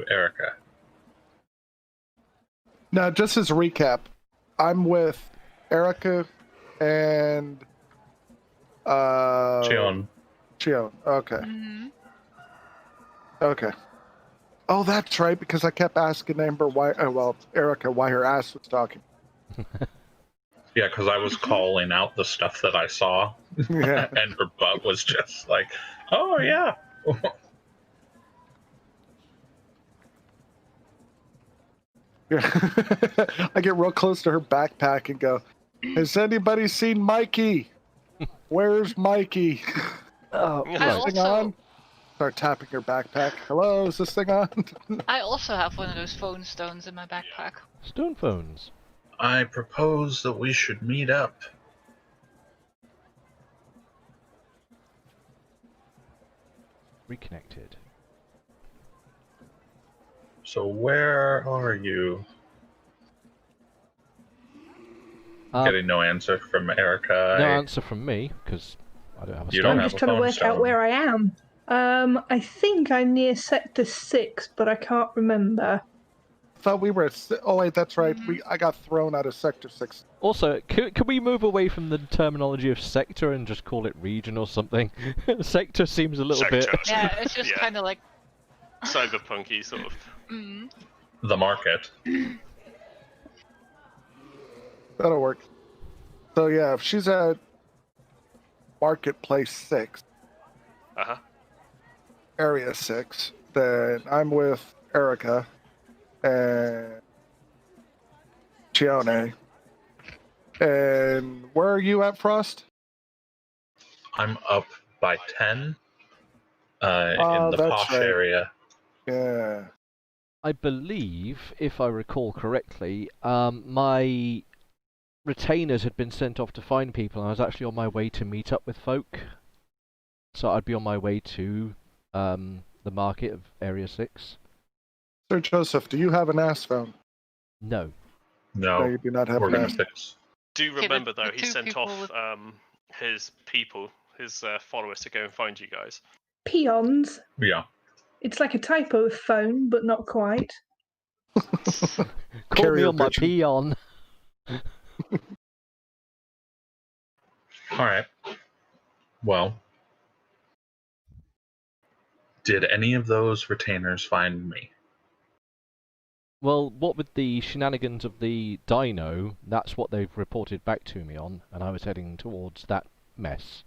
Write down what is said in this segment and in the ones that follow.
Erica. Now, just as a recap, I'm with Erica and Chion. Okay. Mm-hmm. Okay. Oh, that's right, because I kept asking Amber why. Erica, why her ass was talking. Yeah, because I was calling out the stuff that I saw, Yeah. and her butt was just like, "Oh yeah." I get real close to her backpack and go, "Has anybody seen Mikey? Where's Mikey?" Oh, Is I this thing also- on? Start tapping her backpack. Hello, is this thing on? I also have one of those phone stones in my backpack. stone phones. I propose that we should meet up. Reconnected. So where are you? Getting no answer from Erica. No answer from me, because I don't have a You stone. don't I'm have just a trying to phone work out stone. where I am. I think I'm near Sector 6, but I can't remember. Thought we were. Oh wait, that's right. I got thrown out of Sector 6. Also, can we move away from the terminology of sector and just call it region or something? Sector seems a little bit... Yeah, it's just Yeah. kind of like. Cyberpunky sort of. Mm. The market. That'll work. So yeah, if she's at Marketplace 6, Uh-huh. Area 6, then I'm with Erica and Chione. And where are you at, Frost? I'm up by 10 in Oh, the that's posh right. area. Yeah. I believe, if I recall correctly, my retainers had been sent off to find people, and I was actually on my way to meet up with folk. So I'd be on my way to the market of Area 6. Sir Joseph, do you have an ass phone? No. No, No, you do not have we're an gonna ass. fix. Do Okay, remember the though, he two sent people off with- his people, his followers to go and find you guys. Peons. Yeah. It's like a typo of phone, but not quite. Call me Carrier on my pigeon. peon. All right. Well, did any of those retainers find me? Well, what with the shenanigans of the dino, that's what they've reported back to me on, and I was heading towards that mess.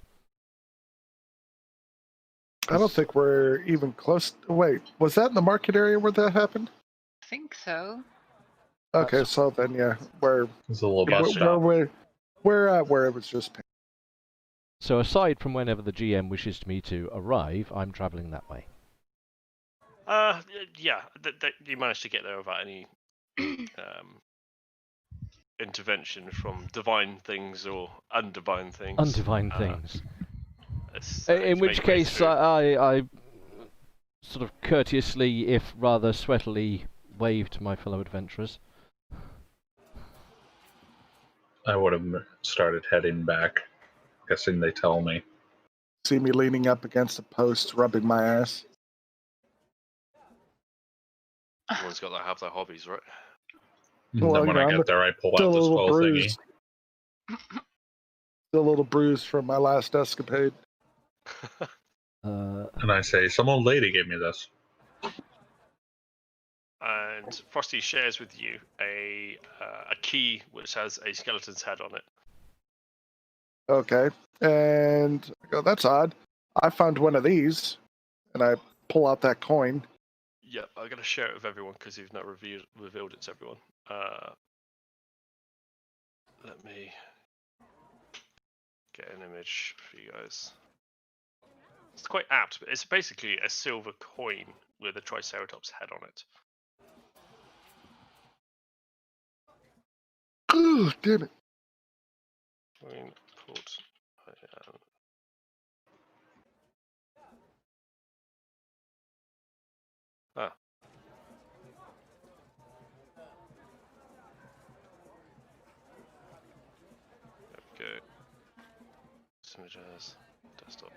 I don't think we're even close. Wait, was that in the market area where that happened? I think so. Okay, That's- so then yeah, we're It's a little bus stop. we're at where it was just. So aside from whenever the GM wishes me to arrive, I'm travelling that way. Yeah, you managed to get there without any intervention from divine things or undivine things. Undivine things. you In which made your way case, through. I sort of courteously, if rather sweatily, waved to my fellow adventurers. I would have started heading back. Guessing they tell me. See me leaning up against a post, rubbing my ass. Everyone's got to have their hobbies, right? Well, Then when you know, I I'm get there, I pull Still out a the little skull thingy. bruised. Still a little bruised from my last escapade. And I say, some old lady gave me this. And Frosty shares with you a key which has a skeleton's head on it. Okay, and I go, that's odd. I found one of these, and I pull out that coin. Yep, I'm gonna share it with everyone because you've not revealed it to everyone. Let me get an image for you guys. It's quite apt, but it's basically a silver coin with a Triceratops head on it. Oh, damn it. Coin port. Ah. There we go. Images, desktop.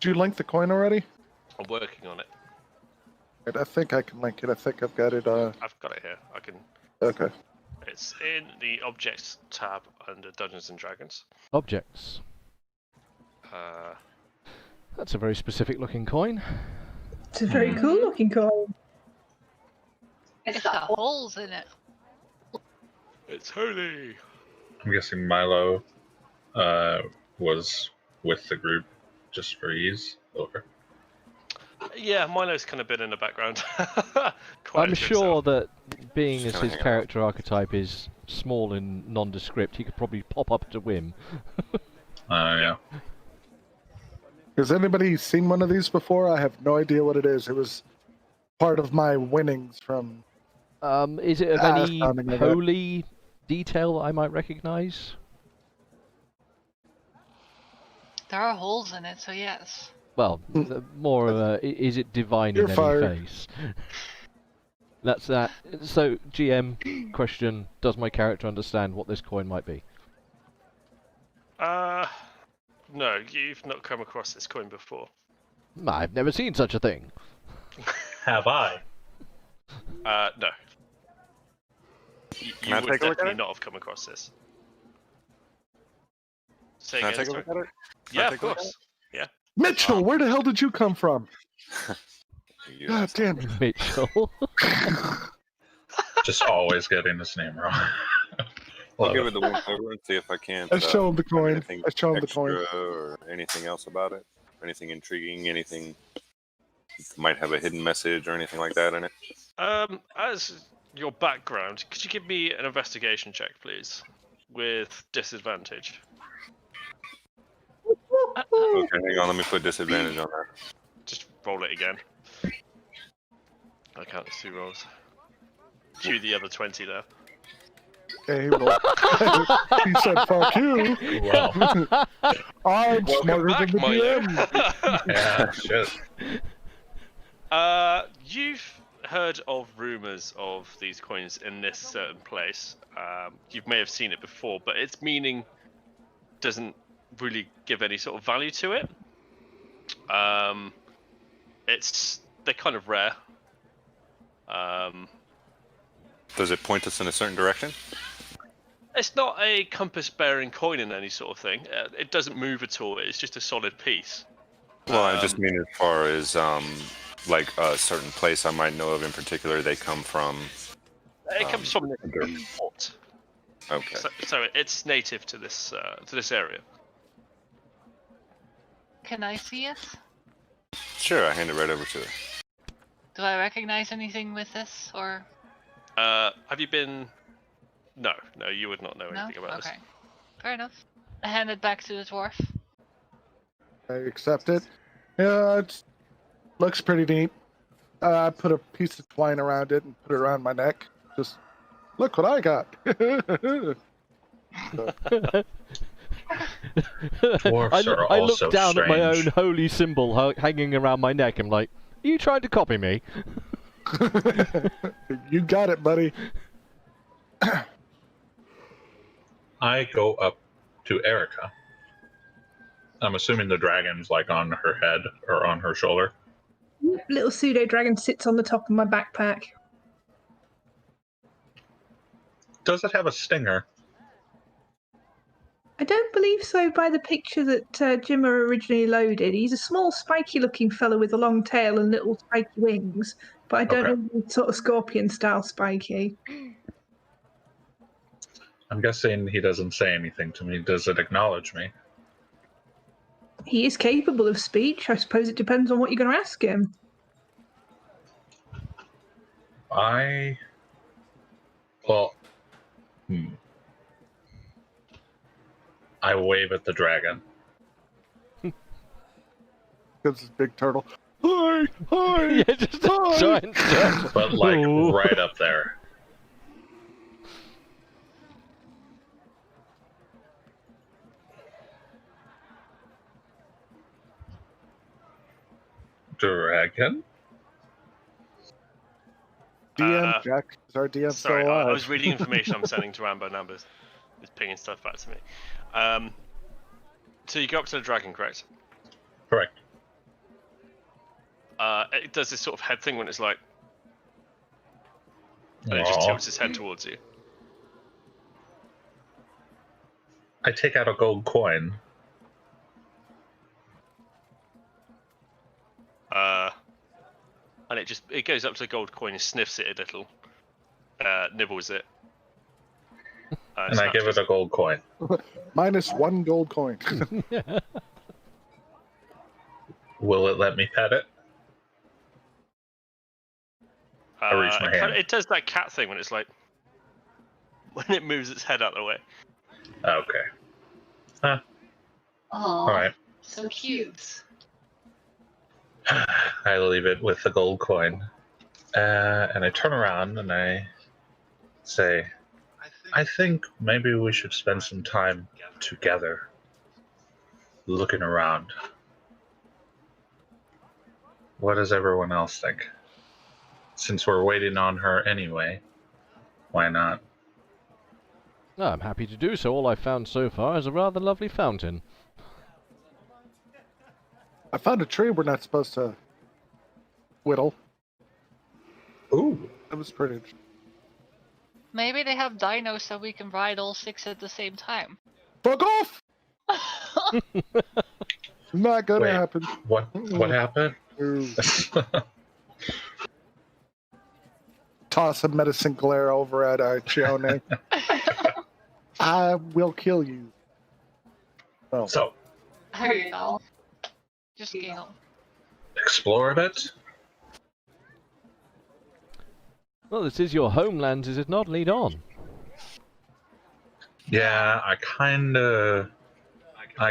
Did you link the coin already? I'm working on it. I think I can link it. I think I've got it. I've got it here. I can. Okay. It's in the Objects tab under Dungeons and Dragons. Objects. That's a very specific looking coin. It's a very cool looking coin. It's got holes in it. It's holy. I'm guessing Milo was with the group just for ease, or Yeah, Milo's kind of been in the background. I'm sure that being Just as kinda his hanging character archetype is small and nondescript, he could probably pop up at a whim. yeah. Has anybody seen one of these before? I have no idea what it is. It was part of my winnings from. Is it of any something like that. holy detail that I might recognise? There are holes in it, so yes. Well, more of a, is it divine You're in any fired. face? That's that. So, GM, question, does my character understand what this coin might be? No, you've not come across this coin before. I've never seen such a thing. Have I? No. Can You I would take a look at definitely it? not have come across this. Say Can I again, take a sorry. look at it? Can I Yeah, of take a look at course. Mitchell, where the hell did you come from? You God asshole. damn it. Mitchell. Just always getting his name wrong. I'll Love give it. it the once over and see if I can't. I show him the find coin. anything I show him the coin. extra or anything else about it. Anything intriguing? Anything might have a hidden message or anything like that in it. As your background, could you give me an investigation check, please, with disadvantage? Okay, hang on. Let me put disadvantage on that. Just roll it again. I count as 2 rolls. Cue the other 20 there. Okay, he rolled. He said, "Fuck you." Wow. I'm Welcome smarter back, than the Milo. DM. Yeah, shit. You've heard of rumours of these coins in this certain place. You may have seen it before, but its meaning doesn't really give any sort of value to it. They're kind of rare. Does it point us in a certain direction? It's not a compass-bearing coin in any sort of thing. It doesn't move at all. It's just a solid piece. Well, I just mean as far as like a certain place I might know of in particular. They come from. It comes from the port, Okay. so it's native to this area. Can I see it? Sure, I hand it right over to her. Do I recognize anything with this, or Have you been? No, you would not know no? anything about Okay, fair enough. I hand it back to the dwarf. I accept it. Yeah, it looks pretty neat. I put a piece of twine around it and put it around my neck. Just look what I got. Dwarfs are I also look down at my own strange. holy symbol hanging around my neck. I'm like, are you trying to copy me? You got it, buddy. I go up to Erica. I'm assuming the dragon's like on her head or on her shoulder. Little pseudo dragon sits on the top of my backpack. Does it have a stinger? I don't believe so by the picture that Jimmer originally loaded. He's a small, spiky-looking fellow with a long tail and little spiky wings, but I don't Okay. know if he's sort of scorpion-style spiky. I'm guessing he doesn't say anything to me. Does it acknowledge me? He is capable of speech. I suppose it depends on what you're going to ask him. Well, I wave at the dragon. Because it's big turtle. Hi, hi. Yeah, just a hi. giant turtle. But like Ooh. right up there. DM Dragon? Jack. Is our DM Sorry, still alive? I was reading information I'm sending to Rambo Numbers. It's pinging stuff back to me. So you go up to the dragon, correct? Correct. It does this sort of head thing when it's like, and it just Aw. tilts its head towards you. I take out a gold coin. And it goes up to the gold coin and sniffs it a little, nibbles it, And I give it a gold coin. -1 gold coin. Will it let me pet it? I reach my hand. It does that cat thing when it's like, when it moves its head out of the way. Okay. Huh. Oh, Alright. so cute. I leave it with the gold coin. And I turn around and I say, I think maybe we should spend some time together looking around. What does everyone else think? Since we're waiting on her anyway, why not? I'm happy to do so. All I've found so far is a rather lovely fountain. I found a tree we're not supposed to whittle. Ooh. That was pretty. Maybe they have dinos so we can ride all 6 at the same time. Fuck off! Not gonna Wait. happen. What happened? Ooh. Toss a medicine glare over at Chione. I will kill you. Oh. So, There you go. Just giggle. explore a bit? Well, this is your homeland, is it not? Lead on. Yeah, I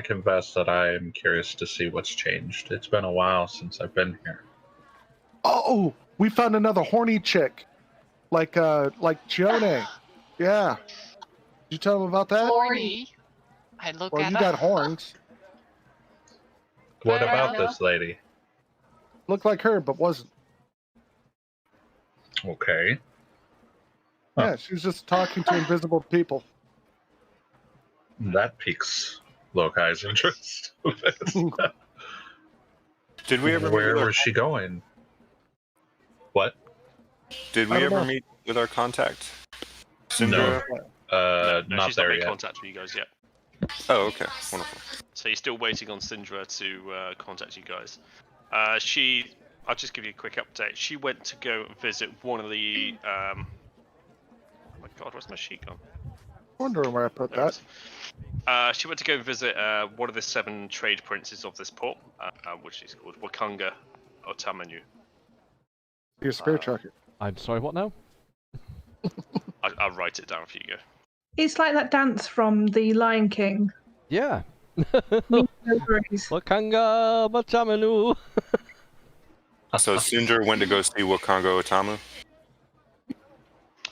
confess that I am curious to see what's changed. It's been a while since I've been here. Oh, we found another horny chick. Like Chione. Yeah. Did you tell him about that? Horny. I look Well, at you her. got horns. What Fair about enough. this lady? Looked like her, but wasn't. Okay. Huh. Yeah, she was just talking to invisible people. That piques Lokai's interest. Did we ever Where meet with was she going? What? Did I we don't ever know. meet with our contact? No. Syndra? No, Not she's there not made yet. contact with you guys yet. Oh, okay. Wonderful. So you're still waiting on Syndra to contact you guys. I'll just give you a quick update. She went to go visit one of the. Oh my god, where's my sheet gone? Wondering where I put There it that. is. She went to go visit one of the 7 trade princes of this port, which is called Wakanga Otamanu. Your spirit tracker. I'm sorry, what now? I'll write it down for you. Go. It's like that dance from The Lion King. Yeah. No worries. Wakanga Machamanu. So Syndra went to go see Wakango Otamu.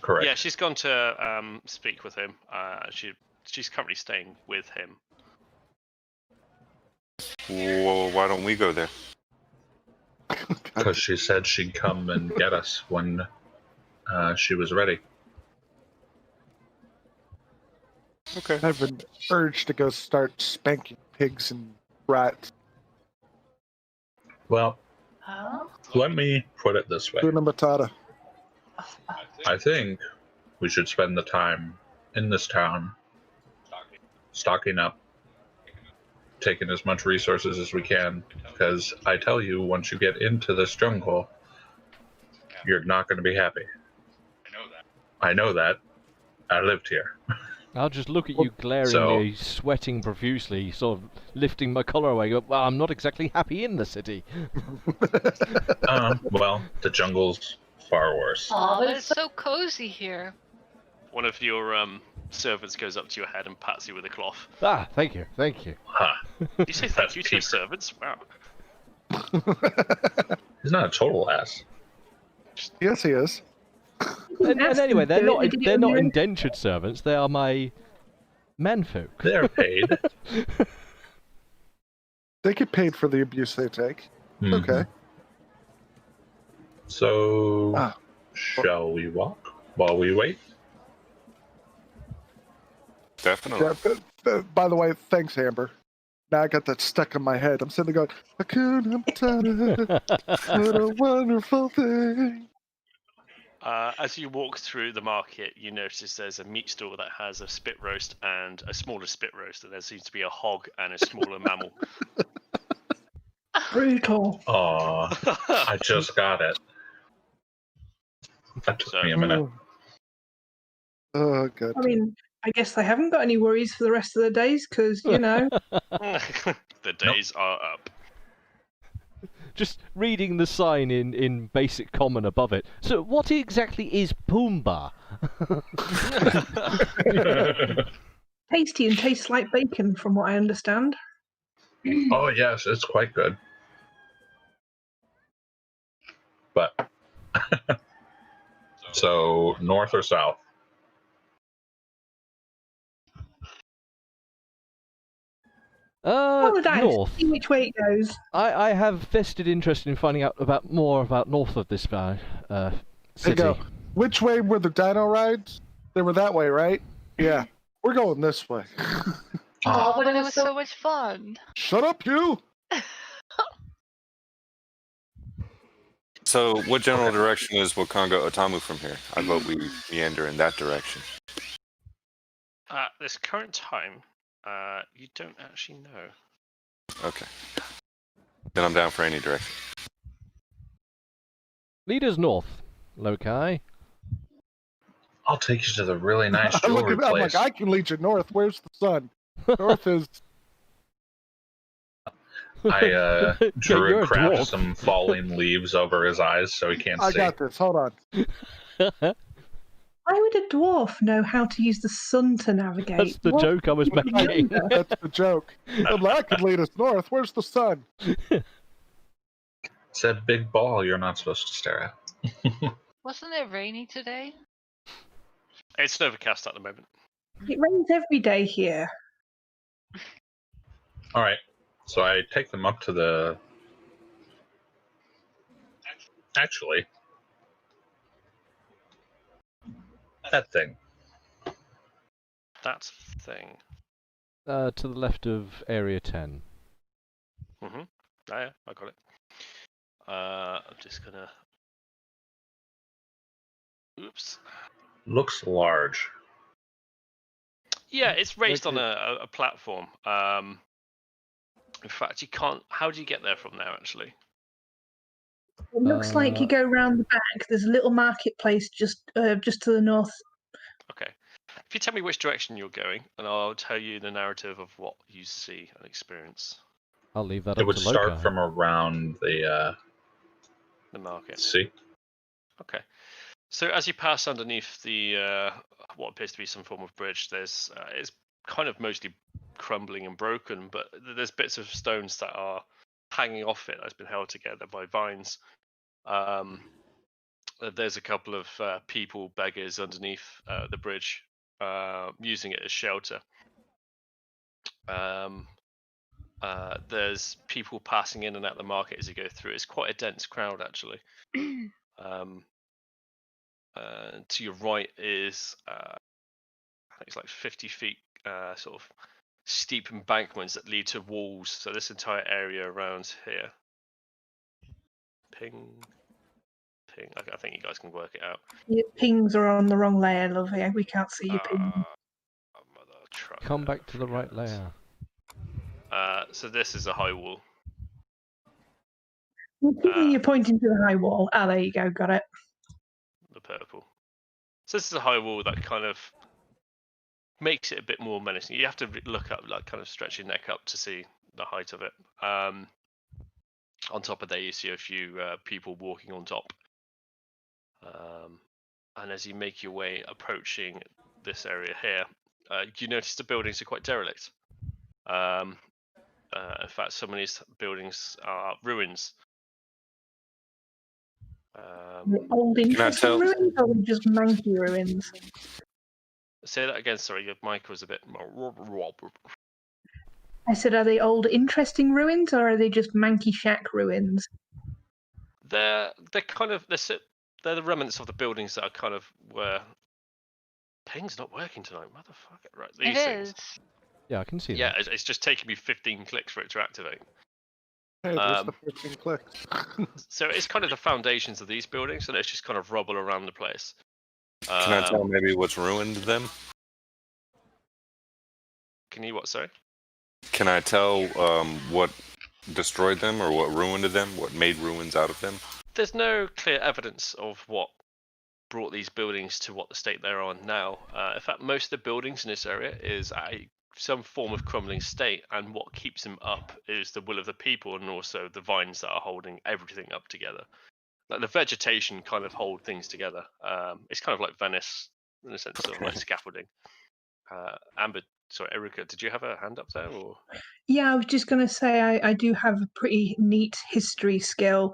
Correct. Yeah, she's gone to speak with him. She's currently staying with him. Well, why don't we go there? Because she said she'd come and get us when she was ready. Okay. I have an urge to go start spanking pigs and rats. Well, Huh? let me put it this way. Tuna matata. I think we should spend the time in this town stocking up, taking as much resources as we can, because I tell you, once you get into this jungle, you're not going to be happy. I know that. I lived here. I'll just look at you glaringly, sweating profusely, sort of lifting my collar away. Go, well, I'm not exactly happy in the city. Well, the jungle's far worse. Aw, but it's so cozy here. One of your servants goes up to your head and pats you with a cloth. Ah, thank you, thank you. Huh. You say thank you to your servants? Wow. He's not a total ass. Yes, he is. And anyway, they're not Did you they're do not it? indentured servants. They are my menfolk. They're paid. They get paid for the abuse they take. Mhm. Okay. So, Ah. shall we walk while we wait? Definitely. Yeah, by the way, thanks, Amber. Now I got that stuck in my head. I'm sitting there going, Hakuna Matata, what a wonderful thing. As you walk through the market, you notice there's a meat stall that has a spit roast and a smaller spit roast, and there seems to be a hog and a smaller mammal. Brutal. Aw, I just got it. That took me a minute. Oh, good. I mean, I guess they haven't got any worries for the rest of the days because, you know. The days are up. Just reading the sign in basic common above it. So, what exactly is Pumbaa? Tasty and tastes like bacon, from what I understand. Oh, yes, it's quite good. But, so, north or south? Roll the dice, North. see which way it goes. I have vested interest in finding out more about north of this city. There you go. Which way were the dino rides? They were that way, right? Yeah. We're going this way. Oh, but it was so much fun. Shut up, you! So, what general direction is Wakanga Otamu from here? I vote we meander in that direction. At this current time, you don't actually know. Okay. Then I'm down for any direction. Lead us north, Lokai. I'll take you to the really nice I'm jewelry place. like, I can lead you north. Where's the sun? North is... I you're drew a crafted dwarf. some falling leaves over his eyes so he can't I see. got this. Hold on. Why would a dwarf know how to use the sun to navigate? That's the What? joke I was making. That's the joke. I could lead us north. Where's the sun? It's that big ball you're not supposed to stare at. Wasn't it rainy today? It's overcast at the moment. It rains every day here. All right, so I take them up to the. Actually, that thing. That thing. To the left of Area 10. Mm-hmm. Yeah, I got it. I'm just gonna. Oops. Looks large. Yeah, it's raised on Okay. a platform. In fact, you can't. How do you get there from there? Actually, It looks like you go round the back. There's a little marketplace just to the north. okay. If you tell me which direction you're going, and I'll tell you the narrative of what you see and experience. I'll leave that It up would to start Lokai. from around the The market. sea. Okay. So as you pass underneath the what appears to be some form of bridge, there's it's kind of mostly crumbling and broken, but there's bits of stones that are hanging off it that's been held together by vines. There's a couple of people, beggars underneath the bridge, using it as shelter. There's people passing in and out the market as you go through. It's quite a dense crowd, actually. To your right is, I think it's like 50 feet, sort of steep embankments that lead to walls. So this entire area around here. Ping. I think you guys can work it out. Your pings are on the wrong layer, lovey. We can't see your ping. Mother trucker, Come back to the right forget it. layer. So this is a high wall. You're pointing to the high wall. Ah, there you go. Got it. The purple. So this is a high wall that kind of makes it a bit more menacing. You have to look up, like, kind of stretch your neck up to see the height of it. On top of there, you see a few people walking on top. And as you make your way approaching this area here, you notice the buildings are quite derelict. In fact, some of these buildings are ruins. Old interesting tell- ruins, or just manky ruins? Say that again. Sorry, your mic was a bit. I said, are they old interesting ruins, or are they just manky shack ruins? They're kind of they're the remnants of the buildings that are kind of where. Ping's not working tonight, motherfucker. Right, these It things. is. Yeah, I can see Yeah, that. it's just taking me 15 clicks for it to activate. Hey, there's the 15 clicks. So it's kind of the foundations of these buildings, and it's just kind of rubble around the place. Can I tell maybe what's ruined them? Can you what? Sorry. Can I tell what destroyed them or what ruined them? What made ruins out of them? There's no clear evidence of what brought these buildings to what the state they're on now. In fact, most of the buildings in this area is some form of crumbling state, and what keeps them up is the will of the people and also the vines that are holding everything up together. Like the vegetation kind of hold things together. It's kind of like Venice in a sense, sort of like scaffolding. Amber, sorry, Erica, did you have a hand up there? Or Yeah, I was just going to say I do have a pretty neat history skill.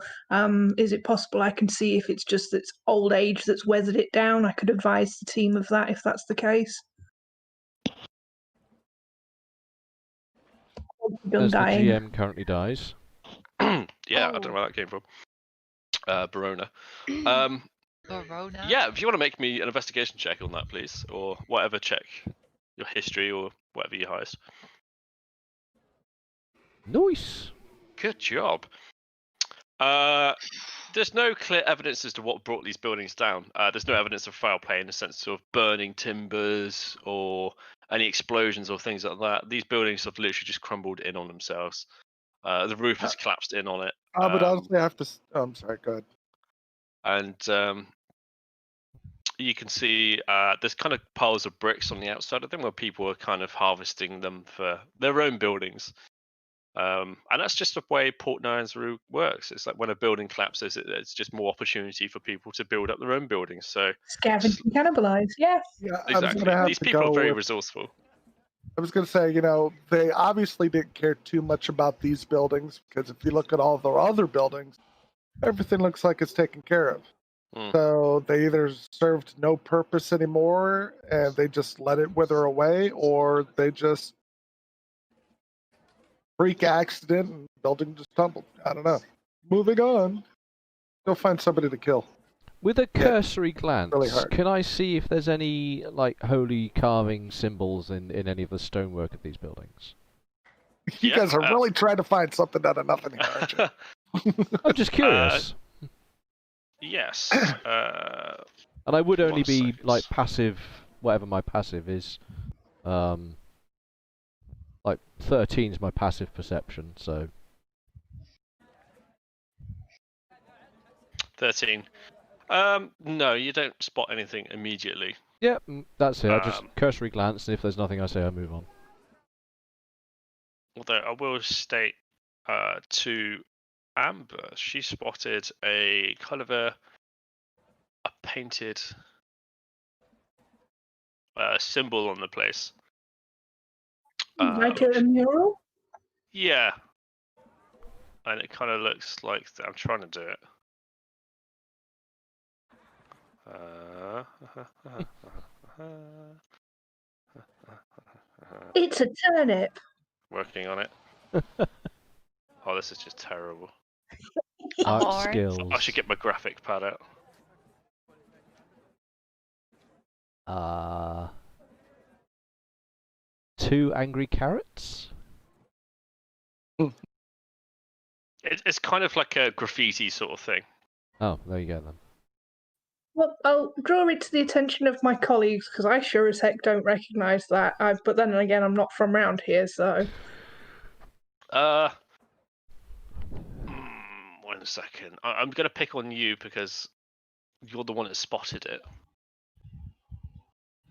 Is it possible I can see if it's just its old age that's weathered it down? I could advise the team of that if that's the case. Done As the dying. GM currently dies. yeah, I don't know Oh. where that came from. Barona. Verona? Yeah, if you want to make me an investigation check on that, please, or whatever check, your history or whatever you highest. Nice. Good job. There's no clear evidence as to what brought these buildings down. There's no evidence of foul play in the sense of burning timbers or any explosions or things like that. These buildings have literally just crumbled in on themselves. The roof has collapsed in on it. I would honestly have to. Oh, I'm sorry. Go ahead. And you can see there's kind of piles of bricks on the outside of them where people are kind of harvesting them for their own buildings. And that's just the way Port Nyan's route works. It's like when a building collapses, it's just more opportunity for people to build up their own buildings. So Scavenge and cannibalise, yeah. Yeah, I was exactly, gonna have these to people are go very with- resourceful. I was going to say, they obviously didn't care too much about these buildings because if you look at all the other buildings, everything looks like it's taken care of. Hmm. So they either served no purpose anymore and they just let it wither away, or they just freak accident and building just tumbled. I don't know. Moving on. Go find somebody to kill. With a cursory glance, really hard. can I see if there's any holy carving symbols in any of the stonework of these buildings? You Yeah, guys are really trying to find something out of nothing here, aren't you? I'm just curious. Yes. And I would only 1 be second. passive, whatever my passive is. 13 is my passive perception, so 13. No, you don't spot anything immediately. yeah, that's it. I just Um, cursory glance, and if there's nothing I say, I move on. Although I will state to Amber, she spotted a kind of a painted symbol on the place. Like a mural? Yeah. And it kind of looks like I'm trying to do it. It's a turnip. Working on it. Oh, this is just terrible. Art Alright. skills. I should get my graphic pad out. 2 angry carrots? It's kind of like a graffiti sort of thing. Oh, there you go then. Well, I'll draw it to the attention of my colleagues because I sure as heck don't recognise that. But then again, I'm not from round here, so. 1 second. I'm going to pick on you because you're the one that spotted it.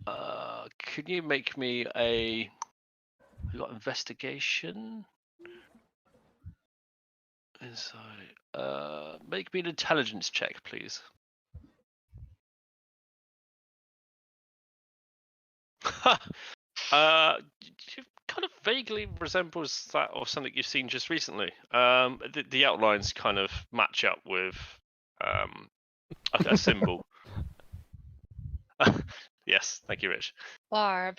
Can you make me a? We got investigation. Inside. Make me an intelligence check, please. It kind of vaguely resembles that of something you've seen just recently. The outlines kind of match up with a symbol. Yes, thank you, Rich. Barb.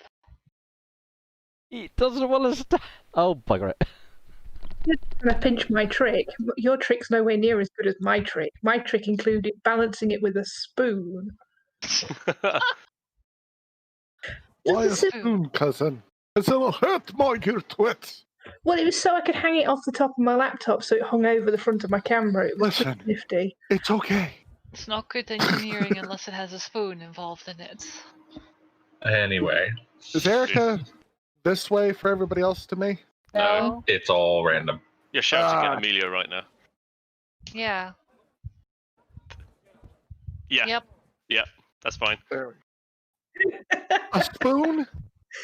He doesn't want to Oh, bugger it. Trying to pinch my trick. Your trick's nowhere near as good as my trick. My trick included balancing it with a spoon. Why a Does the sim- spoon, cousin? Because it'll hurt my your twits. Well, it was so I could hang it off the top of my laptop so it hung over the front of my camera. It was Listen. pretty nifty. It's okay. It's not good engineering unless it has a spoon involved in it. Anyway, Is Erica this way for everybody else to me? No, it's all random. you're shouting Ah. at Amelia right now. Yeah. Yeah, Yep. that's fine. There we go. A spoon?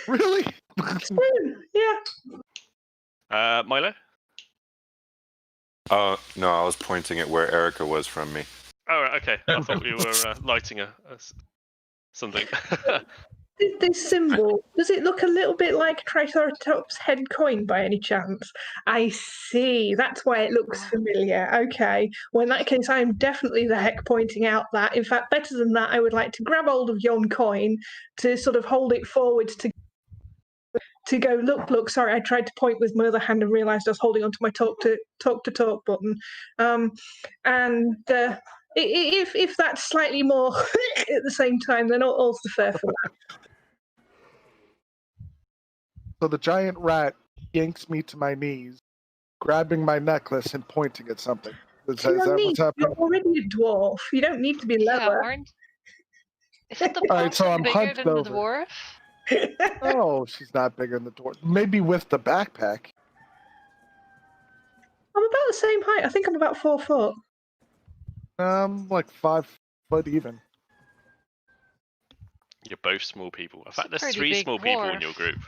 Really? Spoon, yeah. Milo? No, I was pointing at where Erica was from me. Oh, right, okay. I thought we were lighting something. This symbol, does it look a little bit like Triceratops' head coin by any chance? I see. That's why it looks familiar. Okay. Well, in that case, I am definitely the heck pointing out that. In fact, better than that, I would like to grab hold of yon coin to sort of hold it forward to go, look, sorry, I tried to point with my other hand and realised I was holding onto my talk to talk button. If that's slightly more at the same time, then all's the fair for that. So the giant rat yanks me to my knees, grabbing my necklace and pointing at something. Is that what's happening? You're already a dwarf. You don't need to be Yeah, leather. isn't the All right, so person I'm bigger hunched than the over. dwarf? Oh, she's not bigger than the dwarf. Maybe with the backpack. I'm about the same height. I think I'm about 4 foot. Like 5 foot even. You're both small people. In fact, It's a there's pretty 3 big small people in dwarf. your group.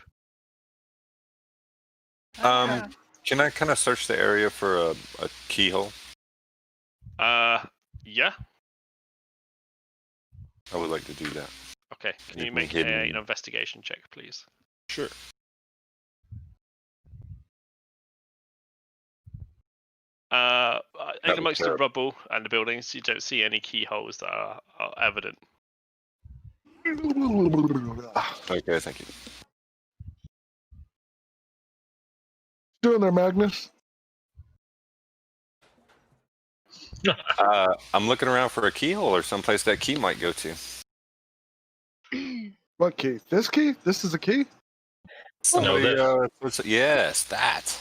Yeah. Can I kind of search the area for a keyhole? Yeah. I would like to do that. Okay. Can you Anything make hidden? an investigation check, please? Sure. In was amongst the terrible. rubble and the buildings, you don't see any keyholes that are evident. Okay, thank you. Doing there, Magnus? I'm looking around for a keyhole or someplace that key might go to. What key? This key? This is a key? Somebody, this. yes, that.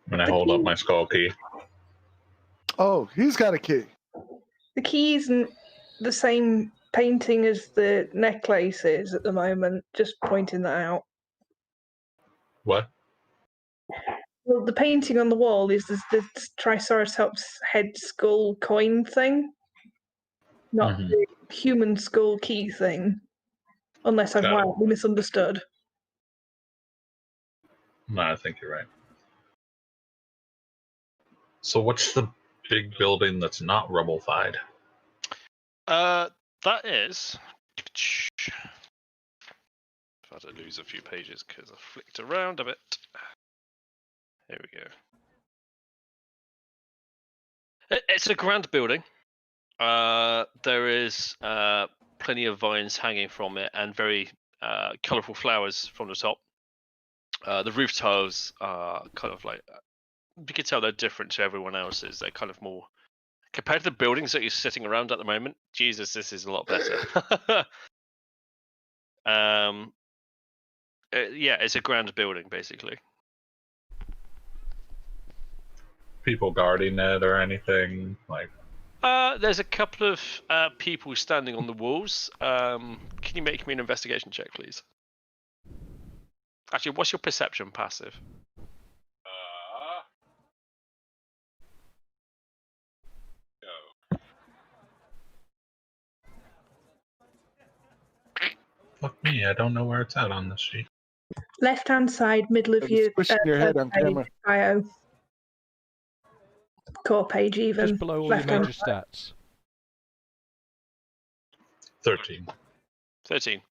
When I hold up my skull key. Oh, he's got a key. The key isn't the same painting as the necklace is at the moment. Just pointing that out. What? Well, the painting on the wall is the Triceratops head skull coin thing, not Mhm. the human skull key thing. Unless I've Got it. wildly misunderstood. No, I think you're right. So what's the big building that's not rubble-fied? That is. I've had to lose a few pages because I flicked around a bit. Here we go. It's a grand building. There is plenty of vines hanging from it and very colourful flowers from the top. The roof tiles are kind of like, you can tell they're different to everyone else's. They're kind of more, compared to the buildings that you're sitting around at the moment, Jesus, this is a lot better. Yeah, it's a grand building, basically. People guarding it or anything? Like, There's a couple of people standing on the walls. Can you make me an investigation check, please? Actually, what's your perception passive? Fuck me, I don't know where it's at on this sheet. Left-hand side, middle of I'm your squishing your head first on page, camera. bio. Core page even. Just below all your left-hand major stats. 13. 13.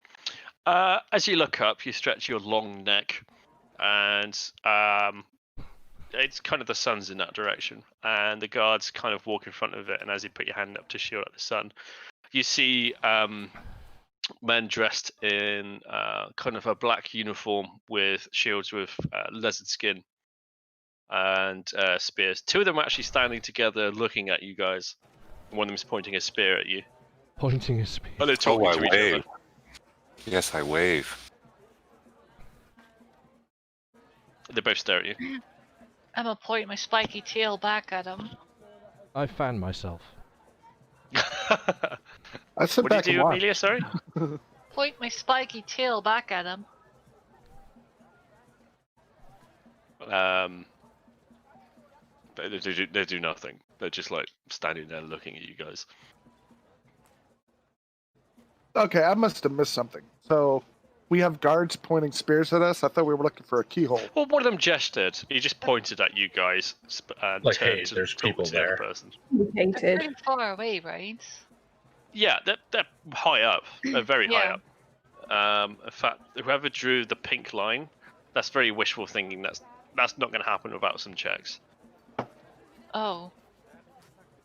As you look up, you stretch your long neck, and it's kind of the sun's in that direction, and the guards kind of walk in front of it. And as you put your hand up to shield out the sun, you see men dressed in kind of a black uniform with shields with lizard skin and spears. Two of them are actually standing together, looking at you guys. One of them is pointing a spear at you. Pointing a spear. Oh, they're talking I to each wave. other. Yes, I wave. They both stare at you. I'm gonna point my spiky tail back at him. I fan myself. I sit What back do you and do, watch. Amelia? Sorry. Point my spiky tail back at him. They do nothing. They're just like standing there looking at you guys. Okay, I must have missed something. So we have guards pointing spears at us. I thought we were looking for a keyhole. Well, one of them gestured. He just pointed at you guys and Like, turned hey, to there's talk people to the other there. person. They're Hated. pretty far away, right? Yeah, they're high up. They're very high Yeah. up. In fact, whoever drew the pink line, that's very wishful thinking. That's not going to happen without some checks. Oh.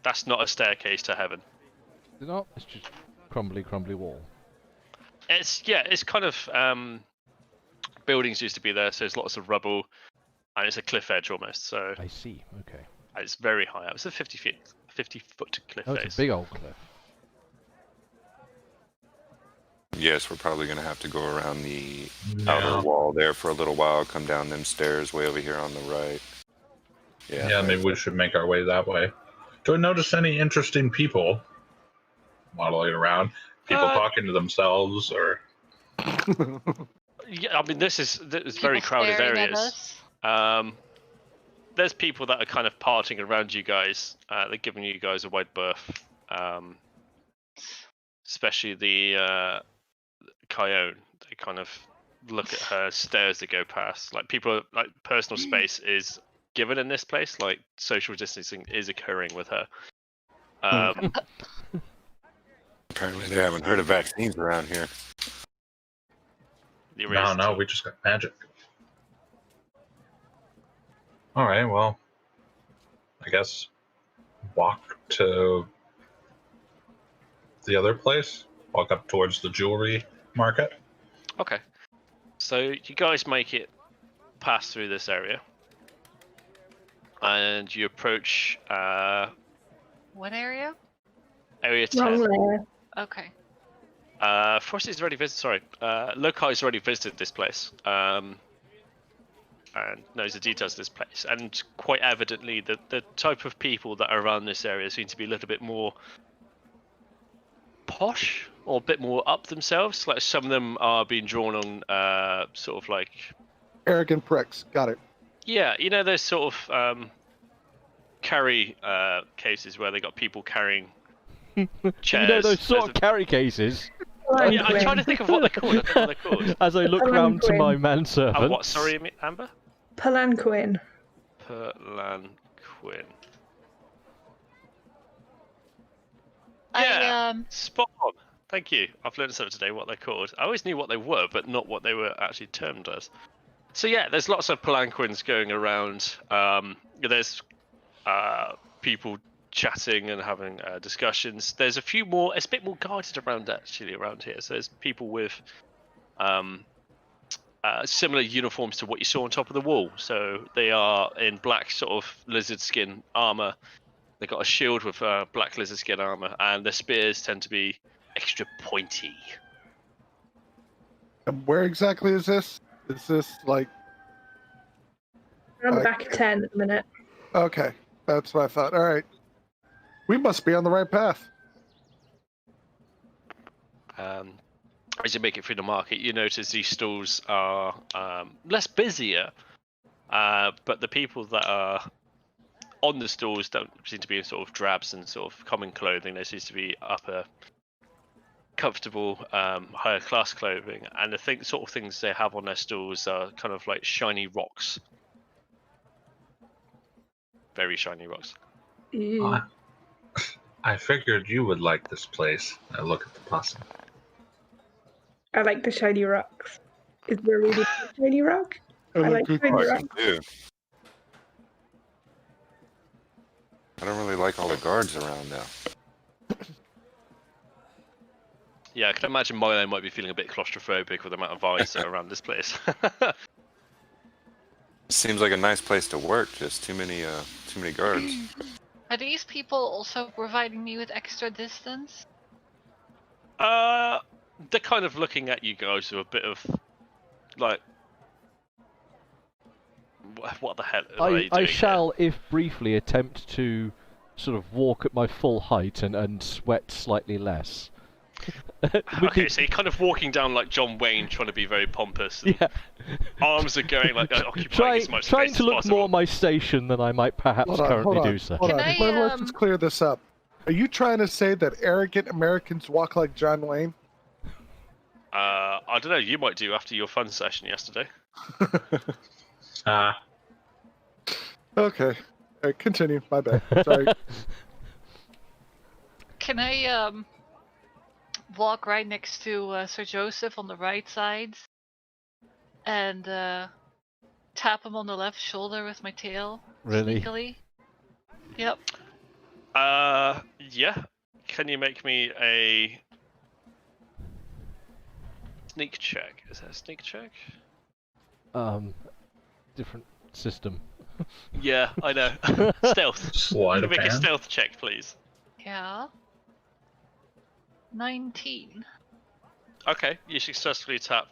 That's not a staircase to heaven. Is it not? It's just crumbly wall. It's kind of buildings used to be there, so there's lots of rubble, and it's a cliff edge almost. So I see. Okay. it's very high up. It's a 50-foot cliff Oh, face. it's a big old cliff. Yes, we're probably going to have to go around the Yeah. outer wall there for a little while, come down them stairs way over here on the right. Yeah, maybe we should make our way that way. Do I notice any interesting people modeling around? People talking to themselves, or Yeah, I mean this is very People crowded staring at areas. us. There's people that are kind of partying around you guys. They're giving you guys a wide berth. Especially the Kyone. They kind of look at her, stare as they go past. Like people, like personal space is given in this place. Like social distancing is occurring with her. Apparently they haven't heard of vaccines around here. no, we just got magic. All right, well, I guess walk to the other place. Walk up towards the jewelry market. Okay. So you guys make it pass through this area, and you approach What area? area Wrong 10. layer. Okay. Frosty has already visited. Sorry, Lokai has already visited this place, and knows the details of this place. And quite evidently, the type of people that are around this area seem to be a little bit more posh or a bit more up themselves. Like some of them are being drawn on, sort of like Arrogant pricks. Got it. yeah, you know, there's sort of carry cases where they got people carrying chairs. You know those sort of as a- carry cases. Yeah, I'm trying to think of what they're called. I don't know what they're called. As I look round to my manservants. What? Sorry, Amber. Palanquin. Palanquin. I Spot on. Thank you. I've learned something today what they're called. I always knew what they were, but not what they were actually termed as. So yeah, there's lots of palanquins going around. There's people chatting and having discussions. There's a few more. It's a bit more guarded around actually around here. So there's people with similar uniforms to what you saw on top of the wall. So they are in black sort of lizard skin armor. They've got a shield with black lizard skin armor, and their spears tend to be extra pointy. And where exactly is this? Is this like... We're on the Like- back of 10 at the minute. Okay, that's what I thought. All right. We must be on the right path. As you make it through the market, you notice these stalls are less busier, but the people that are on the stalls don't seem to be in sort of drabs and sort of common clothing. There seems to be upper comfortable, higher class clothing, and the sort of things they have on their stalls are kind of like shiny rocks, very shiny rocks. Ew. I figured you would like this place. I look at the possum. I like the shiny rocks. Is there a really good shiny rock? I like good shiny question. rocks. Dude. I don't really like all the guards around now. Yeah, I can imagine Milo might be feeling a bit claustrophobic with the amount of eyes that are around this place. Seems like a nice place to work. Just too many guards. Are these people also providing me with extra distance? They're kind of looking at you guys with a bit of like, what the hell are you doing I here? shall, if briefly, attempt to sort of walk at my full height and sweat slightly less. Okay, so you're kind of walking down like John Wayne, trying to be very pompous. And Yeah. arms are going like occupying as much Trying space to as look possible. more my station than I might perhaps currently do, sir. Hold on. Can I, Let's just clear this up. Are you trying to say that arrogant Americans walk like John Wayne? I don't know. You might do after your fun session yesterday. Okay. Continue. My bad. Sorry. Can I walk right next to Sir Joseph on the right side and tap him on the left shoulder with my tail? Really? Sneakily? Yep. Yeah. Can you make me a sneak check? Is that a sneak check? Different system. Yeah, I know. Stealth. Sleight Can you of make a hand. stealth check, please? Yeah. 19. Okay, you successfully tap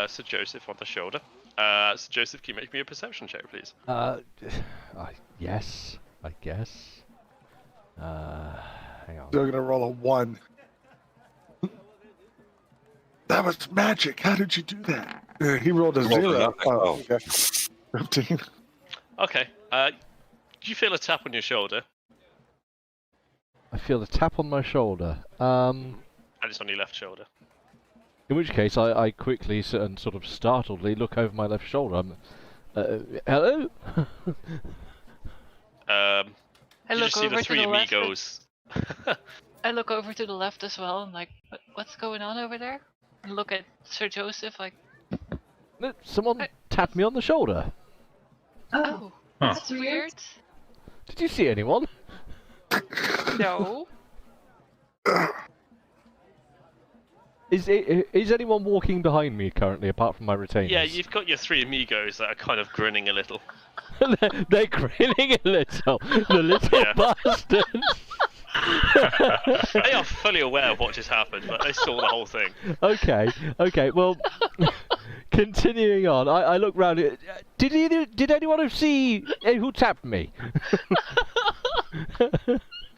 Sir Joseph on the shoulder. Sir Joseph, can you make me a perception check, please? Yes, I guess. Hang on. They're gonna roll a 1. That was magic. How did you do that? He rolled a Rolled 0. nothing. Oh. Okay. 15. Okay. Do you feel a tap on your shoulder? I feel the tap on my shoulder. And it's on your left shoulder. In which case, I quickly and sort of startledly look over my left shoulder. Hello? I You look just see over the to three the left. amigos. I look over to the left as well. I'm like, what's going on over there? And look at Sir Joseph like, Someone tapped me on the shoulder. oh, Huh. that's weird. Did you see anyone? No. Is anyone walking behind me currently, apart from my retainers? Yeah, you've got your three amigos that are kind of grinning a little. They're grinning a little. The little Yeah. bastards. They are fully aware of what just happened, but they saw the whole thing. Okay. Well, continuing on, I look round. Did anyone see who tapped me?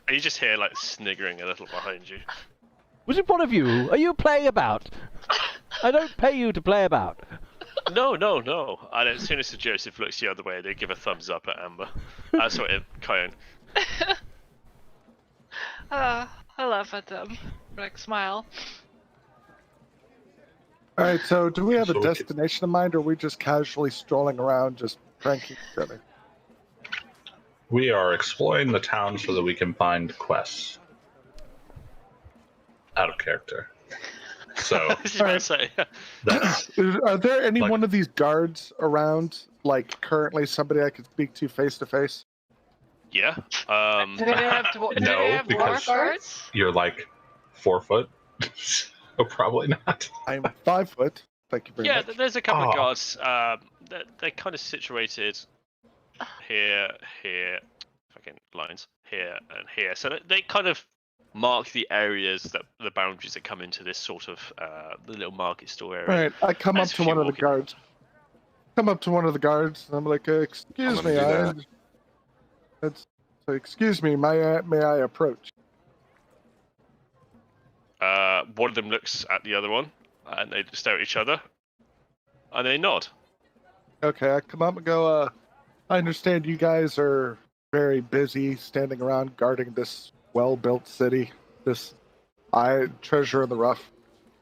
You just hear like sniggering a little behind you. Was it one of you? Are you playing about? I don't pay you to play about. No. And as soon as Sir Joseph looks the other way, they give a thumbs up at Amber. Sorry, Kyon. I laugh at them. Like, smile. Alright, so do we have a So- destination in mind, or are we just casually strolling around, just pranking each other? We are exploring the town so that we can find quests. Out of character. So I was about to say. that's Are there any Like- one of these guards around, like currently somebody I could speak to face to face? Yeah. Do they have, do No, they have dwarf because- guards? you're like 4 foot. So probably not. I'm 5 foot. Thank you very Yeah, much. there's a couple of Oh. guards. They're kind of situated here, fucking lines, here and here. So they kind of mark the areas that the boundaries that come into this sort of the little market store area. Alright, I come up There's a to few one of the walking. guards. Come up to one of the guards, and I'm like, excuse I'm me, gonna do excuse me, may I approach? One of them looks at the other one, and they stare at each other, and they nod. Okay, I come up and go, I understand you guys are very busy standing around guarding this well-built city, this I treasure in the rough.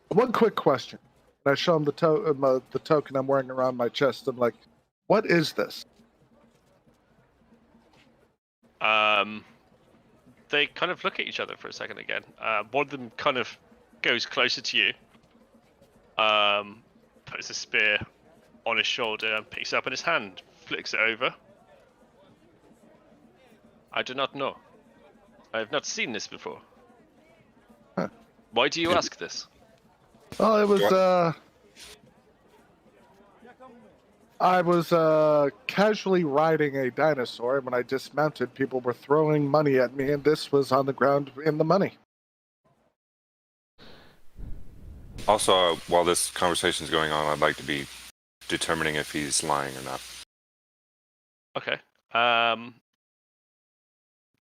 One quick question. And I show him the token I'm wearing around my chest. I'm like, what is this? They kind of look at each other for a second again. One of them kind of goes closer to you, puts a spear on his shoulder and picks it up in his hand, flicks it over. I do not know. I have not seen this before. Huh. Why do you ask this? Oh, it was, I was casually riding a dinosaur, and when I dismounted, people were throwing money at me, and this was on the ground in the money. Also, while this conversation is going on, I'd like to be determining if he's lying or not. Okay.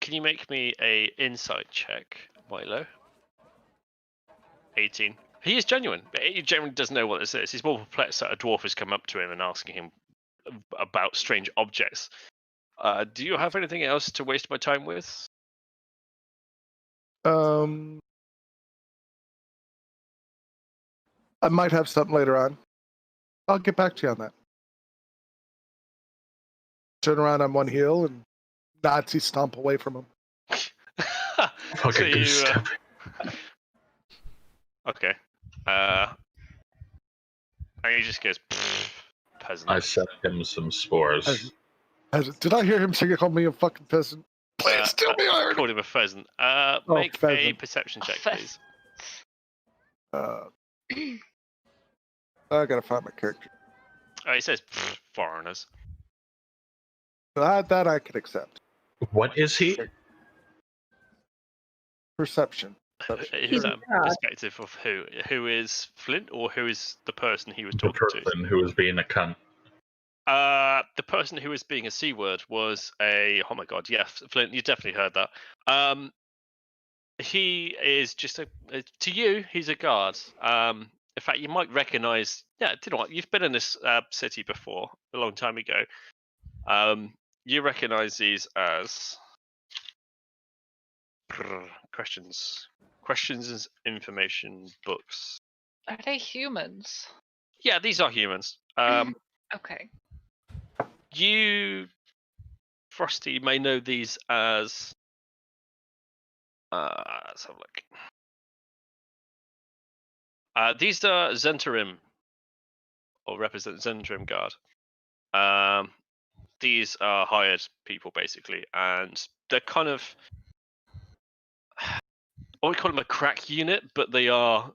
Can you make me a insight check, Milo? 18. He is genuine. He genuinely doesn't know what this is. He's more perplexed that a dwarf has come up to him and asking him about strange objects. Do you have anything else to waste my time with? I might have something later on. I'll get back to you on that. Turn around on one heel and Nazi stomp away from him. Fucking goose step. Okay. And he just goes, peasant. I sent him some spores. Did I hear him say he called me a fucking peasant? Please tell me I heard called him a pheasant. Make a pheasant. perception check, please. I gotta find my character. He says, foreigners. That I can accept. What is he? Perception. Who's that perspective of who? Who is Flint, or who is the person he was The talking person who was being a cunt. The person who was being a C-word was oh my god, yes, Flint, you definitely heard that. He is just to you, he's a guard. In fact, you might recognize, do you know what, you've been in this city before, a long time ago. You recognize these as questions as information books. Are they humans? Yeah, these are humans. Okay. You, Frosty, may know these as. Let's have a look. These are Zentarim, or represent Zentarim Guard. These are hired people, basically, and they're kind of. I would call them a crack unit, but they are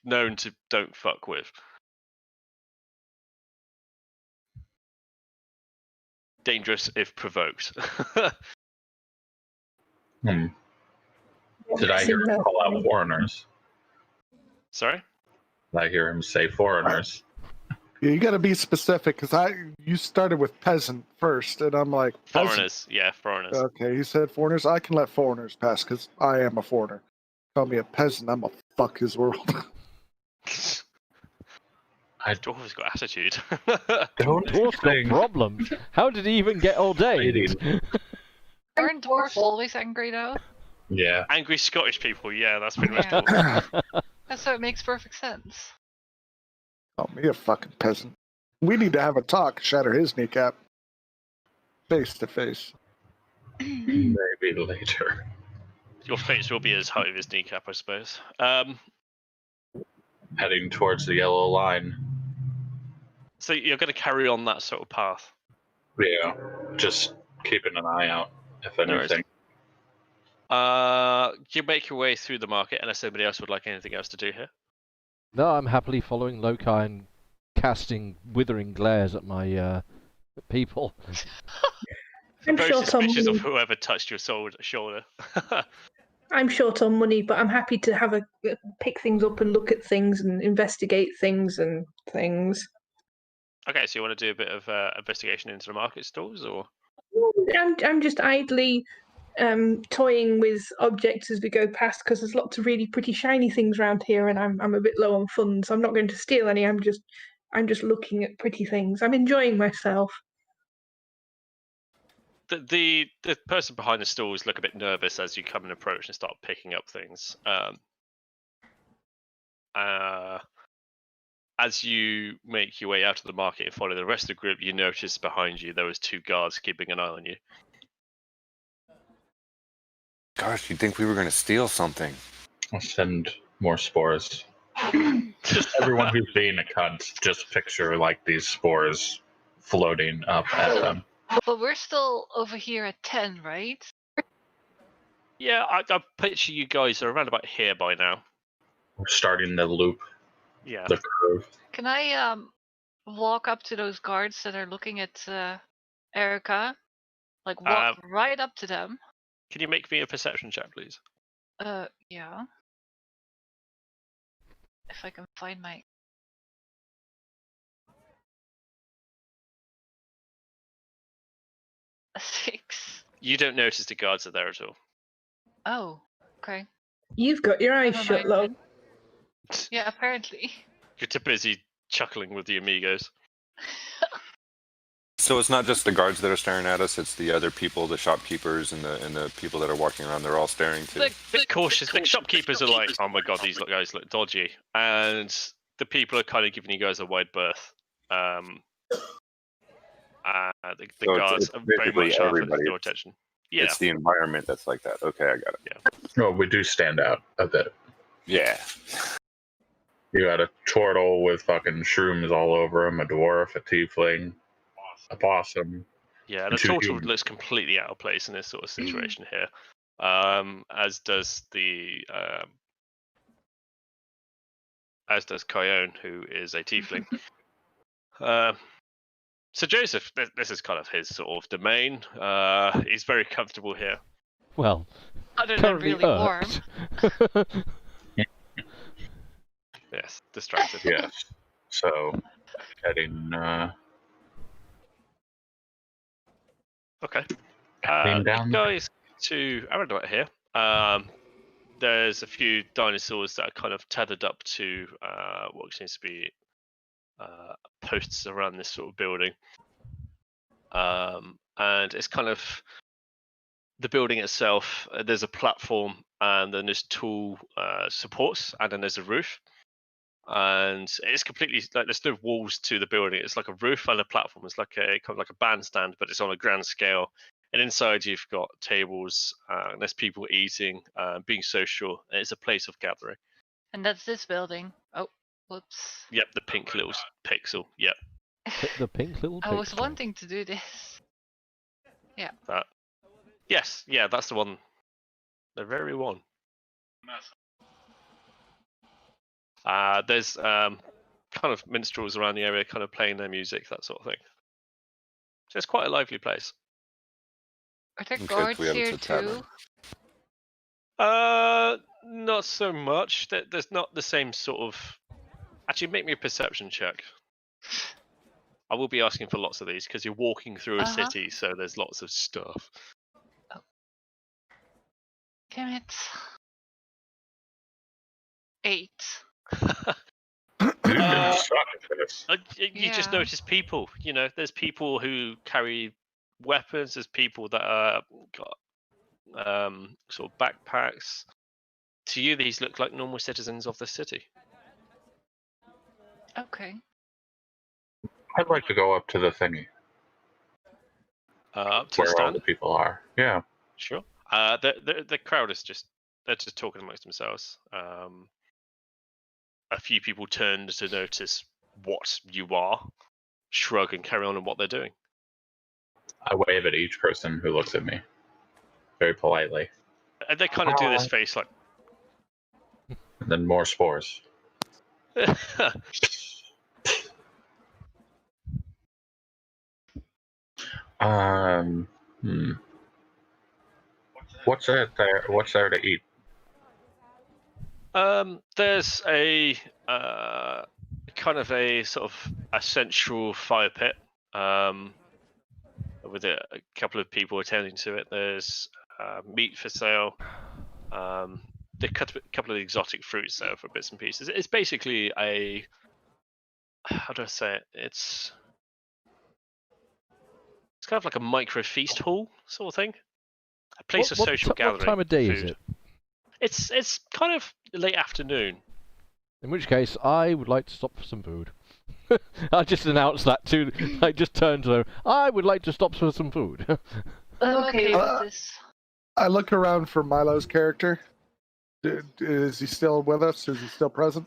known to don't fuck with. Dangerous if provoked. Did I hear him call out foreigners? Sorry? Did I hear him say foreigners? You gotta be specific, because you started with peasant first, and I'm like, peasant? Foreigners, yeah, foreigners. Okay, he said foreigners. I can let foreigners pass, because I am a foreigner. Call me a peasant, I'm gonna fuck his world. Dwarf's got attitude. Dwarf's got problems. How did he even get ordained? Aren't dwarves always angry though? Yeah. Angry Scottish people, yeah, that's pretty much cool. That's so it makes perfect sense. Call me a fucking peasant. We need to have a talk, shatter his kneecap. Face to face. Maybe later. Your face will be as high as his kneecap, I suppose. Heading towards the yellow line. So you're going to carry on that sort of path? Yeah, just keeping an eye out, if anything. You make your way through the market, unless anybody else would like anything else to do here. No, I'm happily following Loki and casting withering glares at my people. I'm Very short on suspicious money. of whoever touched your shoulder. I'm short on money, but I'm happy to have pick things up and look at things and investigate things and things. Okay, so you want to do a bit of investigation into the market stalls, or? I'm just idly toying with objects as we go past, because there's lots of really pretty shiny things around here, and I'm a bit low on funds. I'm not going to steal any. I'm just looking at pretty things. I'm enjoying myself. the person behind the stalls look a bit nervous as you come and approach and start picking up things. As you make your way out of the market and follow the rest of the group, you notice behind you there was 2 guards keeping an eye on you. Gosh, you'd think we were going to steal something. I'll send more spores. Just everyone who's being a cunt, just picture like these spores floating up at them. But we're still over here at 10, right? Yeah, I picture you guys are around about here by now. We're starting the loop, Yeah. the curve. Can I walk up to those guards that are looking at Erica? Like walk right up to them. Can you make me a perception check, please? Yeah. If I can find my... A 6. You don't notice the guards are there at all. Oh, okay. You've got your eyes Never shut, mind love. then. Yeah, apparently. You're too busy chuckling with the amigos. So it's not just the guards that are staring at us; it's the other people, the shopkeepers, and the people that are walking around. They're all staring too. Bit cautious. The shopkeepers are like, "Oh my god, these guys look dodgy," and the people are kind of giving you guys a wide berth. The So guards it's are very basically much after everybody. your attention. Yeah. It's the environment that's like that. Okay, I got it. Oh, we do stand out a bit. Yeah. You got a turtle with fucking shrooms all over him, a dwarf, a tiefling, a possum. Yeah, the Two turtle humans. looks completely out of place in this sort of situation here. As does Kyone, who is a tiefling. So Joseph, this is kind of his sort of domain. He's very comfortable here. Well, Other than currently really warm. irked. Yes, distracted. Yes. So, heading Okay. heading down. Guys, to around about here. There's a few dinosaurs that are kind of tethered up to what seems to be posts around this sort of building. And it's kind of the building itself. There's a platform, and then there's tall supports, and then there's a roof. And it's completely like there's no walls to the building. It's like a roof and a platform. It's like a kind of like a bandstand, but it's on a grand scale. And inside you've got tables. And there's people eating, being social. And it's a place of gathering. And that's this building. Oh, whoops. Yep, the pink little pixel. Yep. The pink little I was pixel. wanting to do this. Yeah. That. Yes, yeah, that's the one. The very one. There's kind of minstrels around the area, kind of playing their music, that sort of thing. So it's quite a lively place. Are there Okay, guards we have here a tavern. too? Not so much. There's not the same sort of. Actually, make me a perception check. I will be asking for lots of these because you're walking through a city, so there's lots of stuff. Oh. Damn it. 8. You can suck at this. You just Yeah. notice people. You know, there's people who carry weapons. There's people that are got sort of backpacks. To you, these look like normal citizens of the city. Okay. I'd like to go up to the thingy Up to the where all stand. the people are. Yeah. Sure. The crowd is they're just talking amongst themselves. A few people turn to notice what you are, shrug and carry on in what they're doing. I wave at each person who looks at me very politely. And they kind of do this face like. And then more spores. What's there? What's there to eat? There's a kind of a sort of a central fire pit with a couple of people attending to it. There's meat for sale. They cut a couple of exotic fruits there for bits and pieces. It's basically a, how do I say it? It's kind of like a micro feast hall sort of thing. A place of social gathering. What time of day is food. it? It's kind of late afternoon. In which case, I would like to stop for some food. I just announced that too. I just turned to them. I would like to stop for some food. I'm okay with this. I look around for Milo's character. Is he still with us? Is he still present?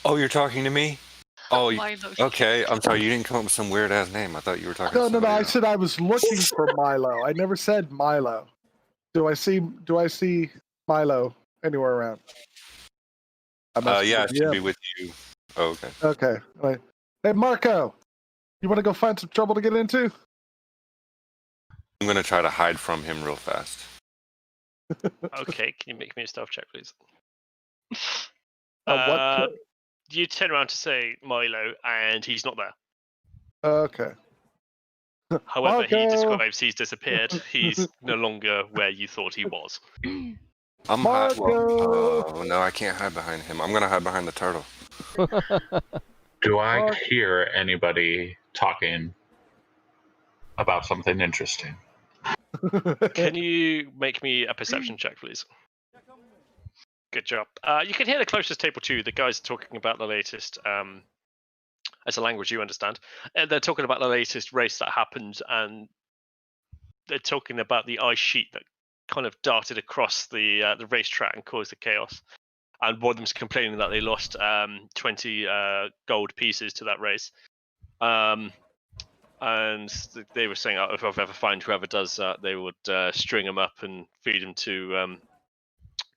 Oh, you're talking to me? Oh, Milo. okay. I'm sorry. You didn't come up with some weird ass name. I thought you were talking. No, to somebody I else. said I was looking for Milo. I never said Milo. Do I see Milo anywhere around? Yeah, I should be with you. Oh, okay. Okay. Right. Hey, Marco, you want to go find some trouble to get into? I'm gonna try to hide from him real fast. Okay, can you make me a stealth check, please? What? You turn around to say Milo, and he's not there. Okay. However, he Marco! describes he's disappeared. He's no longer where you thought he was. I'm Marco! oh no, I can't hide behind him. I'm gonna hide behind the turtle. Do I hear anybody talking about something interesting? Can you make me a perception check, please? Good job. You can hear the closest table to you. The guys are talking about the latest. As a language you understand, they're talking about the latest race that happened, and they're talking about the ice sheet that kind of darted across the racetrack and caused the chaos. And one of them's complaining that they lost 20 gold pieces to that race. And they were saying, if I've ever find whoever does that, they would string them up and feed them to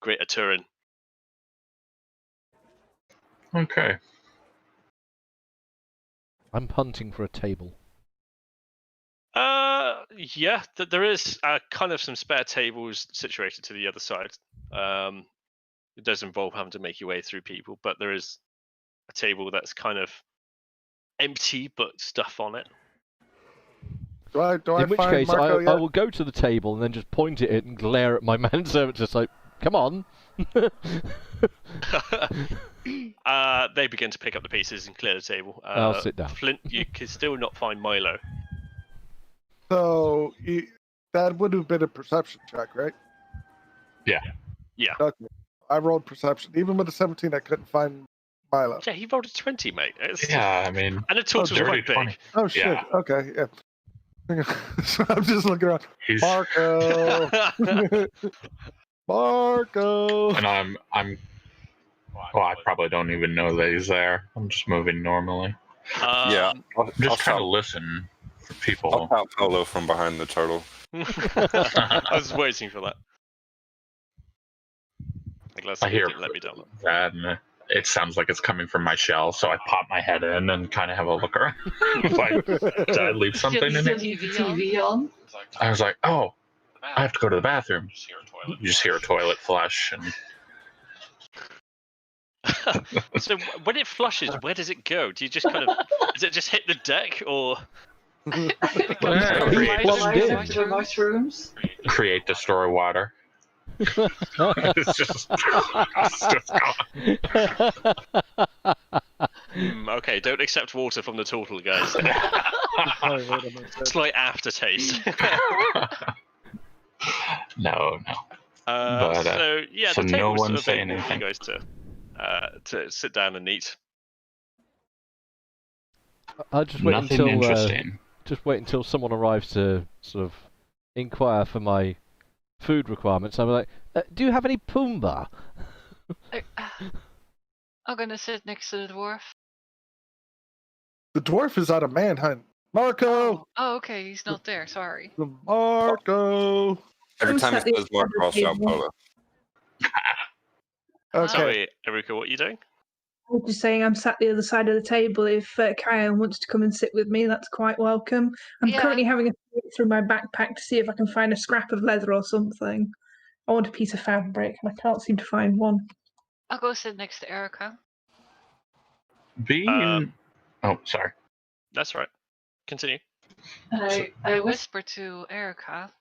Greater Turin. Okay. I'm hunting for a table. Yeah, there is kind of some spare tables situated to the other side. It does involve having to make your way through people, but there is a table that's kind of empty but stuff on it. In which case, I will go to the table and then just point at it and glare at my manservant, just like, come on. They begin to pick up the pieces and clear the table. I'll sit down. Flint, you can still not find Milo. So that would have been a perception check, right? Yeah. Yeah. Okay. I rolled perception. Even with a 17, I couldn't find Milo. Yeah, he rolled a 20, mate. Yeah, I mean, and the torch was quite big. 20. Oh shit. Yeah. Okay. Yeah. So I'm just looking around. He's Marco. Marco. and I'm. Well, I probably don't even know that he's there. I'm just moving normally. Yeah, I'm just trying to listen for people. I'll pop Polo from behind the turtle. I was waiting for that. I hear let me down. that, and it sounds like it's coming from my shell, so I pop my head in and kind of have a look around. Like, did I leave something in it? TV on. I was like, oh, I have to go to the bathroom. You just hear a toilet flush, and So when it flushes, where does it go? Do you just kind of does it just hit the deck, or Mushrooms. create, destroy water. it's just gone. Okay, don't accept water from the turtle, guys. Slight aftertaste. No. So yeah, so the no table's one sort of say available for you anything. guys to sit down and eat. I'll just wait Nothing until interesting. just wait until someone arrives to sort of inquire for my food requirements. I'm like, do you have any Pumbaa? I'm gonna sit next to the dwarf. The dwarf is on a manhunt. Marco. Oh, okay, he's not there. Sorry. Marco. Every time he says Marco, I'll shout Polo. Okay. Sorry, Erika, what are you doing? I'm just saying I'm sat the other side of the table. If Kyan wants to come and sit with me, that's quite welcome. I'm currently having a look through my backpack to see if I can find a scrap of leather or something. I want a piece of fabric, and I can't seem to find one. I'll go sit next to Erica. Oh, sorry. That's right. Continue. I whisper to Erica.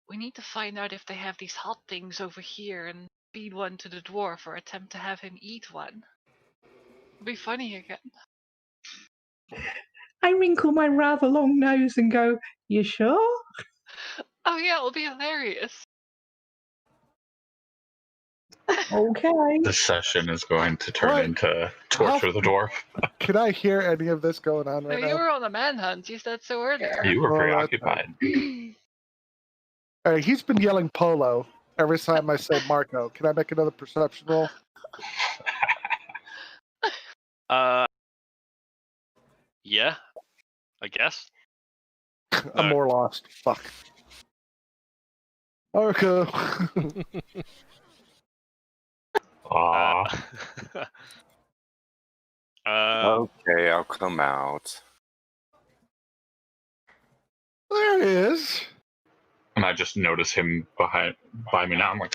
We need to find out if they have these hot things over here and feed one to the dwarf or attempt to have him eat one. It'll be funny again. I wrinkle my rather long nose and go, "You sure?" Oh yeah, it'll be hilarious. Okay. This session is going to turn What? into Torture the Dwarf. Can I hear any of this going on No, right you now? were on a manhunt. You said so earlier. You were Oh, that's preoccupied. All right, he's been yelling "Polo" every time I say Marco. Can I make another perception roll? Yeah, I guess. I'm No. more lost. Fuck. Marco. Aw. Okay, I'll come out. There he is. And I just notice him by me now. I'm like,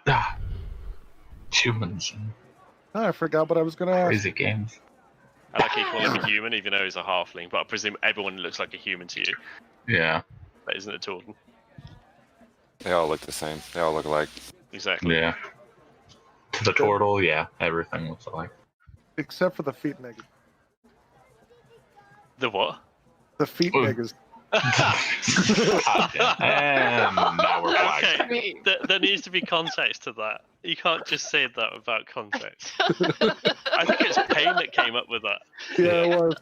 ah, humans and Oh, I forgot what I was going to ask. crazy games. I like you call him a human, even though he's a halfling, but I presume everyone looks like a human to you. Yeah, That isn't at all. They all look the same. They all look alike. Exactly. yeah. To the turtle, yeah, everything looks alike. Except for the feet niggas. The what? The feet Ooh. niggas. And now we're flagged. Okay, there needs to be context to that. You can't just say that without context. I think it's Payne that came up with that. Yeah, it was.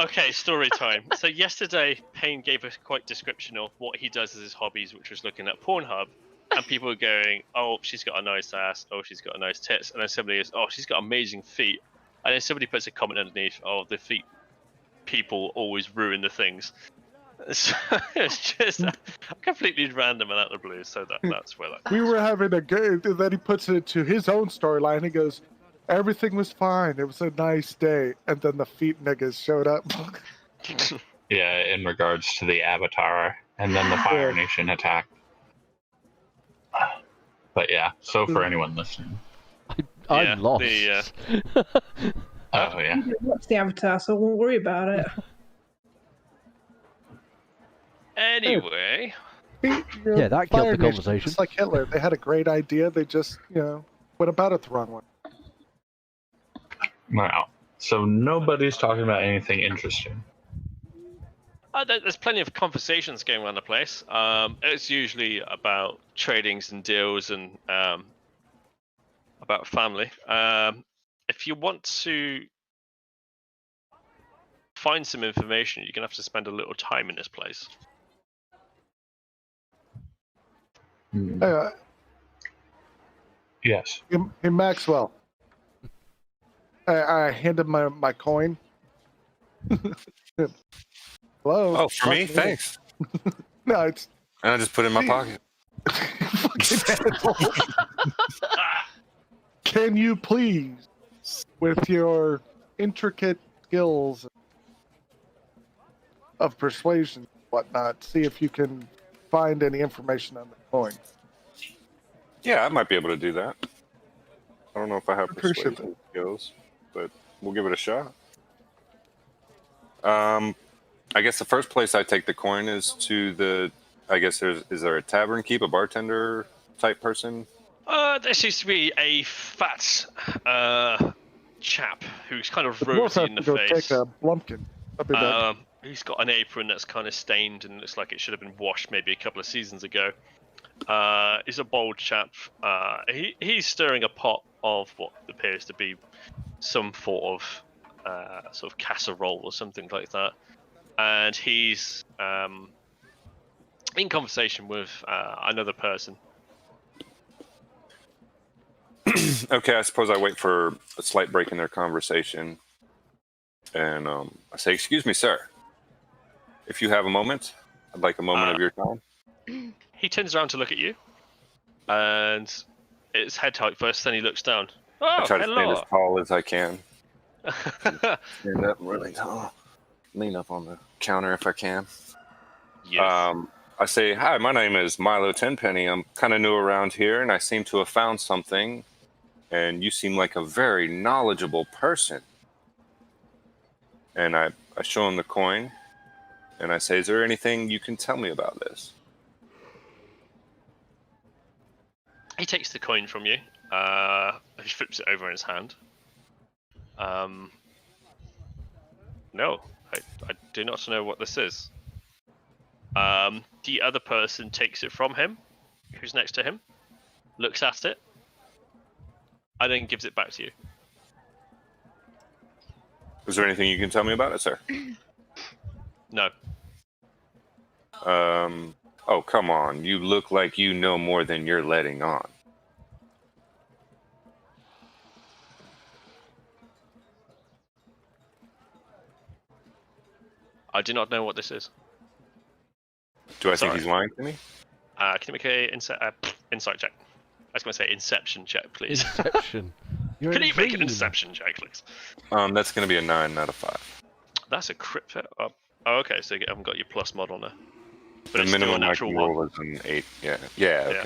Okay, story time. So yesterday, Payne gave a quite description of what he does as his hobbies, which was looking at Pornhub, and people were going, "Oh, she's got a nice ass. Oh, she's got a nice tits," and then somebody goes, "Oh, she's got amazing feet," and then somebody puts a comment underneath, "Oh, the feet people always ruin the things." So it's just completely random and out of the blue. So that's where that. We were having a good, and then he puts it to his own storyline. He goes, "Everything was fine. It was a nice day." And then the feet niggas showed up. Yeah, in regards to the Avatar, and then the Fire Nation attacked. But yeah, so for anyone listening. I'm lost. Oh, yeah. Watch the Avatar, so I won't worry about it. Anyway, Yeah, that killed Fire the Nation, conversation. Just like Hitler, they had a great idea. They just, went about it the wrong way. Wow. So nobody's talking about anything interesting. there's plenty of conversations going around the place. It's usually about tradings and deals and about family. If you want to find some information, you're gonna have to spend a little time in this place. Yes. Hey, Maxwell. I handed my coin. Hello. Oh, for me? Thanks. No, it's And I just put it in my pocket. fucking asshole. Can you please, with your intricate skills of persuasion and whatnot, see if you can find any information on the coin? Yeah, I might be able to do that. I don't know if I have Appreciate persuasion skills, but we'll give it a shot. I guess the first place I take the coin is to the. I guess is there a tavern keep, a bartender type person? There seems to be a fat chap who's kind of We'll rosy have in the to go face. take a Blumpkin. I'll be back. He's got an apron that's kind of stained and looks like it should have been washed maybe a couple of seasons ago. He's a bold chap. He's stirring a pot of what appears to be some sort of casserole or something like that, and he's in conversation with another person. Okay, I suppose I wait for a slight break in their conversation, and I say, "Excuse me, sir. If you have a moment, I'd like a moment of your time." He turns around to look at you, and it's head height first. Then he looks down. I Oh, try to stand hello. as tall as I can. Stand up really tall. Lean up on the counter if I can. Yes. I say, "Hi, my name is Milo Tenpenny. I'm kind of new around here, and I seem to have found something. And you seem like a very knowledgeable person." And I show him the coin, and I say, "Is there anything you can tell me about this?" He takes the coin from you. He flips it over in his hand. No, I do not know what this is. The other person takes it from him, who's next to him, looks at it, and then gives it back to you. Is there anything you can tell me about it, sir? No. Oh, come on. You look like you know more than you're letting on. I do not know what this is. Do I Sorry. think he's lying to me? Can you make a insight check? I was going to say inception check, please. Inception. You're Can in a you make an dream. inception check, please? That's going to be a 9 out of 5. That's a crit. Oh, okay, so you haven't got your plus mod on there. But The it's still a minimum I natural can one. roll is an 8. Yeah,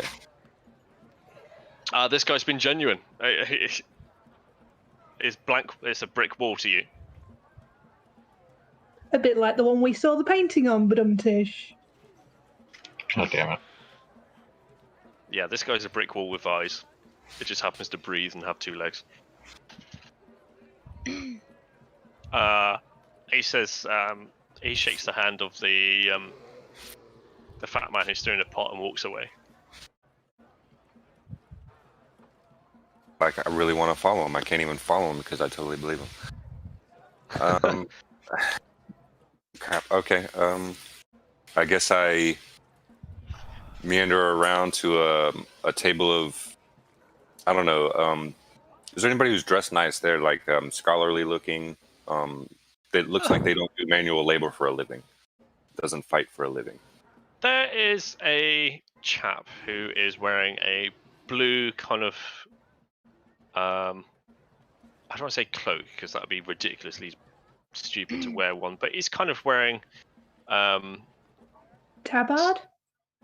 okay. This guy's been genuine. It's blank. It's a brick wall to you. A bit like the one we saw the painting on, but Tish. Oh, damn it. Yeah, this guy's a brick wall with eyes. It just happens to breathe and have 2 legs. He says, he shakes the hand of the fat man who's stirring the pot and walks away. Like, I really want to follow him. I can't even follow him because I totally believe him. Crap. Okay. I guess I meander around to a table of, I don't know. Is there anybody who's dressed nice? They're like scholarly looking. It looks like they don't do manual labor for a living. Doesn't fight for a living. There is a chap who is wearing a blue kind of, I don't want to say cloak because that would be ridiculously stupid to wear one, but he's kind of wearing, Tabard?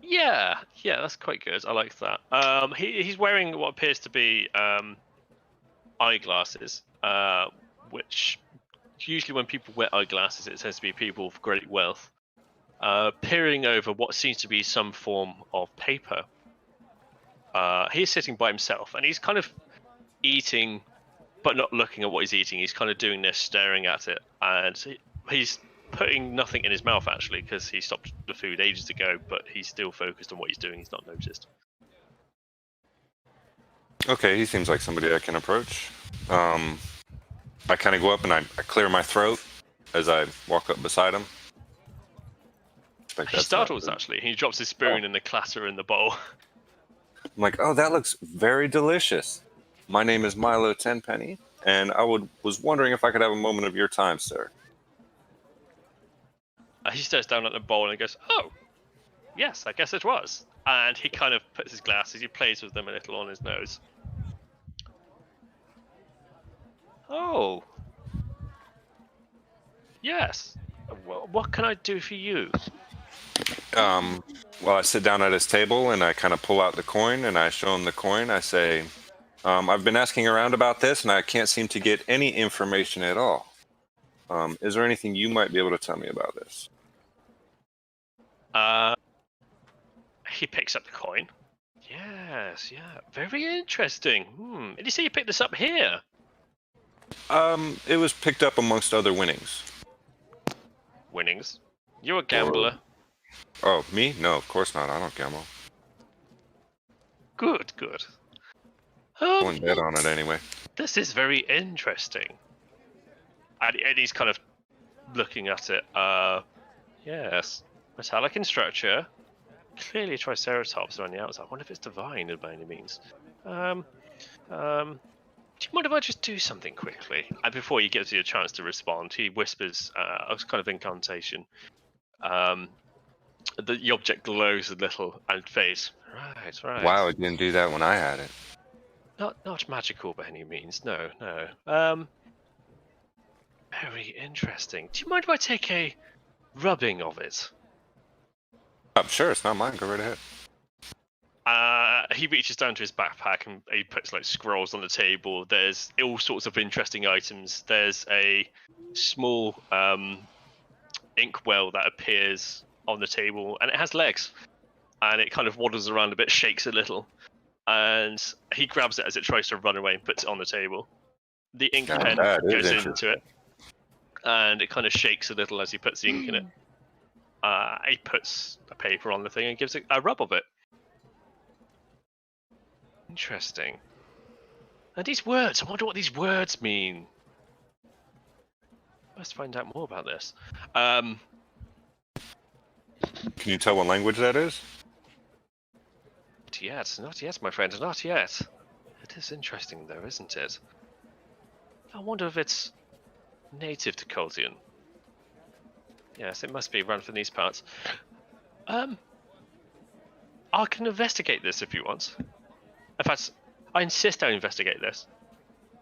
yeah, that's quite good. I like that. He's wearing what appears to be eyeglasses, which usually when people wear eyeglasses, it tends to be people of great wealth. Peering over what seems to be some form of paper. He's sitting by himself, and he's kind of eating, but not looking at what he's eating. He's kind of doing this, staring at it, and he's putting nothing in his mouth, actually, because he stopped the food ages ago, but he's still focused on what he's doing. He's not noticed. Okay, he seems like somebody I can approach. I kind of go up and I clear my throat as I walk up beside him. He startles, actually. He drops his spoon and the clatter in the bowl. I'm like, oh, that looks very delicious. My name is Milo Tenpenny, and I was wondering if I could have a moment of your time, sir. He stares down at the bowl and goes, oh, yes, I guess it was. And he kind of puts his glasses, he plays with them a little on his nose. Oh. Yes. Well, what can I do for you? Well, I sit down at his table and I kind of pull out the coin and I show him the coin. I say, I've been asking around about this and I can't seem to get any information at all. Is there anything you might be able to tell me about this? He picks up the coin. Yes, yeah, very interesting. Did you say you picked this up here? It was picked up amongst other winnings. Winnings? You're a gambler. Oh, me? No, of course not. I don't gamble. Good. I wouldn't bet on it anyway. This is very interesting. And he's kind of looking at it. Yes. Metallic in structure. Clearly a triceratops around the outside. I wonder if it's divine by any means. Do you mind if I just do something quickly? And before he gives you a chance to respond, he whispers a kind of incantation. The object glows a little and fades. Right. Wow, it didn't do that when I had it. Not magical by any means, no. Very interesting. Do you mind if I take a rubbing of it? Oh, sure, it's not mine. Go right ahead. He reaches down to his backpack and he puts like scrolls on the table. There's all sorts of interesting items. There's a small inkwell that appears on the table and it has legs. And it kind of waddles around a bit, shakes a little. And he grabs it as it tries to run away and puts it on the table. The ink pen goes into it. and it kind of shakes a little as he puts the ink in it. He puts a paper on the thing and gives it a rub of it. Interesting. And these words, I wonder what these words mean. Let's find out more about this. Can you tell what language that is? Not yet, my friend, not yet. It is interesting though, isn't it? I wonder if it's native to Chultian. Yes, it must be run from these parts. I can investigate this if you want. In fact, I insist I investigate this.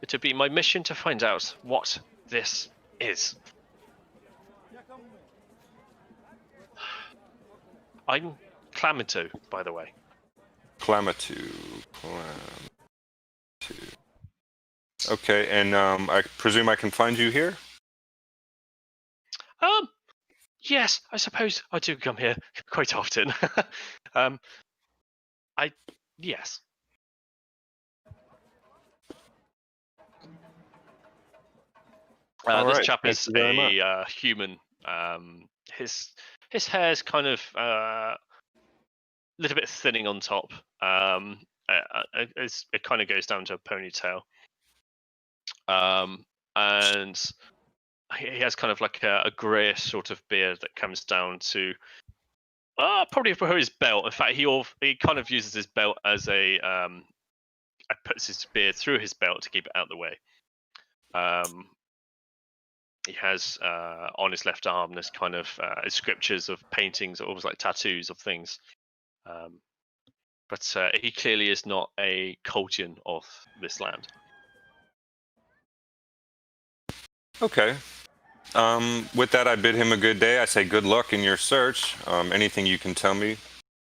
It would be my mission to find out what this is. I'm Clamito, by the way. Clamatu. Okay, and I presume I can find you here? Yes, I suppose I do come here quite often. Yes. This chap is a human. His hair's kind of a little bit thinning on top. It kind of goes down to a ponytail. And he has kind of like a greyish sort of beard that comes down to probably for his belt. In fact, he kind of uses his belt as puts his beard through his belt to keep it out of the way. He has on his left arm this kind of scriptures of paintings, almost like tattoos of things. But he clearly is not a Chultian of this land. Okay. With that, I bid him a good day. I say good luck in your search. Anything you can tell me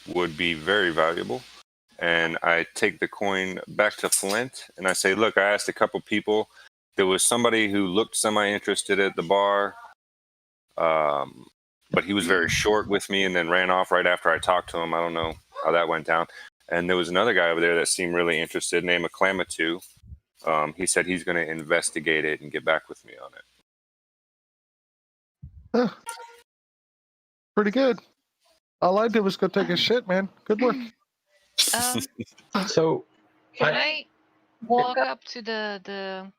would be very valuable. And I take the coin back to Flint, and I say, look, I asked a couple people. There was somebody who looked semi-interested at the bar, but he was very short with me and then ran off right after I talked to him. I don't know how that went down. And there was another guy over there that seemed really interested, named Clamatu. He said he's going to investigate it and get back with me on it. Pretty good. All I did was go take a shit, man. Good work. So, can I walk up to that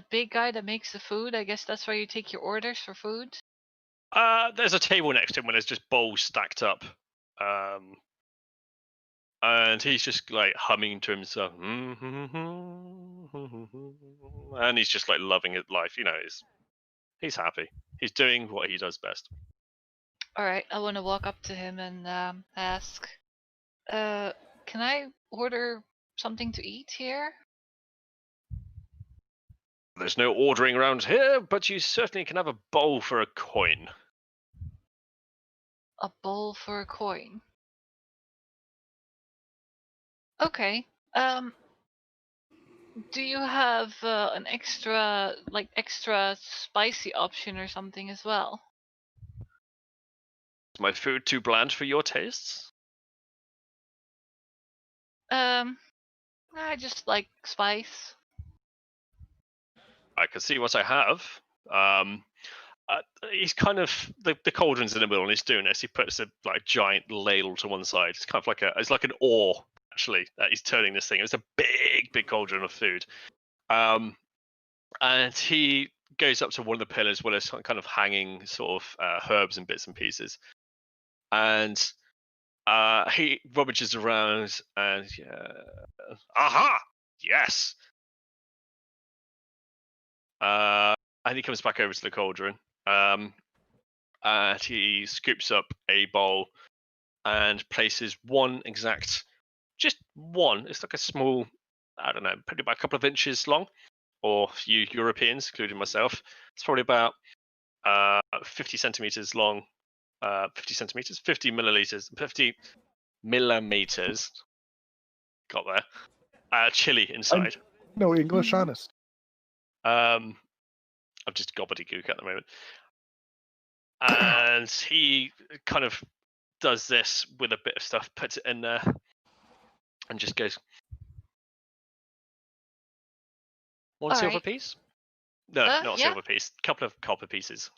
big guy that makes the food? I guess that's where you take your orders for food. There's a table next to him where there's just bowls stacked up. And he's just like humming to himself. And he's just like loving his life. You know, he's happy. He's doing what he does best. All right, I want to walk up to him and ask, can I order something to eat here? There's no ordering around here, but you certainly can have a bowl for a coin. A bowl for a coin. Okay. Do you have an extra spicy option or something as well? Is my food too bland for your tastes? I just like spice. I can see what I have. He's kind of the cauldron's in the middle, and he's doing this. He puts a giant ladle to one side. It's kind of like an oar actually that he's turning this thing. It's a big cauldron of food. And he goes up to one of the pillars where there's kind of hanging sort of herbs and bits and pieces. And he rummages around and aha! Yes! And he comes back over to the cauldron. And he scoops up a bowl and places just one. It's like a small, I don't know, probably about a couple of inches long, or you Europeans, including myself, it's probably about 50 centimeters long, 50 millimeters. Got there. Chili inside. No English, honest. I'm just gobbledygook at the moment. And he kind of does this with a bit of stuff, puts it in there, and just goes, one silver piece? No, not a yeah. silver piece. A couple of copper pieces.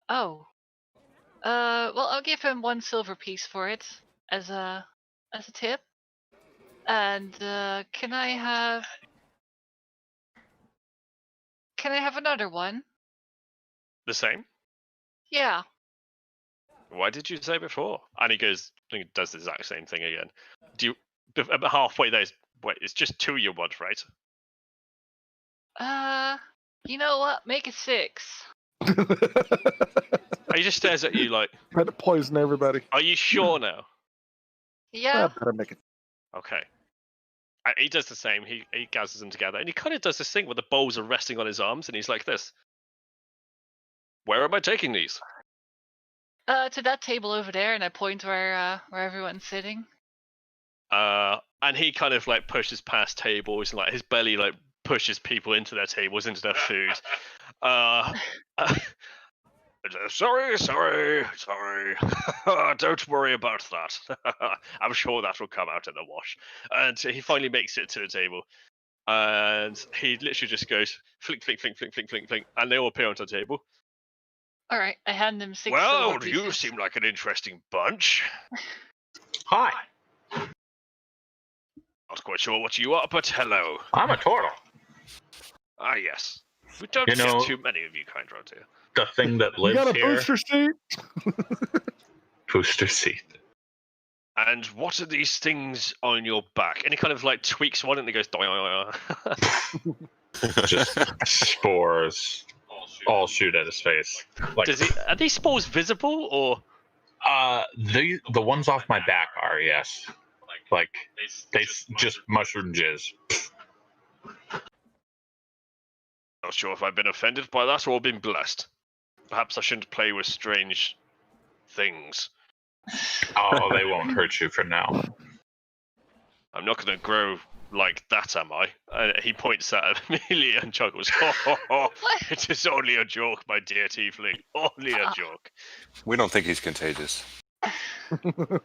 Oh. Well, I'll give him 1 silver piece for it as a tip. And can I have another one? The same? Yeah. Why did you say before? And he goes, he does the exact same thing again. Do you, about halfway there, wait, it's just 2 you want, right? You know what? Make it 6. He just stares at you like, Trying to poison everybody. are you sure now? Yeah. I better make it. Okay. And he does the same. He gathers them together, and he kind of does this thing where the bowls are resting on his arms, and he's like this. Where am I taking these? To that table over there, and I point where everyone's sitting. And he kind of like pushes past tables, and like his belly like pushes people into their tables, into their food. Sorry. Don't worry about that. I'm sure that will come out in the wash. And he finally makes it to the table. And he literally just goes flink, flink, flink, flink, flink, flink, flink, and they all appear onto the table. All right, I hand him 6 Well, silver you pieces. seem like an interesting bunch. Hi, Not quite sure what you are, but hello. I'm a turtle. Ah, yes. We don't You know- get too many of you kind around here. The thing that You lives got a here. booster seat? Booster seat. And what are these things on your back? And he kind of like tweaks one and he goes, doing. Just spores. All shoot at his face. Like, Are these spores visible or? the ones off my back are, yes. Like they just mushroom jizz. Not sure if I've been offended by that or been blessed. Perhaps I shouldn't play with strange things. Oh, they won't hurt you for now. I'm not going to grow like that, am I? He points at Amelia and chuckles. It is only a joke, my dear tiefling. Only a joke. We don't think he's contagious.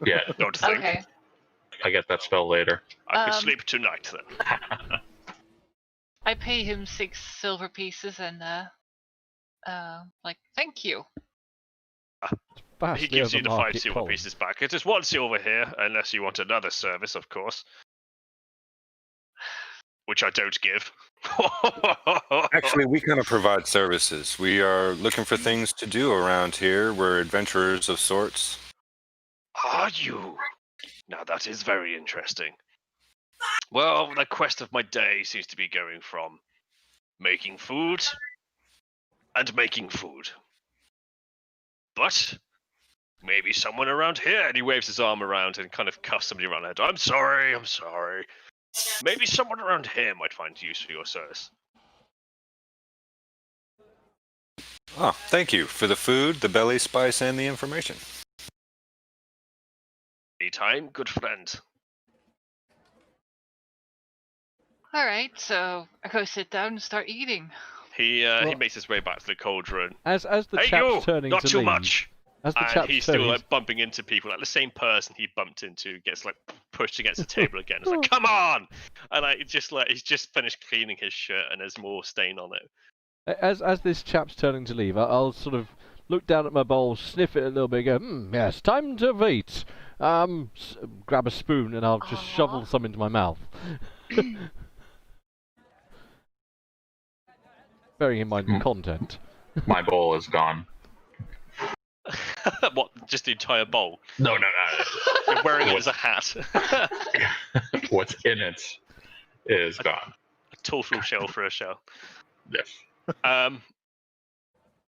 Yeah, Don't think. Okay. I get that spell later. I could sleep tonight then. I pay him 6 silver pieces and like thank you. He gives you the 5 silver pieces back. It is 1 silver here, unless you want another service, of course. Which I don't give. Actually, we kind of provide services. We are looking for things to do around here. We're adventurers of sorts. Are you? Now that is very interesting. Well, the quest of my day seems to be going from making food and making food. But maybe someone around here, and he waves his arm around and kind of cuffs somebody around the head. I'm sorry. Maybe someone around here might find use for your service. Oh, thank you for the food, the belly spice, and the information. Anytime, good friend. All right, so I go sit down and start eating. He makes his way back to the cauldron. As the Hey chap's you! turning Not to too leave, much. as the And chap's he's turning, still like bumping into people. Like the same person he bumped into gets like pushed against the table again. It's like, come on! And he's just finished cleaning his shirt and there's more stain on it. as this chap's turning to leave, I'll sort of look down at my bowl, sniff it a little bit, and go, yes, time to eat. Grab a spoon and I'll just shovel some into my mouth. Bearing in mind the content. My bowl is gone. What? Just the entire bowl? No. You're wearing it as a hat. What's in it is gone. A total shell for a shell. Yes.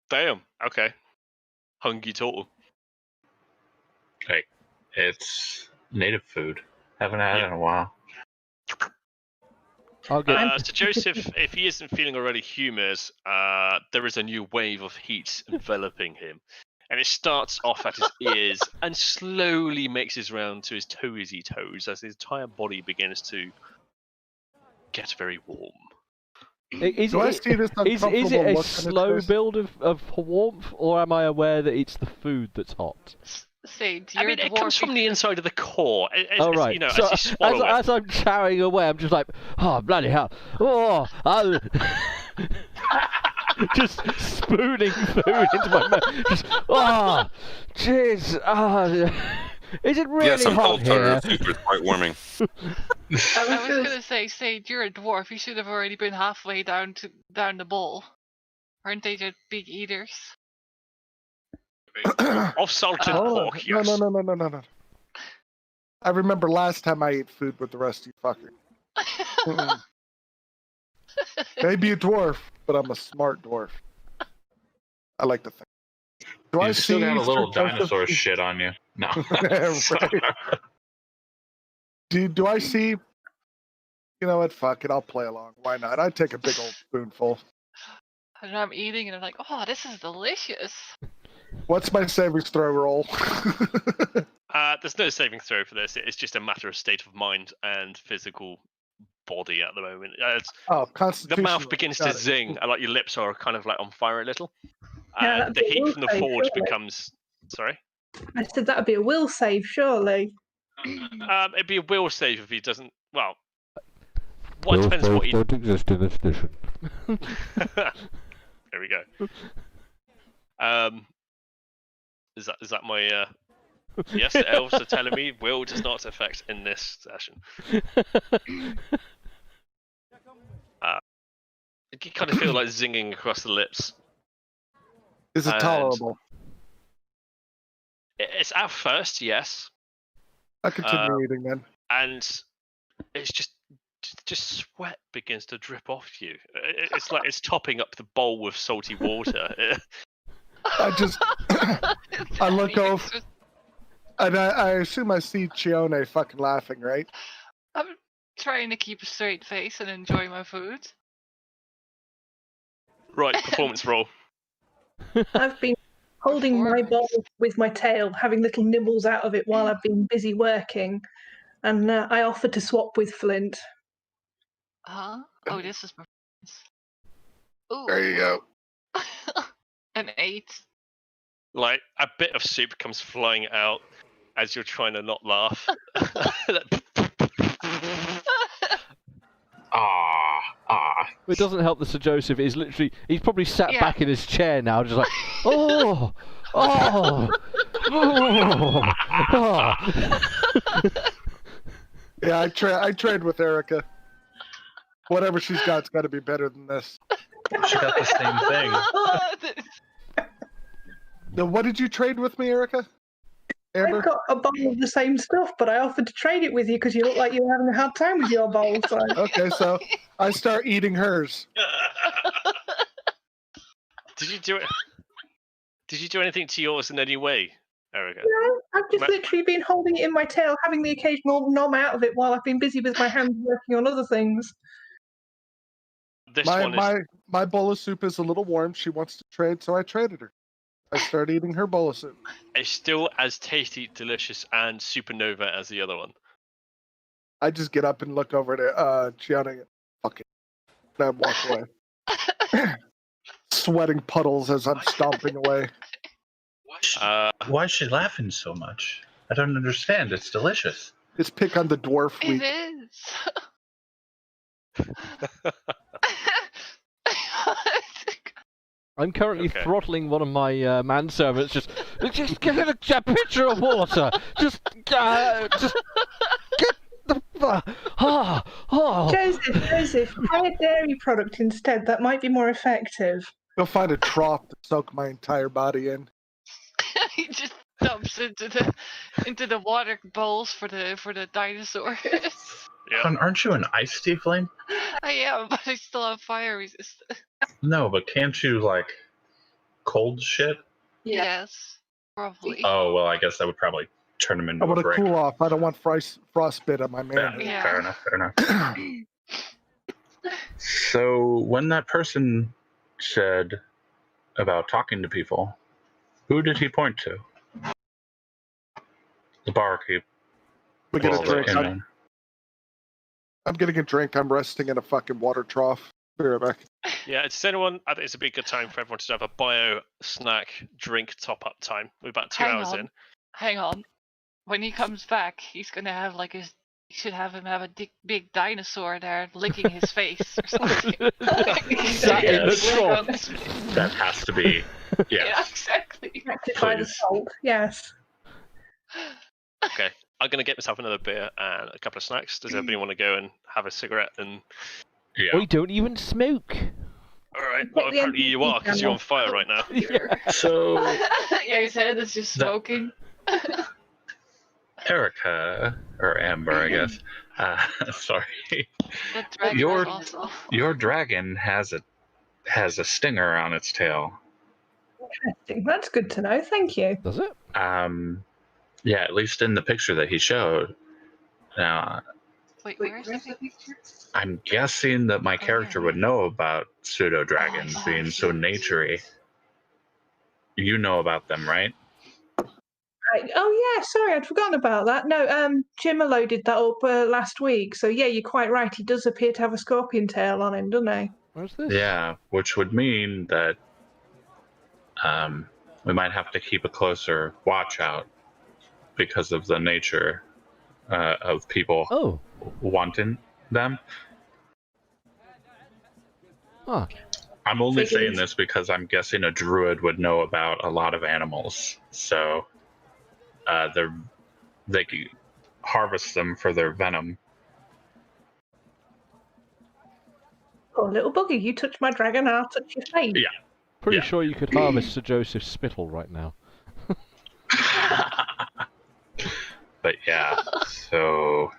Damn. Okay. Hungry total. Hey, it's native food. Haven't had it in a while. I'll get. So Joseph, if he isn't feeling already humid, there is a new wave of heat enveloping him. And it starts off at his ears and slowly makes his round to his toesy toes as his entire body begins to get very warm. Is I see this it a uncomfortable look on his slow face? build of warmth, or am I aware that it's the food that's hot? Sage, I you're mean, a it dwarf. comes from the inside of the core. Oh, right. You know, So, as you swallow it. as I'm chowing away, I'm just like, oh, bloody hell. Oh, just spooning food into my mouth. Just, oh, jeez. Oh, is it really Yeah, some hot cold here? soup is quite warming. I was gonna say, Sage, you're a dwarf. You should have already been halfway down the bowl. Aren't they just big eaters? Of salted pork, yes. No. I remember last time I ate food with the rest of you fuckers. Maybe a dwarf, but I'm a smart dwarf. I like to think. Do I You still see got a little Sir Joseph- dinosaur shit on you. No. Right. Do I see? You know what? Fuck it. I'll play along. Why not? I'd take a big old spoonful. And I'm eating, and I'm like, oh, this is delicious. What's my savings throw roll? There's no saving throw for this. It's just a matter of state of mind and physical body at the moment. Oh, The Constitution. mouth begins to Got it. zing, and like your lips are kind of like on fire a little. Yeah, And that'd the be a heat will from the save, forge surely. becomes. Sorry? I said that would be a will save, surely. It'd be a will save if he doesn't. Well, what depends what he. don't exist in this edition. There we go. Is that my? Yes, the elves are telling me will does not affect in this session. You kind of feel like zinging across the lips. Is it And- tolerable? It's at first, yes, I continue eating then. and it's just sweat begins to drip off you. It's like it's topping up the bowl with salty water. I just, I look over, and I assume I see Chione fucking laughing, right? I'm trying to keep a straight face and enjoy my food. Right, performance roll. I've been holding my bowl with my tail, having little nibbles out of it while I've been busy working, and I offered to swap with Flint. Huh? Oh, this is my. Ooh. There you go. An 8. Like a bit of soup comes flying out as you're trying to not laugh. It doesn't help that Sir Joseph is literally, he's probably sat Yeah. back in his chair now, just like, oh. Yeah, I trade with Erica. Whatever she's got's got to be better than this. She got the same thing. Now, what did you trade with me, Erica? Amber? I've got a bowl of the same stuff, but I offered to trade it with you because you look like you were having a hard time with your bowl. So. Okay, so I start eating hers. Did you do it? Did you do anything to yours in any way, Erica? No, I've just literally been holding it in my tail, having the occasional nom out of it while I've been busy with my hands working on other things. This one is. My bowl of soup is a little warm. She wants to trade, so I traded her. I started eating her bowl of soup. It's still as tasty, delicious, and supernova as the other one. I just get up and look over at Gianna. Fuck it. And I walk away. Sweating puddles as I'm stomping away. Why is she laughing so much? I don't understand. It's delicious. It's pick on the dwarf week. It is. I'm currently Okay. throttling one of my manservants. Just give it a pitcher of water. Just get the Joseph, try a dairy product instead. That might be more effective. Go find a trough to soak my entire body in. He just dumps into the water bowls for the dinosaurs. Yeah. Aren't you an ice tiefling? I am, but I still have fire resistance. No, but can't you, like, cold shit? Yes, probably. Oh, well, I guess that would probably turn him into I want a to brick. cool off. I don't want frostbite on my Yeah, man. Yeah. fair enough. So, when that person said about talking to people, who did he point to? The barkeep. We get a Well, the drink. inman. I'm getting a drink. I'm resting in a fucking water trough. Be right back. Yeah, it's anyone. I think it's a big good time for everyone to have a bio snack drink top up time. We're about 2 Hang hours on. in. Hang on. When he comes back, he's gonna have like his. You should have him have a big dinosaur there licking his face or something. Sat in the trough. That has to be. Yeah, Yes. exactly. Attracted by the Please. salt, yes. Okay, I'm gonna get myself another beer and a couple of snacks. Does everybody want to go and have a cigarette? And Yeah. We don't even smoke. all right, well apparently you are because you're on fire right now. So, Yeah, his head is just smoking. Erica, or Amber, I guess. Sorry. That dragon Your- is awesome. Your dragon has a stinger on its tail. Interesting. That's good to know. Thank you. Does it? Yeah, at least in the picture that he showed. Now, Wait, where is the picture? I'm guessing that my character would know about pseudo dragons being so naturey. You know about them, right? Oh yeah, sorry, I'd forgotten about that. No, Jim loaded that up last week. So yeah, you're quite right. He does appear to have a scorpion tail on him, doesn't he? Where's this? Yeah, which would mean that we might have to keep a closer watch out because of the nature of people Oh. wanting them. Ah. I'm only Figures. saying this because I'm guessing a druid would know about a lot of animals, so they can harvest them for their venom. Oh, little buggy, you touch my dragon, I'll touch your face. Yeah. Pretty Yeah. sure you could harvest Sir Joseph's spittle right now. But yeah, so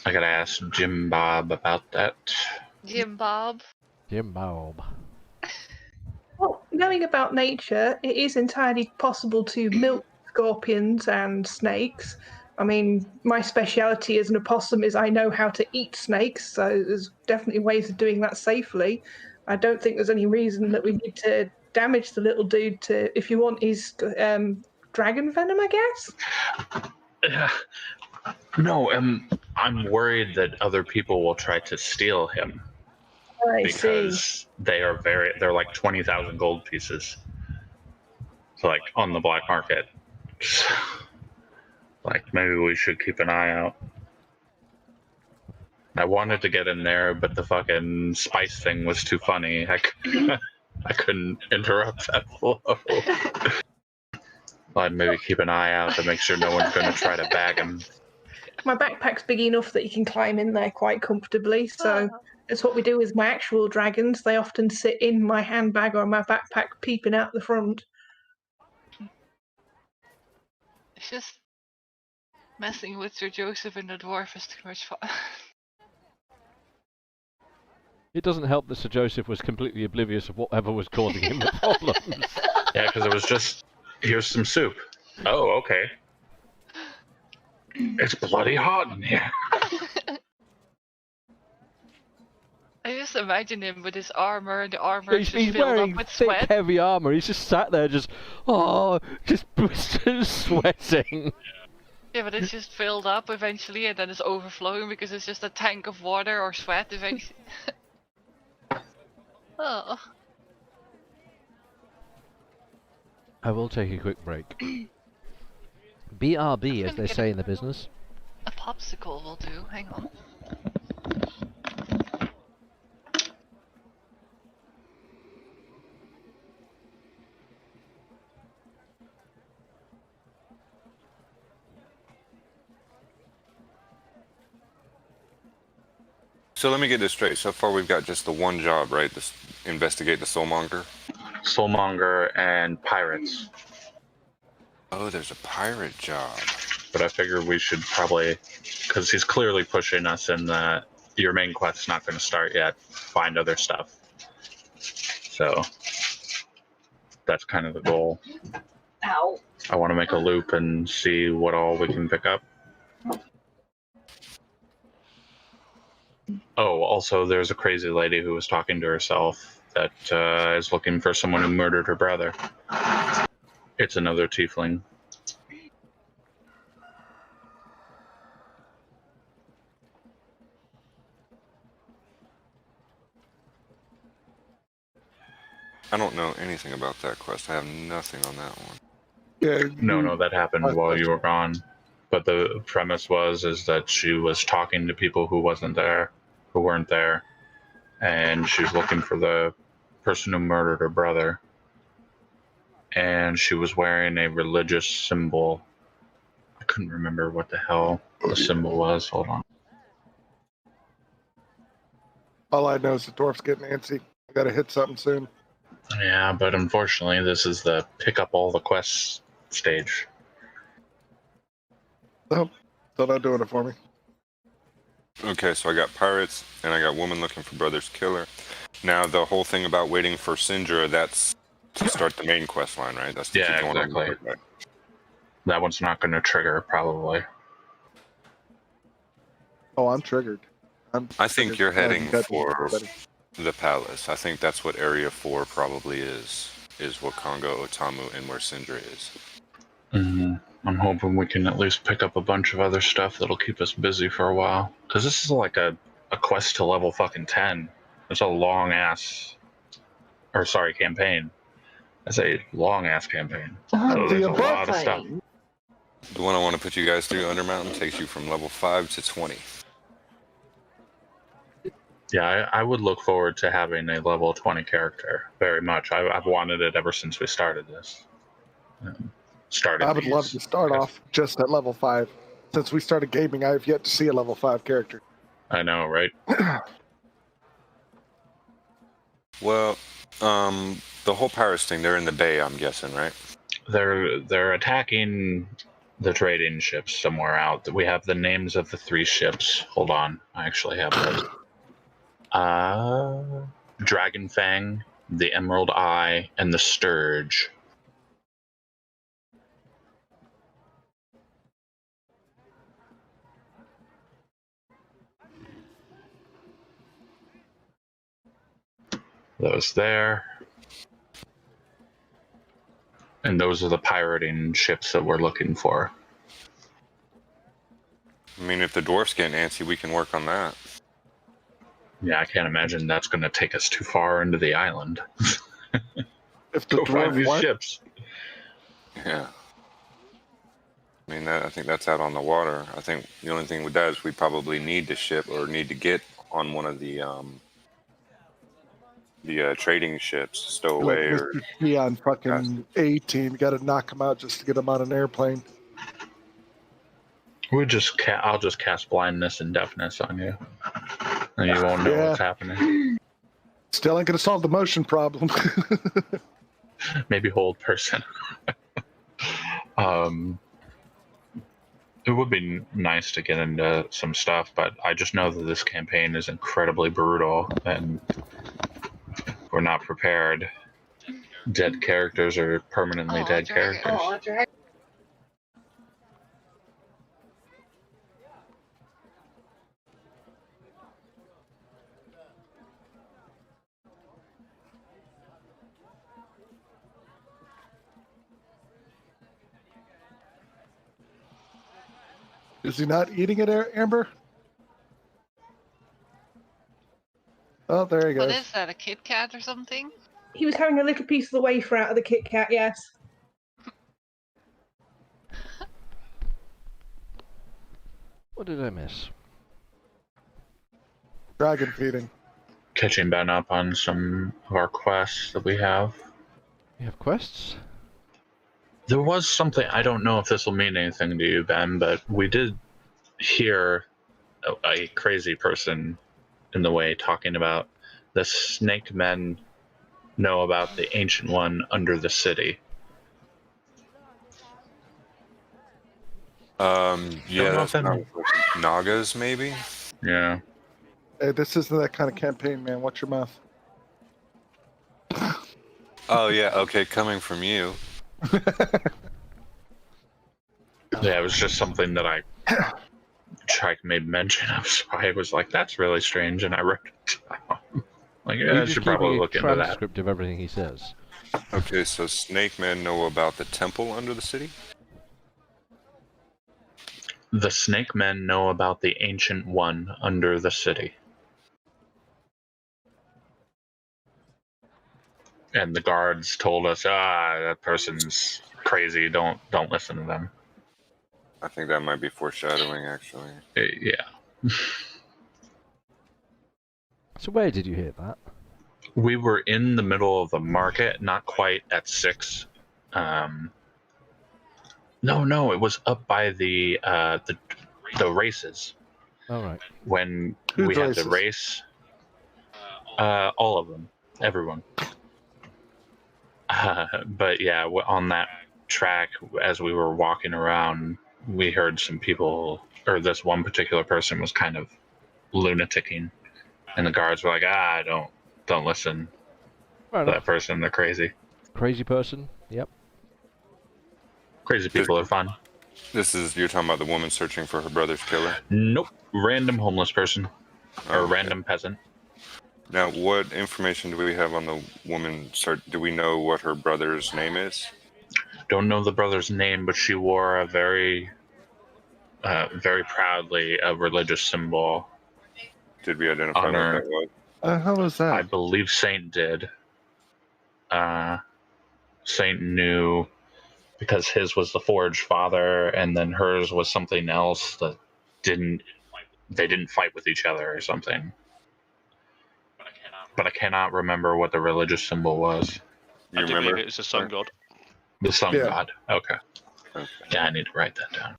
I gotta ask Jim Bob about that. Jim Bob. Jim Bob. Well, knowing about nature, it is entirely possible to milk scorpions and snakes. I mean, my speciality as an opossum is I know how to eat snakes, so there's definitely ways of doing that safely. I don't think there's any reason that we need to damage the little dude to, if you want his dragon venom, I guess. No, I'm worried that other people will try to steal him I see. because they're like 20,000 gold pieces. So like on the black market. Like maybe we should keep an eye out. I wanted to get in there, but the fucking spice thing was too funny. I couldn't interrupt that flow. I'd maybe keep an eye out to make sure no one's going to try to bag him. My backpack's big enough that you can climb in there quite comfortably, so that's what we do with my actual dragons. They often sit in my handbag or my backpack peeping out the front. It's just messing with Sir Joseph and the dwarf is too much fun. It doesn't help that Sir Joseph was completely oblivious of whatever was causing him the problems. Yeah, because it was just, here's some soup. Oh, okay. It's bloody hot in here. I just imagine him with his armor, and the armor is just He's filled wearing up with thick, sweat. heavy armour. He's just sat there, just sweating. Yeah, but it's just filled up eventually, and then it's overflowing because it's just a tank of water or sweat eventually. Oh. I will take a quick break. BRB, as they say in the business. A popsicle will do. Hang on. So let me get this straight. So far, we've got just the one job, right? This investigate the soulmonger. Soulmonger and pirates. Oh, there's a pirate job. But I figure we should probably, because he's clearly pushing us in that your main quest's not going to start yet, find other stuff. So that's kind of the goal. Ow. I want to make a loop and see what all we can pick up. Oh, also, there's a crazy lady who was talking to herself that is looking for someone who murdered her brother. It's another tiefling. I don't know anything about that quest. I have nothing on that one. Yeah. No, that happened while you were gone. But the premise is that she was talking to people who weren't there, and she's looking for the person who murdered her brother. And she was wearing a religious symbol. I couldn't remember what the hell the symbol was. Hold on. All I know is the dwarf's getting antsy. I gotta hit something soon. Yeah, but unfortunately, this is the pick up all the quests stage. Nope. Still not doing it for me. Okay, so I got pirates, and I got woman looking for brother's killer. Now, the whole thing about waiting for Sindra, that's to start the main quest line, right? That's to Yeah, keep going exactly. on. Right? That one's not going to trigger, probably. Oh, I'm triggered. I think you're heading got for everybody. the palace. I think that's what Area 4 probably is what Congo, Otamu, and where Sindra is. Mm-hmm. I'm hoping we can at least pick up a bunch of other stuff that'll keep us busy for a while. Because this is like a quest to level fucking 10. It's a long-ass... campaign. It's a long-ass campaign. So there's a lot of stuff. The one I want to put you guys through, Undermountain, takes you from level 5 to 20. Yeah, I would look forward to having a level 20 character very much. I've wanted it ever since we started this. I would love to start off just at level 5. Since we started gaming, I have yet to see a level 5 character. I know, right? Well, the whole pirates thing, they're in the bay, I'm guessing, right? They're attacking the trading ships somewhere out. We have the names of the 3 ships. Hold on, I actually have those. Dragon Fang, the Emerald Eye, and the Sturge. Those there. And those are the pirating ships that we're looking for. I mean, if the dwarf's getting antsy, we can work on that. Yeah, I can't imagine that's going to take us too far into the island. If the Go find these dwarf ships. Yeah. I mean, I think that's out on the water. I think the only thing with that is we probably need to ship or need to get on one of the trading ships, stowaway like or... Mr. T on fucking A-Team, you gotta knock him out just to get him on an airplane. I'll just cast blindness and deafness on you, and you won't know what's happening. Still ain't gonna solve the motion problem. Maybe hold person. It would be nice to get into some stuff, but I just know that this campaign is incredibly brutal, and we're not prepared. Dead characters are permanently dead characters. Is he not eating it, Amber? Oh, there he goes. What is that, a Kit Kat or something? He was having a little piece of the wafer out of the Kit Kat, yes. What did I miss? Dragon feeding. Catching Ben up on some of our quests that we have. We have quests? There was something, I don't know if this will mean anything to you, Ben, but we did hear a crazy person in the way talking about the snake men know about the Ancient One under the city. Yeah, that's Nagas, maybe? Yeah. Hey, this isn't that kind of campaign, man. Watch your mouth. Oh, yeah, okay, coming from you. Yeah, it was just something that Trike made mention of, so I was like, that's really strange, and I wrote it down. Like, yeah, I should probably look into that. Transcript of everything he says. Okay, so snake men know about the temple under the city? The snake men know about the Ancient One under the city. and the guards told us, that person's crazy. Don't listen to them. I think that might be foreshadowing, actually. Yeah. So where did you hear that? We were in the middle of the market, not quite at 6. No, it was up by the races. All right. When Whose we had races? the race, all of them, everyone. But yeah, on that track, as we were walking around, we heard some people, or this one particular person was kind of lunaticking, and the guards were like, don't listen Fair to enough. that person. They're crazy. Crazy person. Yep. Crazy people are fun. You're talking about the woman searching for her brother's killer? Nope. Random homeless person. Or Okay. random peasant. Now, what information do we have on the woman? Do we know what her brother's name is? Don't know the brother's name, but she wore a very proudly a religious symbol. Did we identify what that was? How was that? I believe Saint did. Saint knew because his was the Forge Father, and then hers was something else that they didn't fight with each other or something. But I cannot remember what the religious symbol was. You I do remember? believe it was the sun god. The sun Yeah. god. Okay. Okay. Yeah, I need to write that down.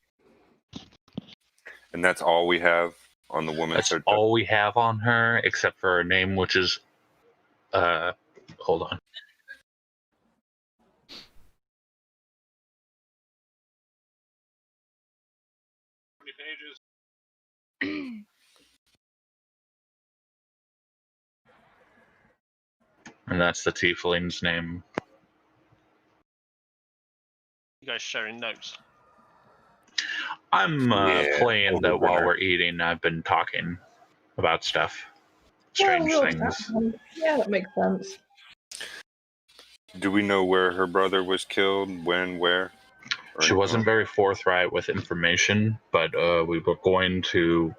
And that's all we have on the woman. That's all we have on her, except for her name, which is hold on. And that's the tiefling's name. You guys sharing notes? I'm playing over that while dinner. we're eating. I've been talking about stuff, Yeah, strange well, things. yeah, that makes sense. Do we know where her brother was killed? When? Where? Or She wasn't very forthright with information, but we were going to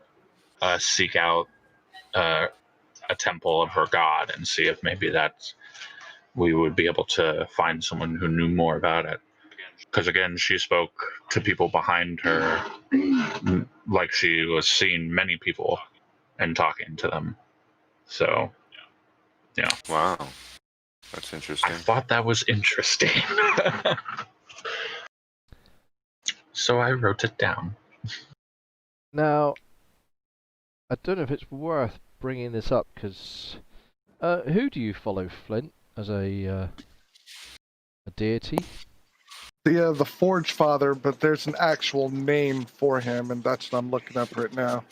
seek out a temple of her god and see if maybe we would be able to find someone who knew more about it. Because again, she spoke to people behind her like she was seeing many people and talking to them. So, yeah. Wow, that's I interesting. thought that was interesting. So I wrote it down. Now, I don't know if it's worth bringing this up because who do you follow, Flint, as a deity? The Forge Father, but there's an actual name for him, and that's what I'm looking up right now.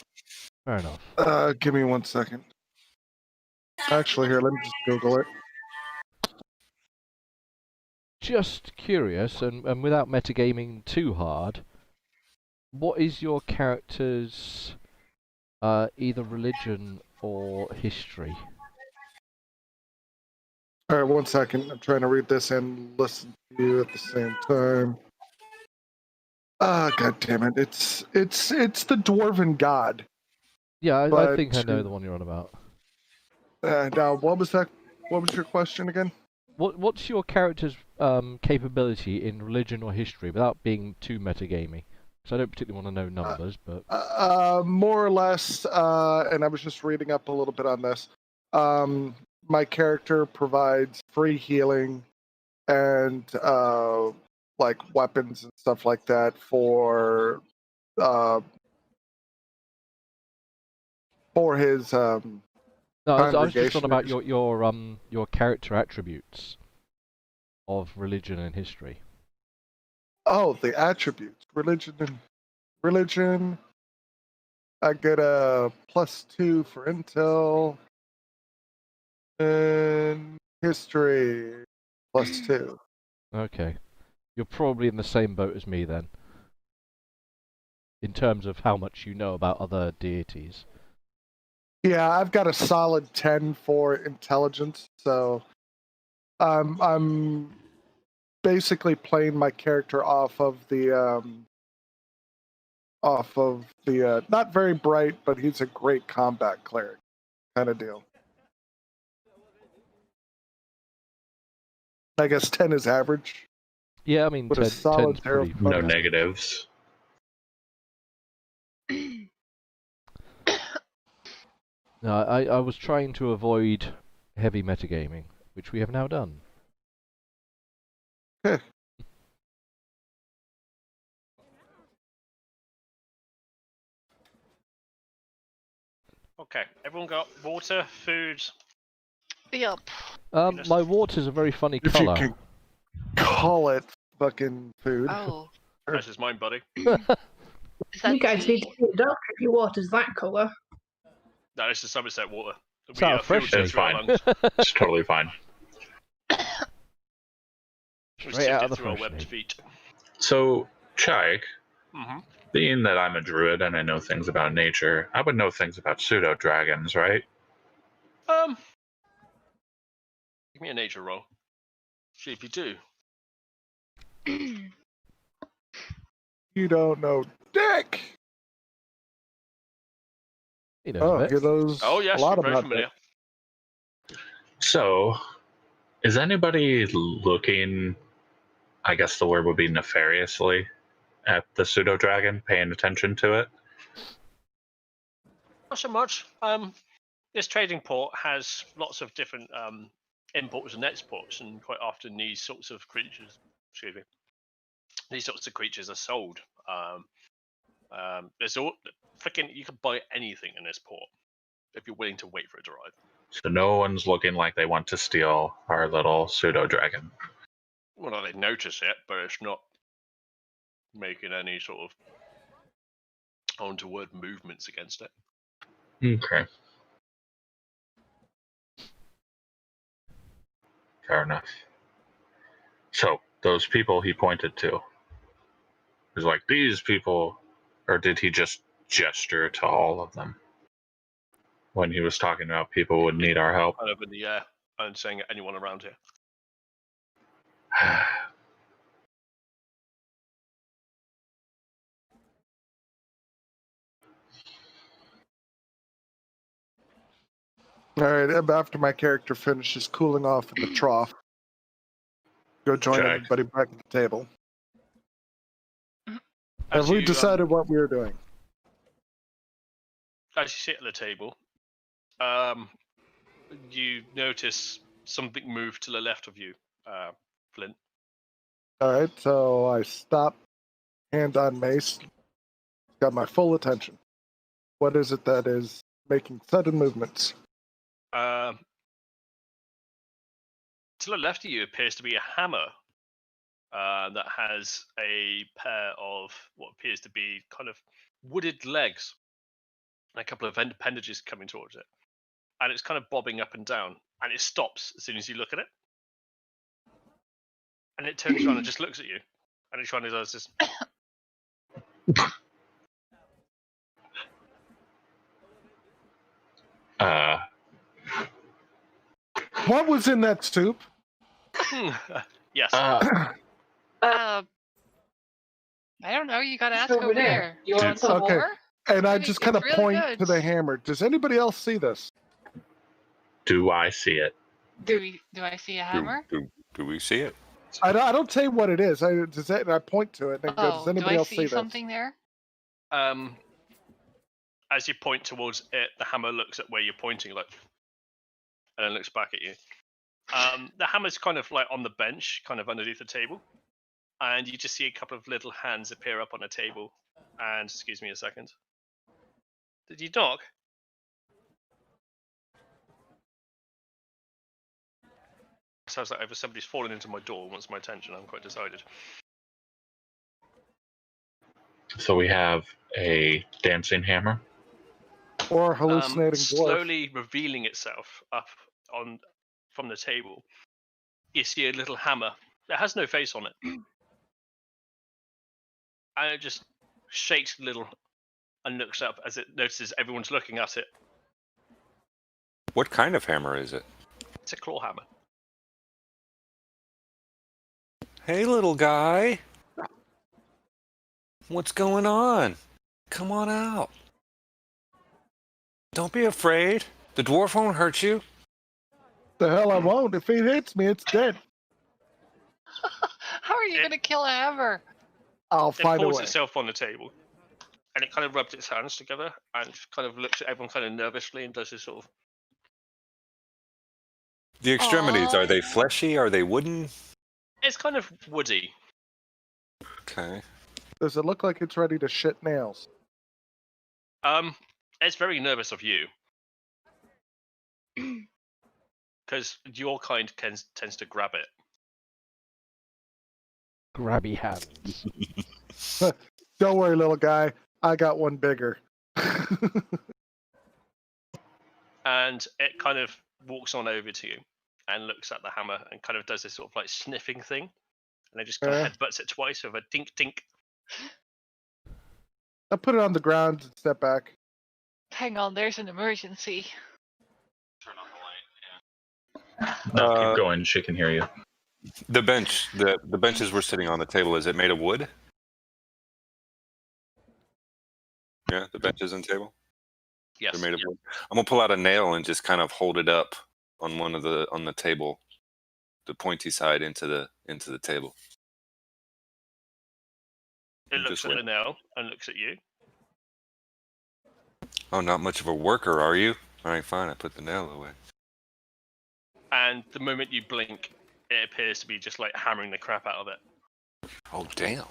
Fair enough. Give me 1 second. Actually, here, let me just Google it. Just curious, and without metagaming too hard, what is your character's either religion or history? All right, 1 second. I'm trying to read this and listen to you at the same time. God damn it! It's the Dwarven God. Yeah, I But think I know the one you're on about. Now, what was that? What was your question again? What's your character's capability in religion or history, without being too metagamey? Because I don't particularly want to know numbers, but More or less, and I was just reading up a little bit on this. My character provides free healing and like weapons and stuff like that for his no, I was just on about congregation. your character attributes of religion and history. Oh, the attributes. Religion. I get a +2 for intel. And history +2. Okay, you're probably in the same boat as me then, in terms of how much you know about other deities. Yeah, I've got a solid 10 for intelligence, so I'm basically playing my character off of the not very bright, but he's a great combat cleric kind of deal. I guess 10 is average. Yeah, I mean, With a 10, solid 10's zero. pretty... No negatives. No, I was trying to avoid heavy metagaming, which we have now done. Okay. Okay, everyone got water, food. Yep. My water's a very funny If colour. you can call it fucking food. Oh. That's just mine, buddy. Is that You guys tea? need to see a doctor if your water's that colour. No, it's just Somerset water. It's out of fresh filter It's through our fine. lungs. It's totally fine. We Straight out of sift it the through our fresh webbed meat. feet. So, Chike, Mm-hmm. being that I'm a druid and I know things about nature, I would know things about pseudo dragons, right? Give me a nature roll. See if you do. You don't know dick. He knows Oh, a bit. he knows Oh yes, a lot you're very about familiar. So, is anybody looking, I guess the word would be nefariously, at the pseudo dragon, paying attention to it? Not so much. This trading port has lots of different imports and exports, and quite often these sorts of creatures, these sorts of creatures are sold. There's all freaking. You can buy anything in this port if you're willing to wait for it to arrive. So no one's looking like they want to steal our little pseudo dragon. Well, they notice it, but it's not making any sort of on-to-word movements against it. Okay. Fair enough. So, those people he pointed to, was like, these people, or did he just gesture to all of them? When he was talking about people would need our help. Kind of in the air and saying anyone around here. All right, after my character finishes cooling off in the trough, go join Check. everybody back at the table. As Have we you, decided what we are doing? As you sit at the table, you notice something move to the left of you, Flint. All right, so I stop, hand on mace, got my full attention. What is it that is making sudden movements? To the left of you appears to be a hammer that has a pair of what appears to be kind of wooded legs and a couple of appendages coming towards it. And it's kind of bobbing up and down, and it stops as soon as you look at it. And it turns around and just looks at you. And it's trying to does this. What was in that soup? Yes. I don't know. You gotta ask over there. You want some Okay. more? And I Really- just kind of it's really point good. to the hammer. Does anybody else see this? Do I see it? Do I see a hammer? Do we see it? I don't say what it is. I point to it and go, does Oh, do anybody I else see see something there? As you point towards it, the hammer looks at where you're pointing, like, and then looks back at you. The hammer's kind of like on the bench, kind of underneath the table, and you just see a couple of little hands appear up on a table. And excuse me a second. Did you knock? Sounds like either somebody's fallen into my door and wants my attention. I'm quite decided. So we have a dancing hammer. Or hallucinating dwarf. Slowly revealing itself up from the table. You see a little hammer. It has no face on it. And it just shakes a little and looks up as it notices everyone's looking at it. What kind of hammer is it? It's a claw hammer. Hey, little guy. What's going on? Come on out. Don't be afraid. The dwarf won't hurt you. The hell I won't. If he hits me, it's dead. How are you gonna kill a hammer? I'll It find a pulls way. itself on the table, and it kind of rubs its hands together and kind of looks at everyone kind of nervously and does this sort of. The extremities, are Aw. they fleshy? Are they wooden? It's kind of woody. Okay. Does it look like it's ready to shit nails? It's very nervous of you. Because your kind tends to grab it. Grabby hands. Don't worry, little guy. I got one bigger. And it kind of walks on over to you and looks at the hammer and kind of does this sort of like sniffing thing. And it just kind of headbutts it twice with a tink tink. I put it on the ground and step back. Hang on, there's an emergency. Turn on the light, yeah. No, keep going. She can hear you. The bench, the benches we're sitting on the table, is it made of wood? Yeah, the benches and table? Yes. They're made of wood. I'm gonna pull out a nail and just kind of hold it up on the table, the pointy side into the table. It And looks just at the wait. nail and looks at you. Oh, not much of a worker, are you? All right, fine. I put the nail away. And the moment you blink, it appears to be just like hammering the crap out of it. Oh, damn.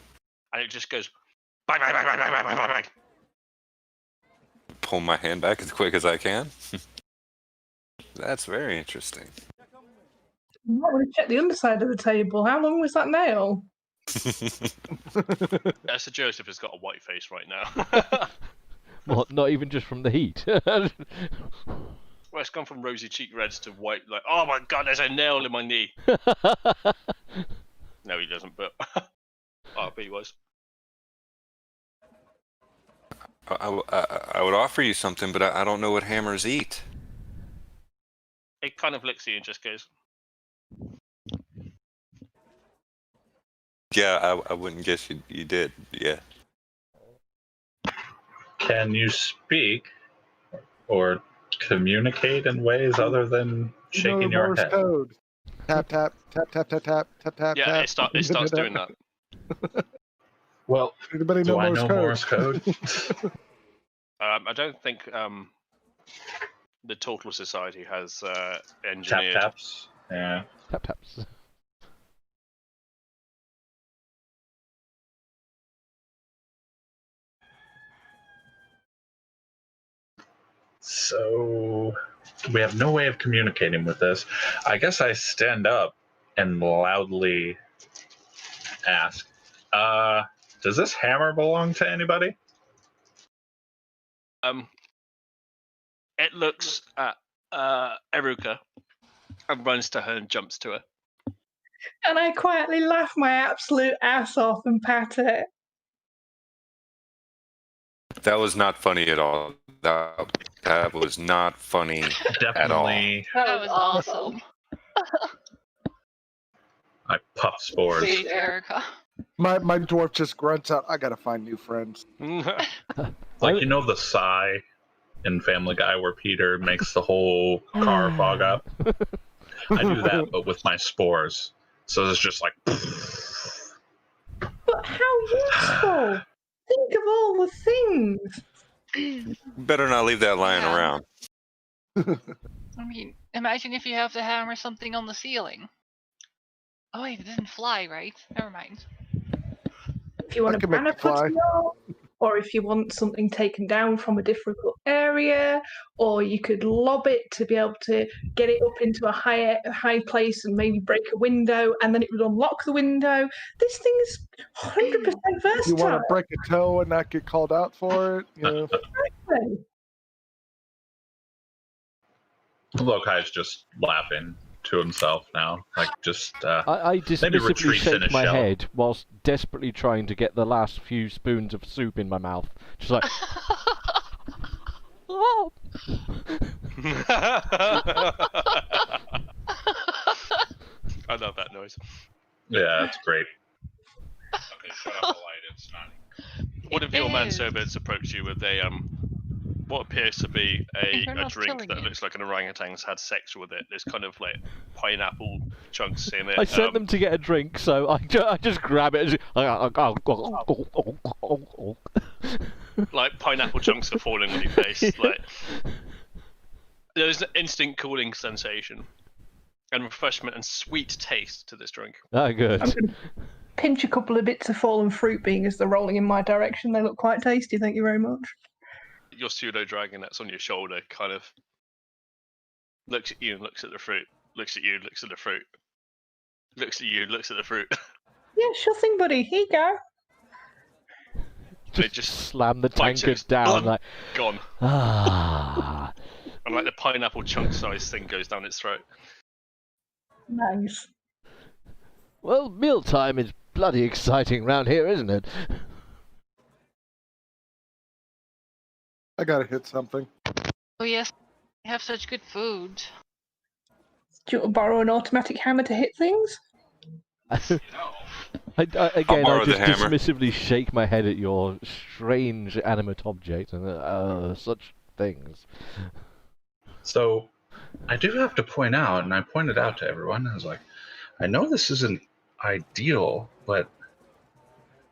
And it just goes bang, bang, bang, bang, bang, bang, bang, bang. Pull my hand back as quick as I can. That's very interesting. You might want to check the underside of the table. How long was that nail? Sir Joseph has got a white face right now. What? Not even just from the heat? Well, it's gone from rosy cheek reds to white, like, oh my god, there's a nail in my knee. No, he doesn't, but RB was. I would offer you something, but I don't know what hammers eat. It kind of looks at you and just goes, Yeah, I wouldn't guess you did. Yeah. Can you speak or communicate in ways other than shaking your Morse head? code. Tap tap tap tap tap tap tap tap. yeah, tap. it starts doing that. Well, Anybody do know I Morse know code? Morse code? I don't think the Total Society has Tap engineered. taps. Yeah. Tap taps. So we have no way of communicating with this. I guess I stand up and loudly ask, does this hammer belong to anybody? It looks at Eruka and runs to her and jumps to her. And I quietly laugh my absolute ass off and pat it. That was not funny at all. That was not funny at all. Definitely. That was awesome. I puff spores. Sweet, Erica. My dwarf just grunts out. I gotta find new friends. Like, you know the sigh in Family Guy where Peter makes the whole car fog up? I do that, but with my spores. So it's just like... But how useful! Think of all the things. Better not leave that lying Yeah. around. I mean, imagine if you have to hammer something on the ceiling. Oh wait, it doesn't fly, right? Never mind. If you want I a can make banner it fly. put up, or if you want something taken down from a difficult area, or you could lob it to be able to get it up into a high place and maybe break a window, and then it would unlock the window. This thing is 100% You want versatile. to break a toe and not get called out for it? You know? Exactly. Lokai's just laughing to himself now. Like, just... I maybe dismissively retreats in shake his my shell. head whilst desperately trying to get the last few spoons of soup in my mouth. Just like, oh. I love that noise. Yeah, it's great. Okay, shut up the light. It's not... One of It your is. manservants approached you with a what appears to be a You're not drink killing that it. looks like an orangutan's had sex with it. There's kind of like pineapple chunks in it. I sent them to get a drink, so I just grab it. Like pineapple chunks are falling on your face. Like there's an instant cooling sensation and refreshment and sweet taste to this drink. Ah, good. I'm going to pinch a couple of bits of fallen fruit, being as they're rolling in my direction. They look quite tasty. Thank you very much. Your pseudo dragon that's on your shoulder kind of looks at you and looks at the fruit. Looks at you, looks at the fruit. Looks at you, looks at the fruit. Yeah, sure thing, buddy. Here you go. They Just slam the tankard just down like. gone. Ah. And like the pineapple chunk size thing goes down its throat. Nice. Well, mealtime is bloody exciting round here, isn't it? I gotta hit something. Oh yes, we have such good food. Do you want to borrow an automatic hammer to hit things? Again, borrow I the just hammer. dismissively shake my head at your strange animate object and such things. So, I do have to point out, and I pointed out to everyone, I was like, I know this isn't ideal, but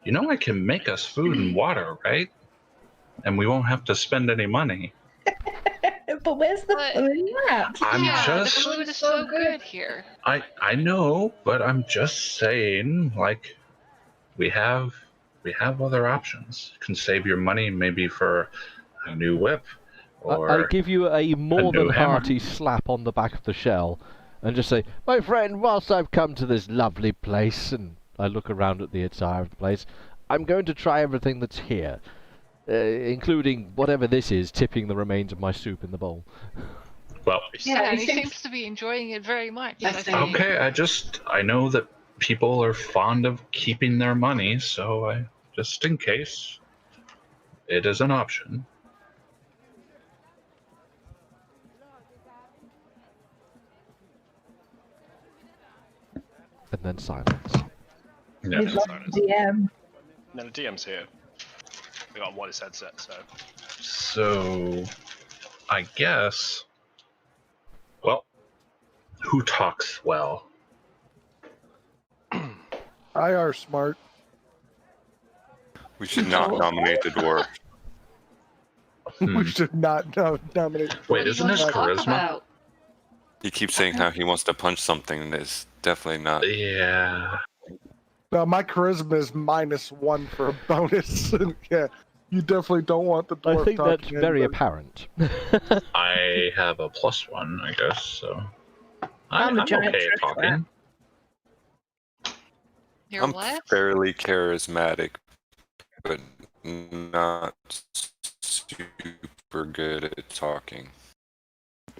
you know I can make us food and water, right? And we won't have to spend any money. But where's the But- fun in that? I'm yeah, just- the food is so good here. I know, but I'm just saying, like, we have other options. You can save your money maybe for a new whip, or I give you a more new than hammer. hearty slap on the back of the shell and just say, my friend, whilst I've come to this lovely place, and I look around at the entire of the place, I'm going to try everything that's here, including whatever this is, tipping the remains of my soup in the bowl. well, Yeah, and he he seems to be enjoying it very much. I I think- think. okay. I know that people are fond of keeping their money, so I just in case, it is an option. And then silence. Yeah. He's like DM. No, the DM's here. We got a wireless headset, so So, I guess. Well, who talks well? I are smart. We should not nominate the dwarf. Hmm. We should not nominate. Wait, isn't this What do you wanna talk charisma? about? He keeps saying how he wants to punch something, and it's definitely not. Yeah. No, my charisma is -1 for a bonus. Yeah, you definitely don't want the dwarf I think that's talking very anybody. apparent. I have a +1, I guess, so. I'm a I'm giant okay trash talking. You're I'm what? fairly charismatic, but not super good at talking.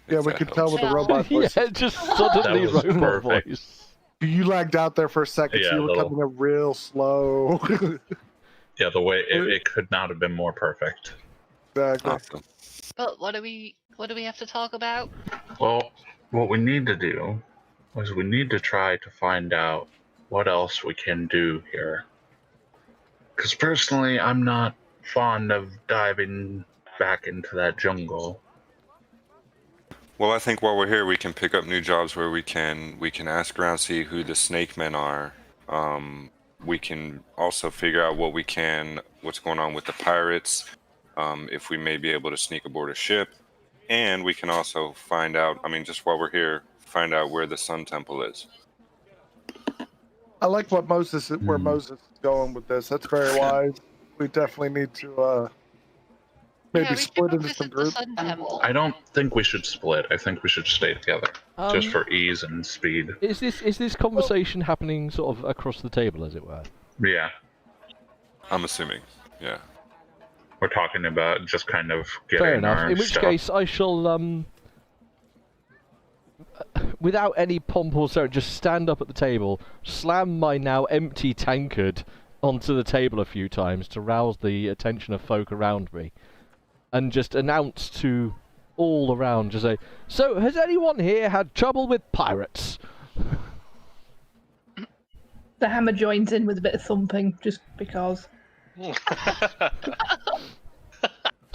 Yeah, if we that could tell with the helps. robot voice. Yeah, just suddenly That was robot perfect. voice. You lagged out there for a second, Yeah, so you were little. coming in real slow. Yeah, the way it could not have been more perfect. Exactly. Awesome. But what do we have to talk about? Well, what we need to do is we need to try to find out what else we can do here. Because personally, I'm not fond of diving back into that jungle. Well, I think while we're here, we can pick up new jobs where we can ask around, see who the snake men are. We can also figure out what's going on with the pirates, if we may be able to sneak aboard a ship, and we can also find out. I mean, just while we're here, find out where the Sun Temple is. I like where Moses is going with this. That's very wise. We definitely need to maybe Yeah, we should split go into some visit the groups. Sun Temple. I don't think we should split. I think we should stay together, just Um, for ease and speed. Is this conversation happening sort of across the table, as it were? Yeah, I'm assuming. Yeah. we're talking about just kind of getting Fair enough. our In which stuff. case, I shall, without any pomp or ceremony, just stand up at the table, slam my now empty tankard onto the table a few times to rouse the attention of folk around me, and just announce to all around, just say, so has anyone here had trouble with pirates? The hammer joins in with a bit of thumping, just because.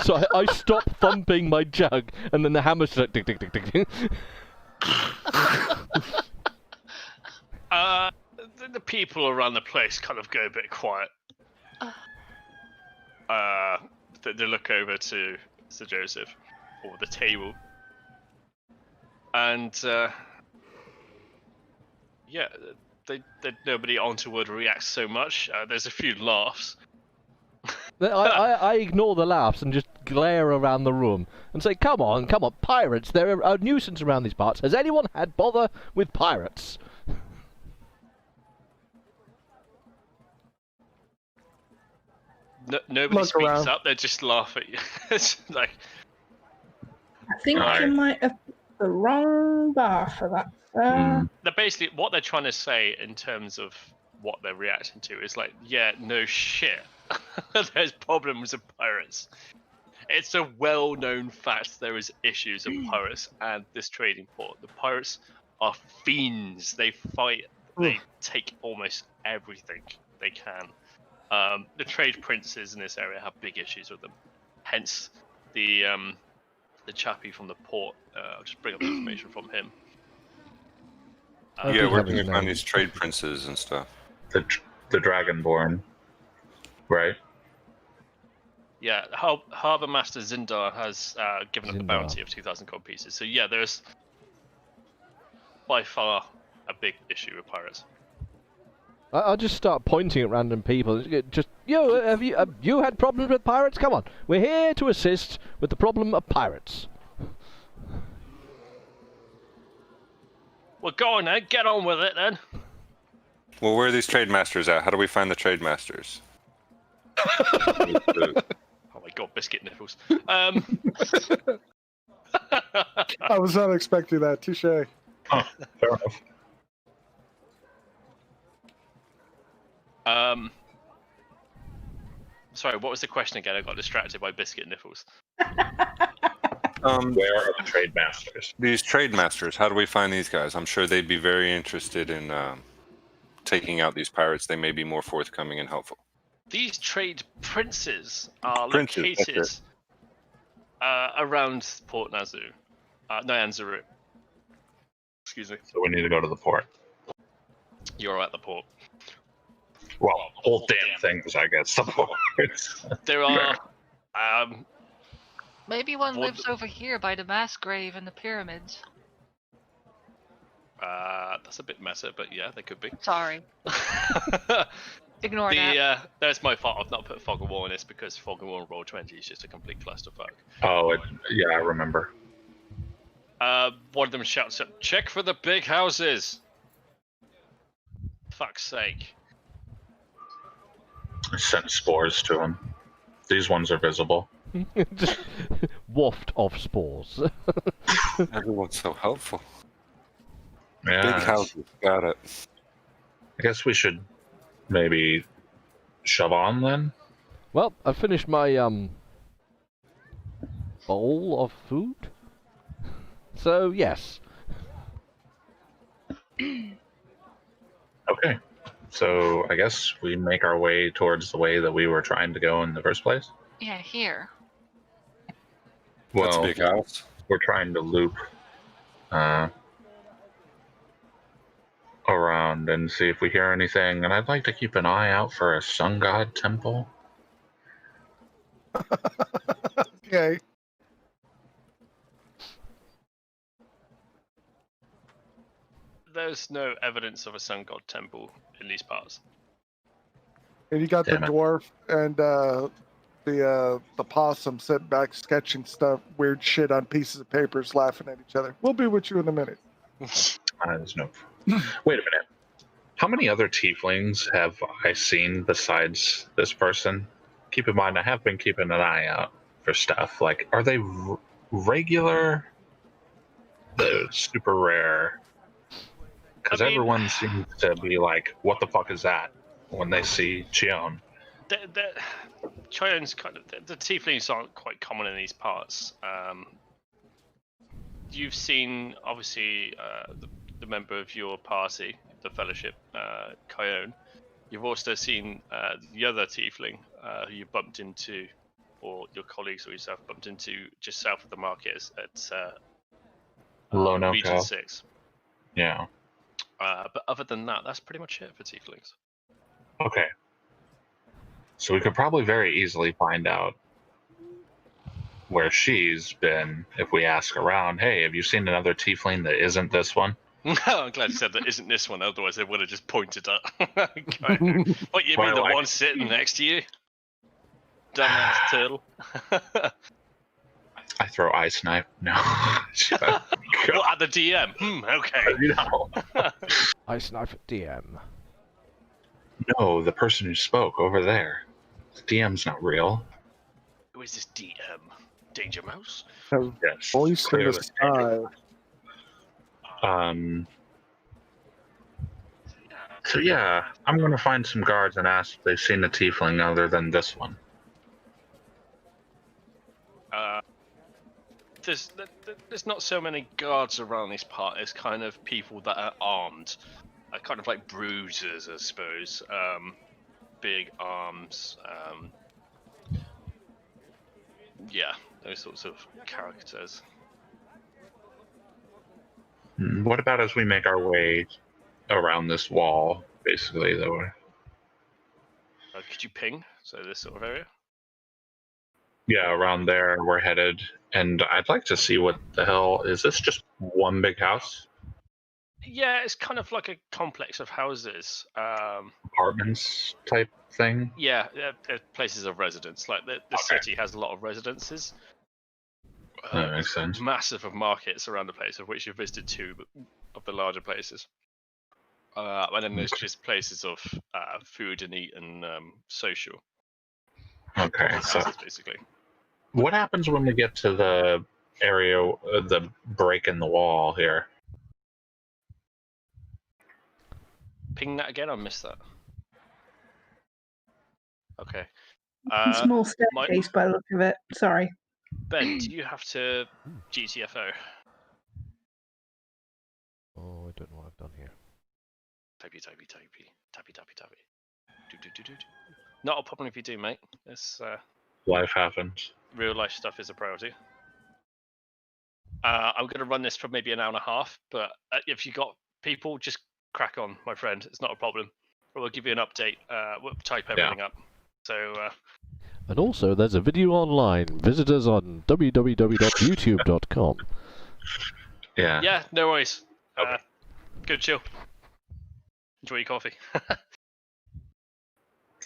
So I stop thumping my jug, and then the hammer's like tick tick tick tick tick. The people around the place kind of go a bit quiet. They look over to Sir Joseph, or the table, and yeah, nobody onward reacts so much. There's a few laughs. I ignore the laughs and just glare around the room and say, come on, pirates, they're a nuisance around these parts. Has anyone had bother with pirates? Nobody Look speaks around. up, they just laugh at you. It's like, I think you might have picked the wrong bar for that. they're basically, what they're trying to say in terms of what they're reacting to is like, yeah, no shit. There's problems with pirates. It's a well-known fact there is issues of pirates and this trading port. The pirates are fiends. They fight. They take almost everything they can. The trade princes in this area have big issues with them. Hence, the chappie from the port. I'll just bring up the information from him. Yeah, where can we find these trade princes and stuff? The Dragonborn, right? Yeah, Harbour Master Zindar has given up a bounty of 2,000 gold pieces. So yeah, there's by far a big issue with pirates. I'll just start pointing at random people. Just have you had problems with pirates? Come on, we're here to assist with the problem of pirates. Well, go on then, get on with it then. Well, where are these trade masters at? How do we find the trade masters? Oh my god, biscuit nipples. I was not expecting that. Touche. Oh, fair enough. Sorry, what was the question again? I got distracted by biscuit nipples. Where are the trade masters? These trade masters, how do we find these guys? I'm sure they'd be very interested in taking out these pirates. They may be more forthcoming and helpful. These trade princes are located around Port Nyanzaru. Excuse me. So we need to go to the port. You're at the port. Well, whole damn things, I guess. The port. There are. Maybe one lives over here by the mass grave and the pyramids. That's a bit meta, but yeah, they could be. Sorry. Ignore that. That's my fault. I've not put Fog of War in this because Fog of War and Roll20 is just a complete clusterfuck. Oh, yeah, I remember. One of them shouts up, "Check for the big houses!" Fuck's sake. I sent spores to them. These ones are visible. Just waft of spores. Everyone's so helpful. Yeah. Big houses, got it. I guess we should maybe shove on then. Well, I finished my bowl of food. So yes. Okay. So I guess we make our way towards the way that we were trying to go in the first place. Yeah, here. That's a Well, big house. we're trying to loop around and see if we hear anything. And I'd like to keep an eye out for a sun god temple. Okay. There's no evidence of a sun god temple in these parts. And you got Damn the it. dwarf and the possum sitting back sketching stuff, weird shit on pieces of papers, laughing at each other. We'll be with you in a minute. There's no. Wait a minute. How many other tieflings have I seen besides this person? Keep in mind, I have been keeping an eye out for stuff. Like, are they regular? Super rare? Because I mean, everyone seems to be like, "What the fuck is that?" when they see Chion. Chion's kind of the tieflings aren't quite common in these parts. You've seen obviously the member of your party, the Fellowship, Kion. You've also seen the other tiefling who you bumped into or your colleagues or yourself bumped into just south of the market at Lonoco. Region 6. Yeah. But other than that, that's pretty much it for tieflings. Okay. So we could probably very easily find out where she's been if we ask around, hey, have you seen another tiefling that isn't this one? I'm glad you said that isn't this one, otherwise they would have just pointed at. What, you mean the one sitting next to you? Dumbass turtle. I throw ice knife. No. What, at the DM? Okay. No. Ice knife at DM. No, the person who spoke over there. The DM's not real. Who is this DM? Danger Mouse? Yes. Voice in clearly. the sky. So yeah, I'm gonna find some guards and ask if they've seen a tiefling other than this one. There's not so many guards around this part. It's kind of people that are armed, kind of like bruisers, I suppose. Big arms. Yeah, those sorts of characters. What about as we make our way around this wall, basically, though? Could you ping? So this sort of area? Yeah, around there we're headed. And I'd like to see what the hell is this, just one big house? Yeah, it's kind of like a complex of houses. Apartments type thing? Yeah, they're places of residence. Like the city has a lot of residences. That makes sense. Massive of markets around the place, of which you've visited 2 of the larger places. And then there's just places of food and eat and social. Okay, so Houses, basically. what happens when we get to the area, the break in the wall here? Ping that again, I missed that. Okay. Small staircase by the look of it. Sorry. Ben, do you have to GTFO? Oh, I don't know what I've done here. Typey. Do. Not a problem if you do, mate. It's Life happens. real life stuff is a priority. I'm going to run this for maybe an hour and a half, but if you got people, just crack on, my friend. It's not a problem. We'll give you an update. We'll type everything up. So. And also, there's a video online. Visit us on www.youtube.com. Yeah. Yeah, no worries. Okay. Good chill. Enjoy your coffee.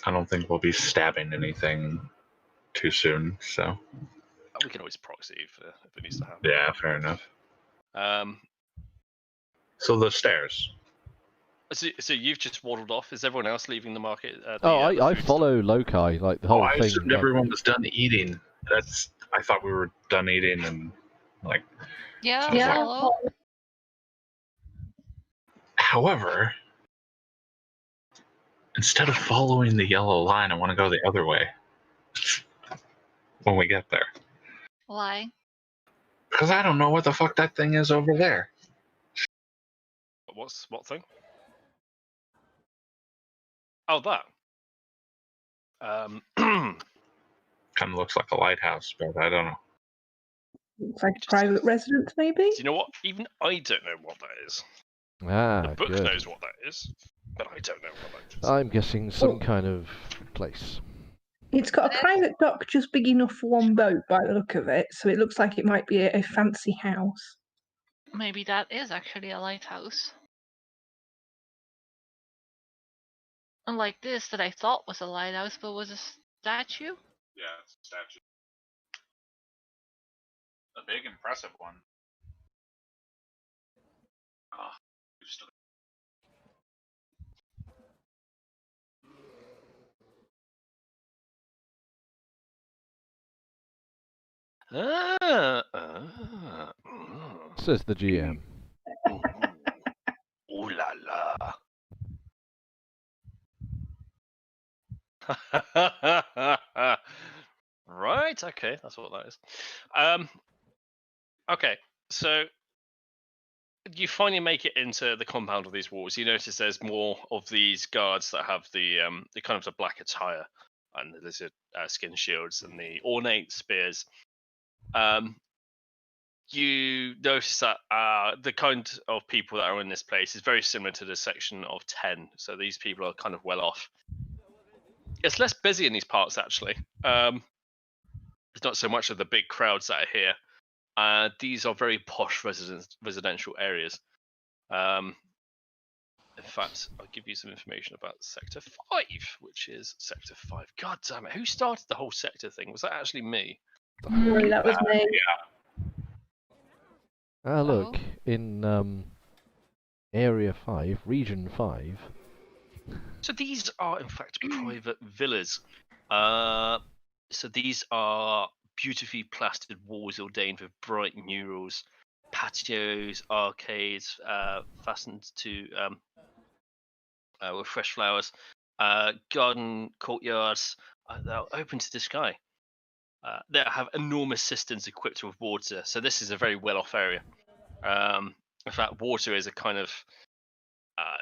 I don't think we'll be stabbing anything too soon, so. We can always proxy if it needs to happen. Yeah, fair enough. So the stairs. So you've just waddled off. Is everyone else leaving the market? I follow Loci, like the whole I thing. assumed everyone was done eating. I thought we were done eating and like. Yeah, Yeah. follow. However, instead of following the yellow line, I want to go the other way when we get there. Why? Because I don't know what the fuck that thing is over there. What thing? Oh, that. Kind of looks like a lighthouse, but I don't know. Looks like a private residence, maybe? Do you know what? Even I don't know what that is. Ah, The book good. knows what that is, but I don't know what that is. I'm guessing some kind of place. It's got a private dock just big enough for one boat by the look of it, so it looks like it might be a fancy house. Maybe that is actually a lighthouse. Unlike this that I thought was a lighthouse, but was a statue? Yeah, it's a statue. A big, impressive one. Says the GM. Ooh la la. Right, okay, that's what that is. Okay, so you finally make it into the compound of these walls. You notice there's more of these guards that have the kind of the black attire. and the lizard skin shields and the ornate spears. You notice that the kind of people that are in this place is very similar to the section of 10. So these people are kind of well off. It's less busy in these parts, actually. There's not so much of the big crowds that are here. These are very posh residential areas. In fact, I'll give you some information about Sector 5, which is Sector 5. God damn it, who started the whole sector thing? Was that actually me? No, that was me. Ah, look, in Area 5, Region 5. So these are, in fact, private villas. So these are beautifully plastered walls ordained with bright murals, patios, arcades, fastened to with fresh flowers, garden courtyards that are open to the sky. They have enormous cisterns equipped with water. So this is a very well-off area. In fact, water is a kind of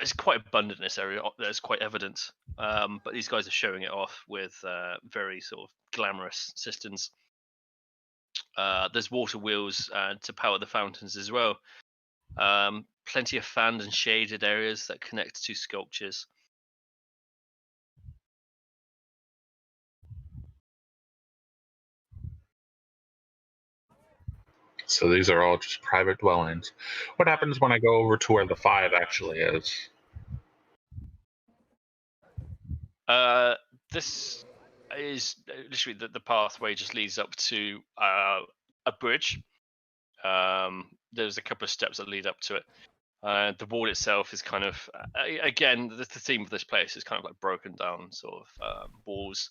it's quite abundant in this area. That's quite evident. But these guys are showing it off with very sort of glamorous cisterns. There's water wheels to power the fountains as well. Plenty of fanned and shaded areas that connect to sculptures. So these are all just private dwellings. What happens when I go over to where the 5 actually is? This is literally the pathway just leads up to a bridge. There's a couple of steps that lead up to it. The wall itself is kind of, again, the theme of this place is kind of like broken down sort of walls.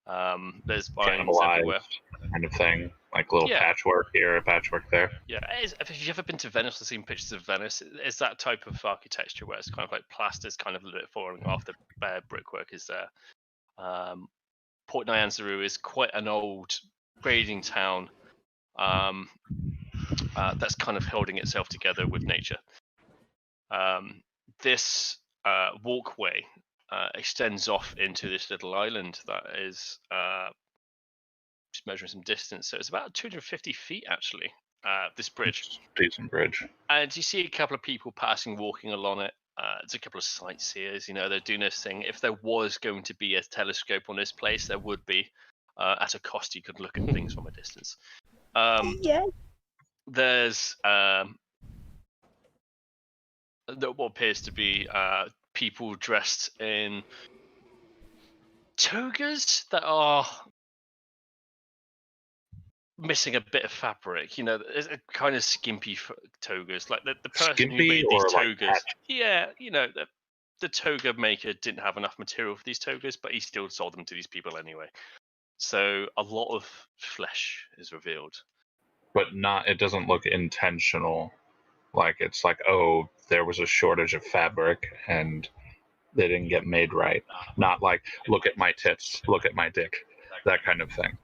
There's vines everywhere. Kind of thing, like little patchwork here, a patchwork there. Yeah, if you've ever been to Venice or seen pictures of Venice, it's that type of architecture where it's kind of like plaster's kind of a little bit falling off, the bare brickwork is there. Port Nyanzaru is quite an old trading town that's kind of holding itself together with nature. This walkway extends off into this little island that is just measuring some distance. So it's about 250 feet actually, this bridge. Decent bridge. And you see a couple of people passing, walking along it. There's a couple of sightseers, they're doing this thing. If there was going to be a telescope on this place, there would be. At a cost, you could look at things from a distance. There's what appears to be people dressed in togas that are missing a bit of fabric. It's a kind of skimpy togas. Like the person skimpy who made these togas, like the toga maker didn't have enough material for these togas, but he still sold them to these people anyway. So a lot of flesh is revealed. But it doesn't look intentional. Like it's like, oh, there was a shortage of fabric and they didn't get made right. Not like, look at my tits, look at my dick, that kind of thing.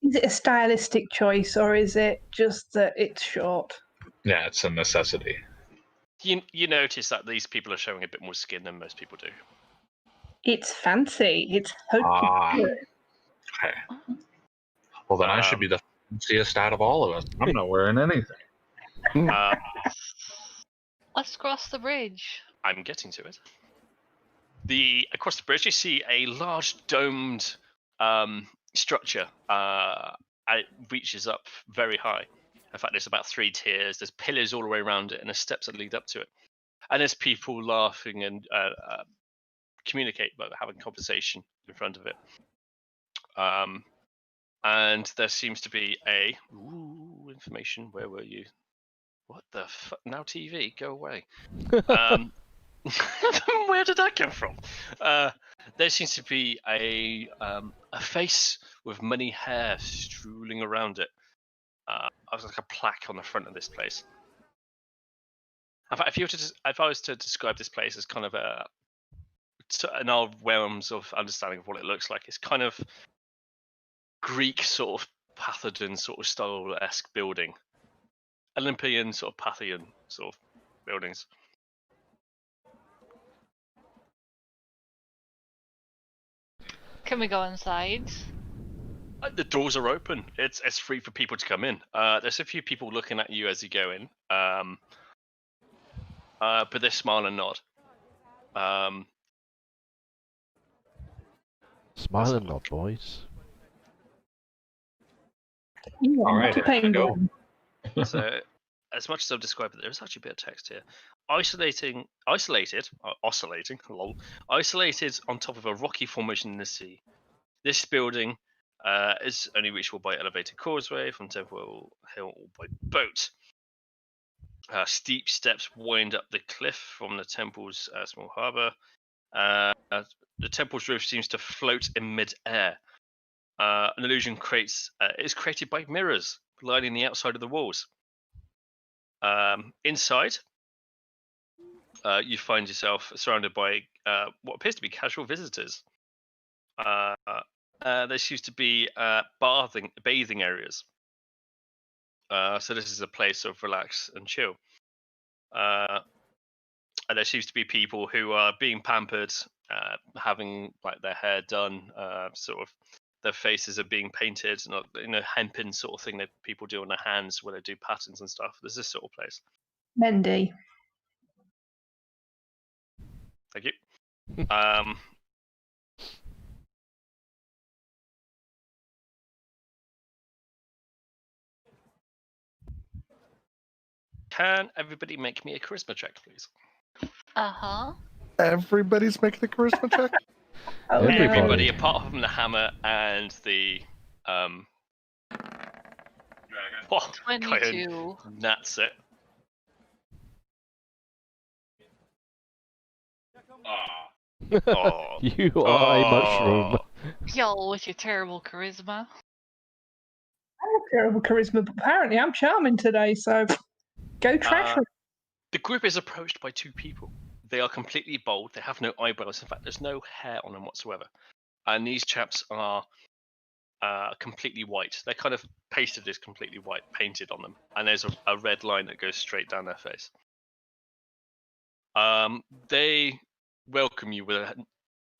Is it a stylistic choice or is it just that it's short? Yeah, it's a necessity. You notice that these people are showing a bit more skin than most people do. It's fancy. It's okay. Well, then I should be the fanciest out of all of us. I'm not wearing anything. Let's cross the bridge. I'm getting to it. Across the bridge, you see a large domed structure. It reaches up very high. In fact, there's about 3 tiers. There's pillars all the way around it, and there's steps that lead up to it. And there's people laughing and communicate, but having conversation in front of it. And there seems to be information. Where were you? What the fuck? Now TV, go away. Where did that come from? There seems to be a face with many hair strolling around it. I was like a plaque on the front of this place. In fact, if I was to describe this place as kind of in our realms of understanding of what it looks like, it's kind of Greek sort of Pathodon sort of style-esque building. Olympian sort of Pathian sort of buildings. Can we go inside? The doors are open. It's free for people to come in. There's a few people looking at you as you go in. But they smile and nod. Smile and nod, boys. All right, go. So, as much as I've described it, there's actually a bit of text here. Oscillated on top of a rocky formation in the sea. This building is only reachable by elevated causeway from Temple Hill or by boat. Steep steps wind up the cliff from the temple's small harbour. The temple's roof seems to float in mid-air. An illusion is created by mirrors lining the outside of the walls. Inside, you find yourself surrounded by what appears to be casual visitors. There seems to be bathing areas. So this is a place of relax and chill. And there seems to be people who are being pampered, having like their hair done, sort of their faces are being painted, hempen sort of thing that people do on their hands where they do patterns and stuff. There's this sort of place. Mendy. Thank you. Can everybody make me a charisma check, please? Uh-huh. Everybody's making a charisma check? Oh, no. Everybody apart from the hammer and the dragon. 22. That's it. Oh. You are a mushroom. Y'all with your terrible charisma. I have terrible charisma, but apparently I'm charming today, so go trash. The group is approached by two people. They are completely bald. They have no eyebrows. In fact, there's no hair on them whatsoever. And these chaps are completely white. They're kind of pasted as completely white, painted on them. And there's a red line that goes straight down their face. They welcome you with a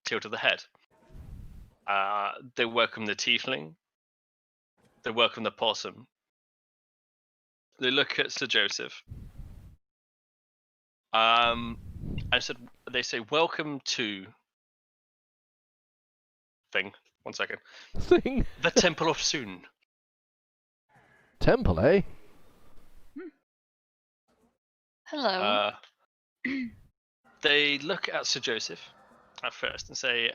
tilt of the head. They welcome the tiefling. They welcome the possum. They look at Sir Joseph. They say, "Welcome to thing." 1 second. Thing. The Temple of Soon. Temple, eh? Hello. They look at Sir Joseph at first and say,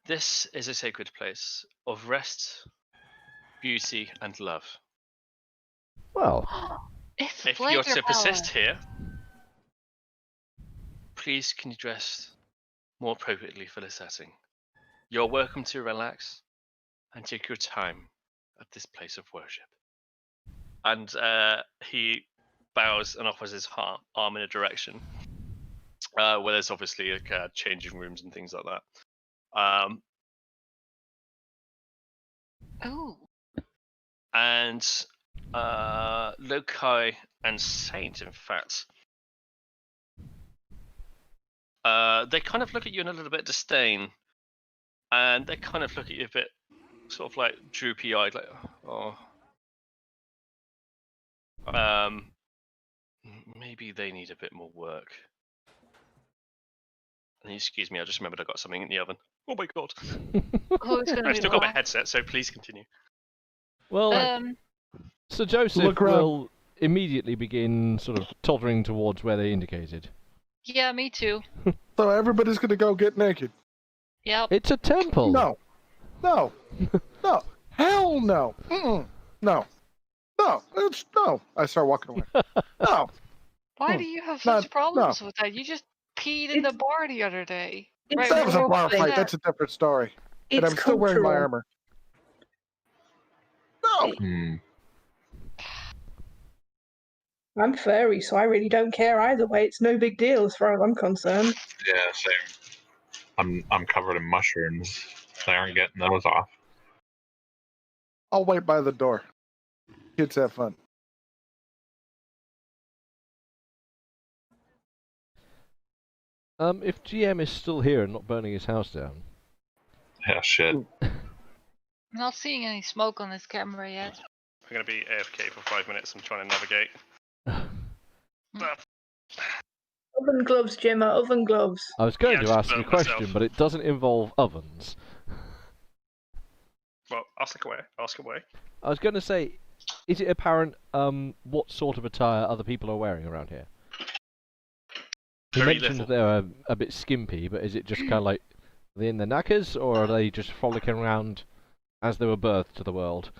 "This is a sacred place of rest, beauty, and love. Well, If you're to persist here, please can you dress more appropriately for the setting. You're welcome to relax and take your time at this place of worship." And he bows and offers his arm in a direction where there's obviously changing rooms and things like that. Oh. And Lokai and Saint, in fact, they kind of look at you in a little bit of disdain, and they kind of look at you a bit sort of like droopy-eyed, like, oh. Maybe they need a bit more work. And excuse me, I just remembered I got something in the oven. Oh my god. I've still got my headset, so please continue. well, Sir Joseph Look around. will immediately begin sort of tottering towards where they indicated. Yeah, me too. So everybody's gonna go get naked? Yep. It's a temple. No. No. No. Hell no. Mm-mm. No. No. It's no. I start walking away. No. Why do you have Not- such problems with that? You just peed in the bar the other day. It's That was a bar cultural. fight. That's a different story. And It's I'm still wearing my cultural. armor. No. I'm furry, so I really don't care either way. It's no big deal as far as I'm concerned. Yeah, same. I'm covered in mushrooms. They aren't getting those off. I'll wait by the door. Kids have fun. If GM is still here and not burning his house down. Yeah, shit. I'm not seeing any smoke on this camera yet. I'm going to be AFK for 5 minutes. I'm trying to navigate. Oven gloves, Gemma, oven gloves. I was going Yeah, to just ask a burnt question, myself. but it doesn't involve ovens. Well, ask away. Ask away. I was going to say, is it apparent what sort of attire other people are wearing around here? You Very mentioned little. they're a bit skimpy, but is it just kind of like are they in their knackers, or are they just frolicking around as they were birthed to the world?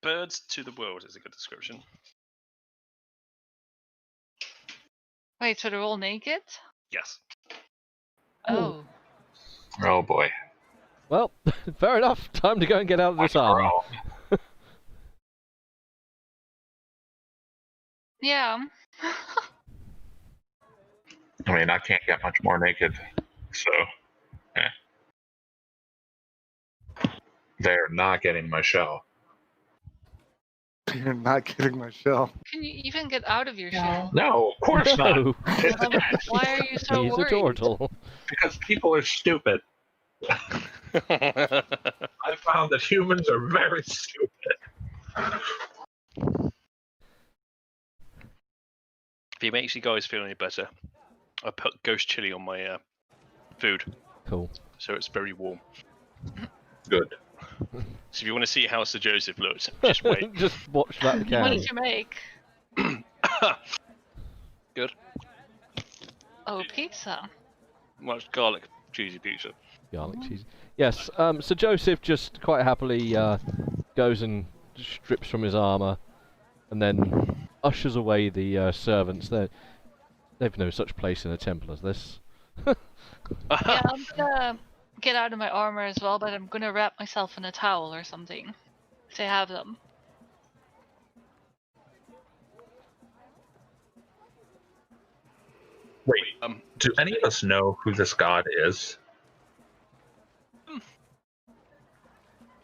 Birds to the world is a good description. Wait, so they're all naked? Yes. Oh. Oh boy. Well, fair enough. Time to go and get out of this armor. Yeah. I mean, I can't get much more naked, so. They're not getting my shell. You're not getting my shell. Can you even get out of your shell? No, of course not. No, Why are you so he's a worried? turtle. Because people are stupid. I found that humans are very stupid. If it makes you guys feel any better, I put ghost chili on my food, Cool. so it's very warm. Good. So if you want to see how Sir Joseph looks, just wait. Just watch that What can. did you make? Good. Oh, pizza. Much garlic cheesy pizza. Garlic cheese. Yes, Sir Joseph just quite happily goes and strips from his armour, and then ushers away the servants. They've no such place in a temple as this. Yeah, I'm gonna get out of my armor as well, but I'm gonna wrap myself in a towel or something. If they have them. Wait, do any of us know who this god is?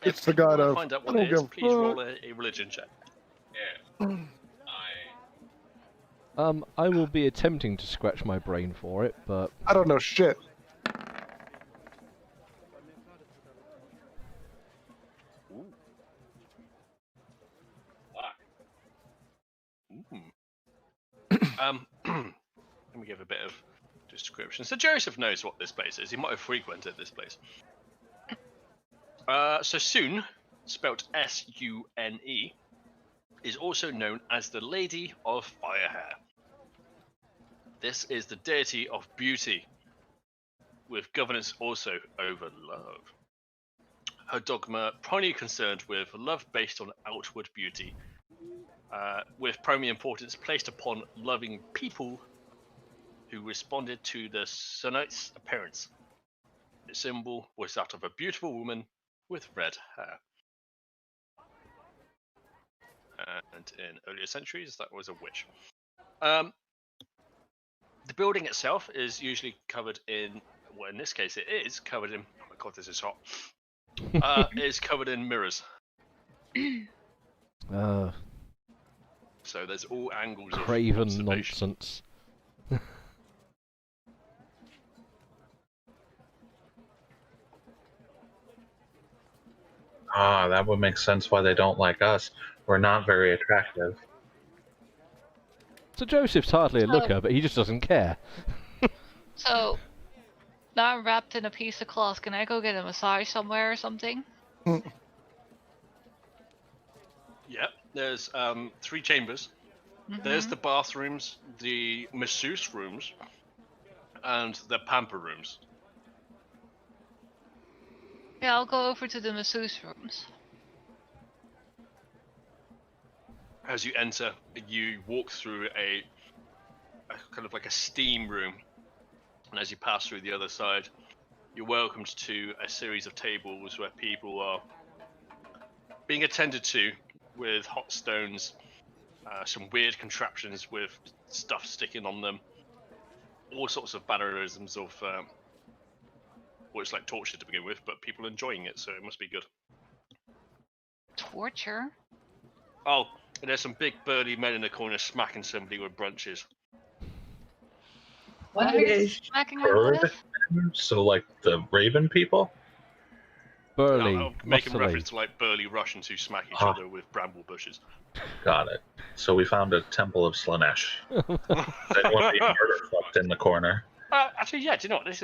It's the If you god wanna of- find out I what don't it is, give a please roll fuck. a religion check. I will be attempting to scratch my brain for it, but I don't know shit. Let me give a bit of description. So Joseph knows what this place is. He might have frequented this place. So Sun, spelt S-U-N-E, is also known as the Lady of Firehair. This is the deity of beauty, with governance also over love. Her dogma primarily concerned with love based on outward beauty, with primary importance placed upon loving people who responded to the Sunite's appearance. The symbol was that of a beautiful woman with red hair. And in earlier centuries, that was a witch. The building itself is usually covered in, well, in this case, it is covered in. Oh my god, this is hot. It's covered in mirrors. So there's all angles of craven observation. nonsense. Ah, that would make sense why they don't like us. We're not very attractive. So Joseph's hardly a looker, but he just doesn't care. So, now I'm wrapped in a piece of cloth. Can I go get a massage somewhere or something? Yep, there's 3 chambers. There's the bathrooms, the masseuse rooms, and the pamper rooms. Yeah, I'll go over to the masseuse rooms. As you enter, you walk through a kind of like a steam room, and as you pass through the other side, you're welcomed to a series of tables where people are being attended to with hot stones, some weird contraptions with stuff sticking on them, all sorts of mannerisms of, well, it's like torture to begin with, but people enjoying it, so it must be good. Torture? Oh, and there's some big burly men in the corner smacking somebody with brunches. What are you Language. smacking her Bird? with? So, like the Raven people? Burly, I'm making muscly. reference to like burly Russians who smack each Ah. other with bramble bushes. Got it. So we found a temple of Slanesh. Anyone being murder fucked in the corner. Actually, yeah. Do you know what? This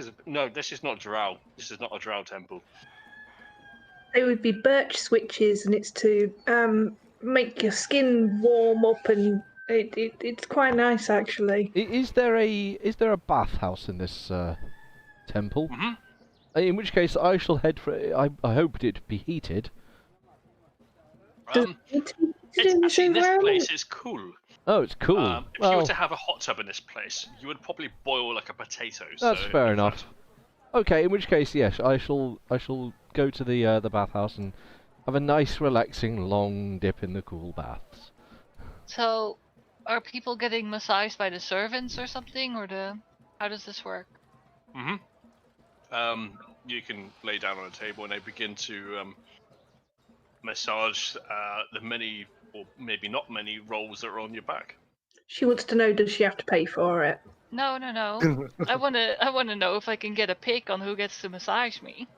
is not Drow. This is not a Drow temple. They would be birch switches, and it's to make your skin warm up, and it's quite nice actually. Is there a bathhouse in this temple? Mm-hmm. In which case, I shall head for. I hoped it'd be heated. Actually, this place is cool. Oh, it's cool. If you were to have a hot tub in this place, you would probably boil like a potato. That's so fair enough. Okay, in which case, yes, I shall go to the bathhouse and have a nice, relaxing, long dip in the cool baths. So, are people getting massaged by the servants or something, or how does this work? Mm-hmm. You can lay down on a table and they begin to massage the many, or maybe not many, rolls that are on your back. She wants to know, does she have to pay for it? No. I wanna know if I can get a pick on who gets to massage me.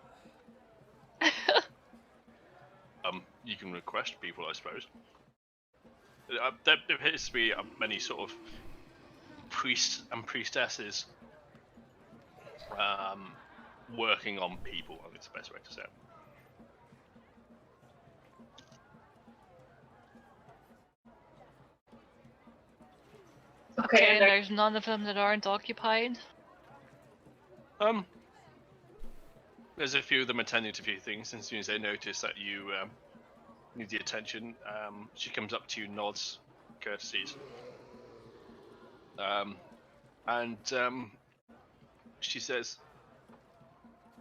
You can request people, I suppose. There appears to be many sort of priests and priestesses working on people. I think it's the best way to say it. Okay, and there's none of them that aren't occupied? There's a few of them attending to a few things, and as soon as they notice that you need the attention, she comes up to you, nods, courtesies. And she says,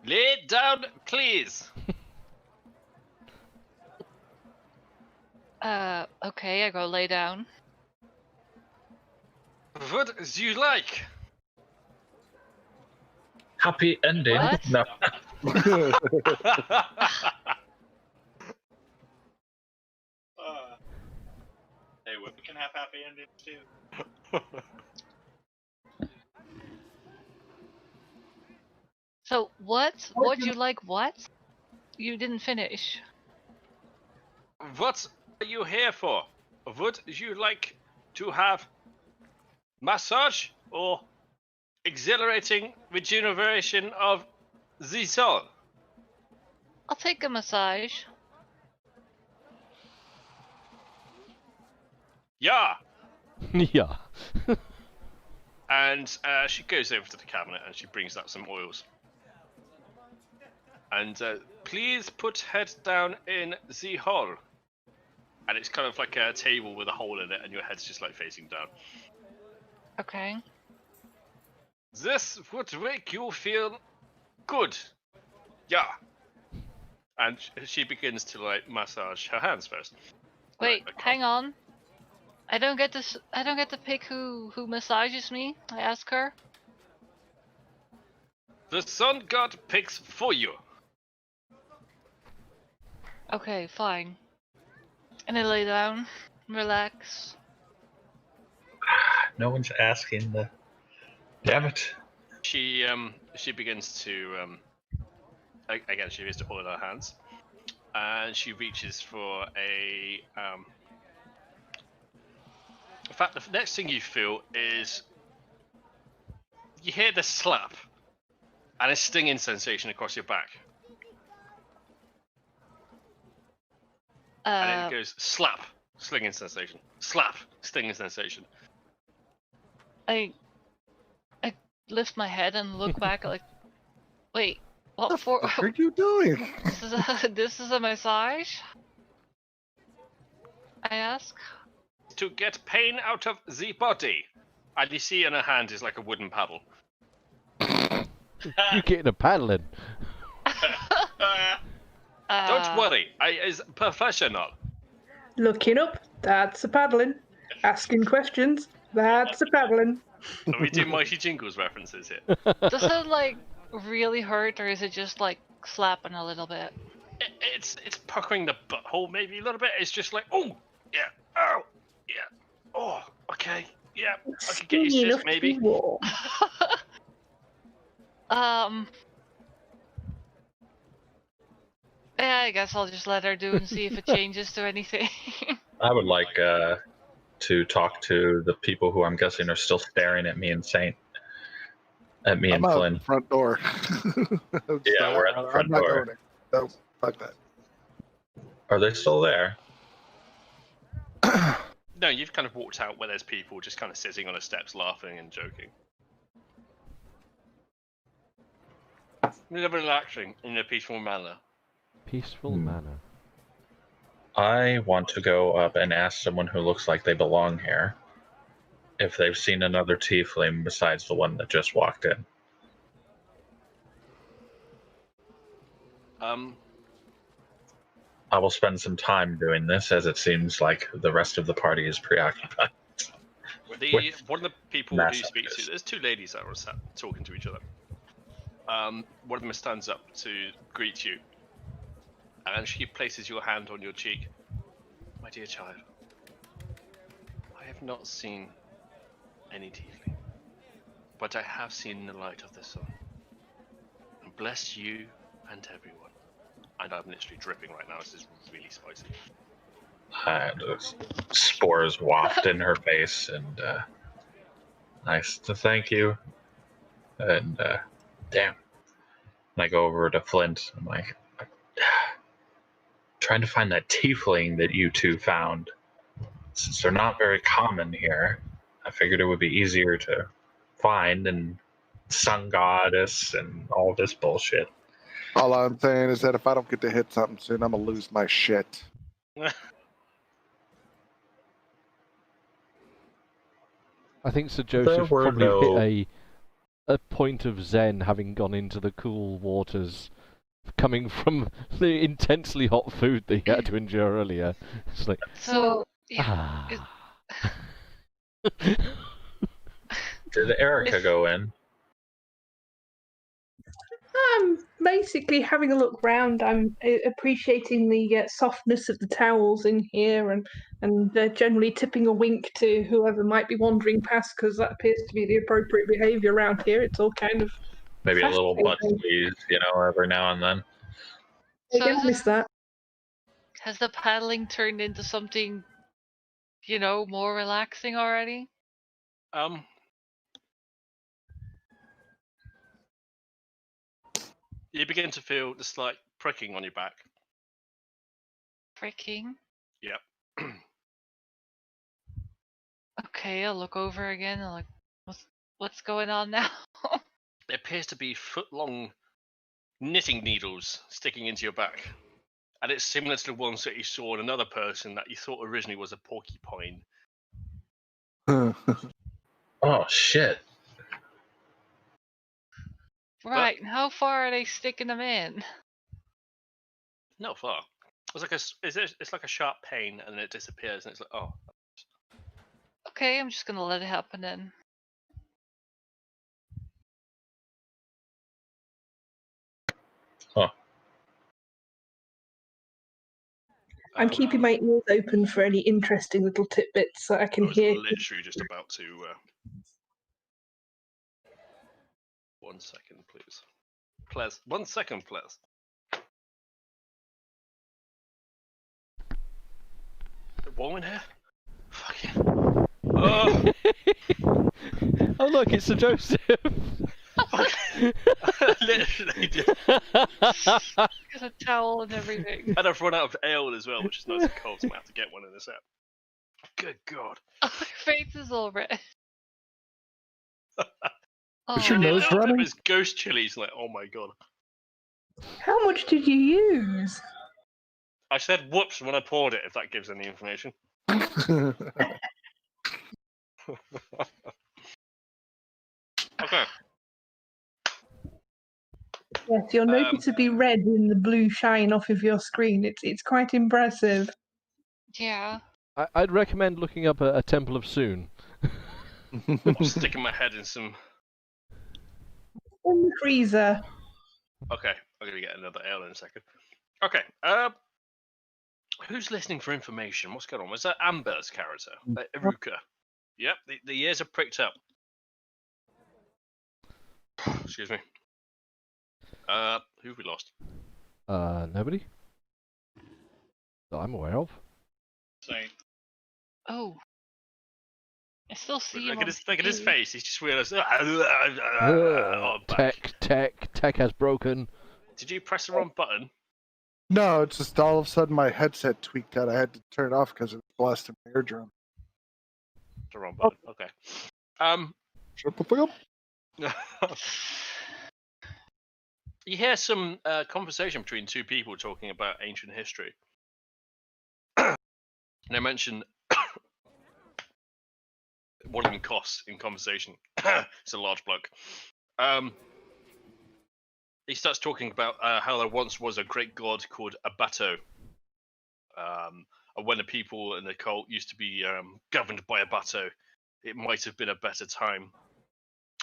"Lay down, please." Okay, I go lay down. What do you like? Happy ending. What? No. Hey, we can have happy endings too. So, what? Would you like what? You didn't finish. What are you here for? Would you like to have massage or exhilarating regeneration of the soul? I'll take a massage. Yeah. Yeah. And she goes over to the cabinet and she brings out some oils. And please put head down in the hole. And it's kind of like a table with a hole in it, and your head's just like facing down. Okay. This would make you feel good. Yeah. And she begins to like massage her hands first. Wait, Right, hang on. I don't get to pick who massages me. I ask her. The sun god picks for you. Okay, fine. And I lay down, relax. No one's asking the. Damn it. She begins to again she begins to oil her hands, and she reaches for a In fact, the next thing you feel is you hear the slap and a stinging sensation across your back. And then it goes slap, stinging sensation, slap, stinging sensation. I lift my head and look back like, wait, what for? What are you doing? This is a massage? I ask. To get pain out of the body. And you see in her hand is like a wooden paddle. You're getting a paddling. Don't worry, I is professional. Looking up, that's a paddling. Asking questions, that's a paddling. Are we doing Mighty Jingles references here? Does it like really hurt, or is it just like slapping a little bit? It's puckering the butthole maybe a little bit. It's just like, oh, yeah, oh, yeah, oh, okay, yeah, I could get used to this maybe. Yeah, I guess I'll just let her do and see if it changes to anything. I would like to talk to the people who I'm guessing are still staring at me and Saint. At me I'm and out Flynn. the front door. Yeah, we're at the front I'm not door. going in. No, fuck that. Are they still there? No, you've kind of walked out where there's people just kind of sitting on the steps laughing and joking. They're relaxing in a peaceful manner. Peaceful manner. I want to go up and ask someone who looks like they belong here if they've seen another tiefling besides the one that just walked in. I will spend some time doing this, as it seems like the rest of the party is preoccupied. One of the people who you speak to, massacres. there's two ladies that were sat talking to each other. One of them stands up to greet you, and she places your hand on your cheek. My dear child, I have not seen any tiefling, but I have seen the light of the sun. And bless you and everyone. And I'm literally dripping right now. This is really spicy. Those spores waft in her face, and nice to thank you. And damn. And I go over to Flint. I'm like, trying to find that tiefling that you two found. Since they're not very common here, I figured it would be easier to find, and sun goddess and all this bullshit. All I'm saying is that if I don't get to hit something soon, I'm gonna lose my shit. I think Sir Joseph probably hit a point of zen, having gone into the cool waters, coming from the intensely hot food that he had to endure earlier. It's like, So, yeah. Did Erica go in? I'm basically having a look round. I'm appreciating the softness of the towels in here, and generally tipping a wink to whoever might be wandering past, because that appears to be the appropriate behaviour around here. It's all kind of Maybe a little butt fascinating. squeeze, every now and then. So I miss that. has the paddling turned into something, more relaxing already? You begin to feel the slight pricking on your back. Pricking? Yep. Okay, I'll look over again and like, what's going on now? There appears to be foot-long knitting needles sticking into your back. And it's similar to the ones that you saw in another person that you thought originally was a porcupine. Oh, shit. Right, and how far are they sticking them in? Not far. It's like a sharp pain, and then it disappears, and it's like, oh. Okay, I'm just gonna let it happen then. Huh. I'm keeping my ears open for any interesting little tidbits that I can hear. I was literally just about to. 1 second, please. 1 second, please. Woman here? Fucking. Oh! oh look, it's Sir Joseph! Literally just. There's a towel and everything. And I've run out of ale as well, which is nice and cold, so I might have to get one in a sec. Good God. Oh, my face is all red. Is your nose running? It was ghost chilies, like, oh my God. How much did you use? I said whoops when I poured it, if that gives any information. Okay. Yes, you're noticeably red in the blue shine off of your screen. It's quite impressive. Yeah. I'd recommend looking up a Temple of Soon. I'm sticking my head in some. In the freezer. Okay, I'm gonna get another ale in a second. Okay, who's listening for information? What's going on? Was that Amber's character? Iruka. Yep, the ears are pricked up. Excuse me. Who have we lost? Nobody that I'm aware of. Same. Oh. I still see him. Look at his face. He's just realised. Tech has broken. Did you press the wrong button? No, it's just all of a sudden my headset tweaked out. I had to turn it off because it was blasting my eardrum. The wrong button. Okay. Shut the fuck up. You hear some conversation between two people talking about ancient history. They mention one of them coughs in conversation. It's a large bloke. He starts talking about how there once was a great god called Abato. And when the people in the cult used to be governed by Abato, it might have been a better time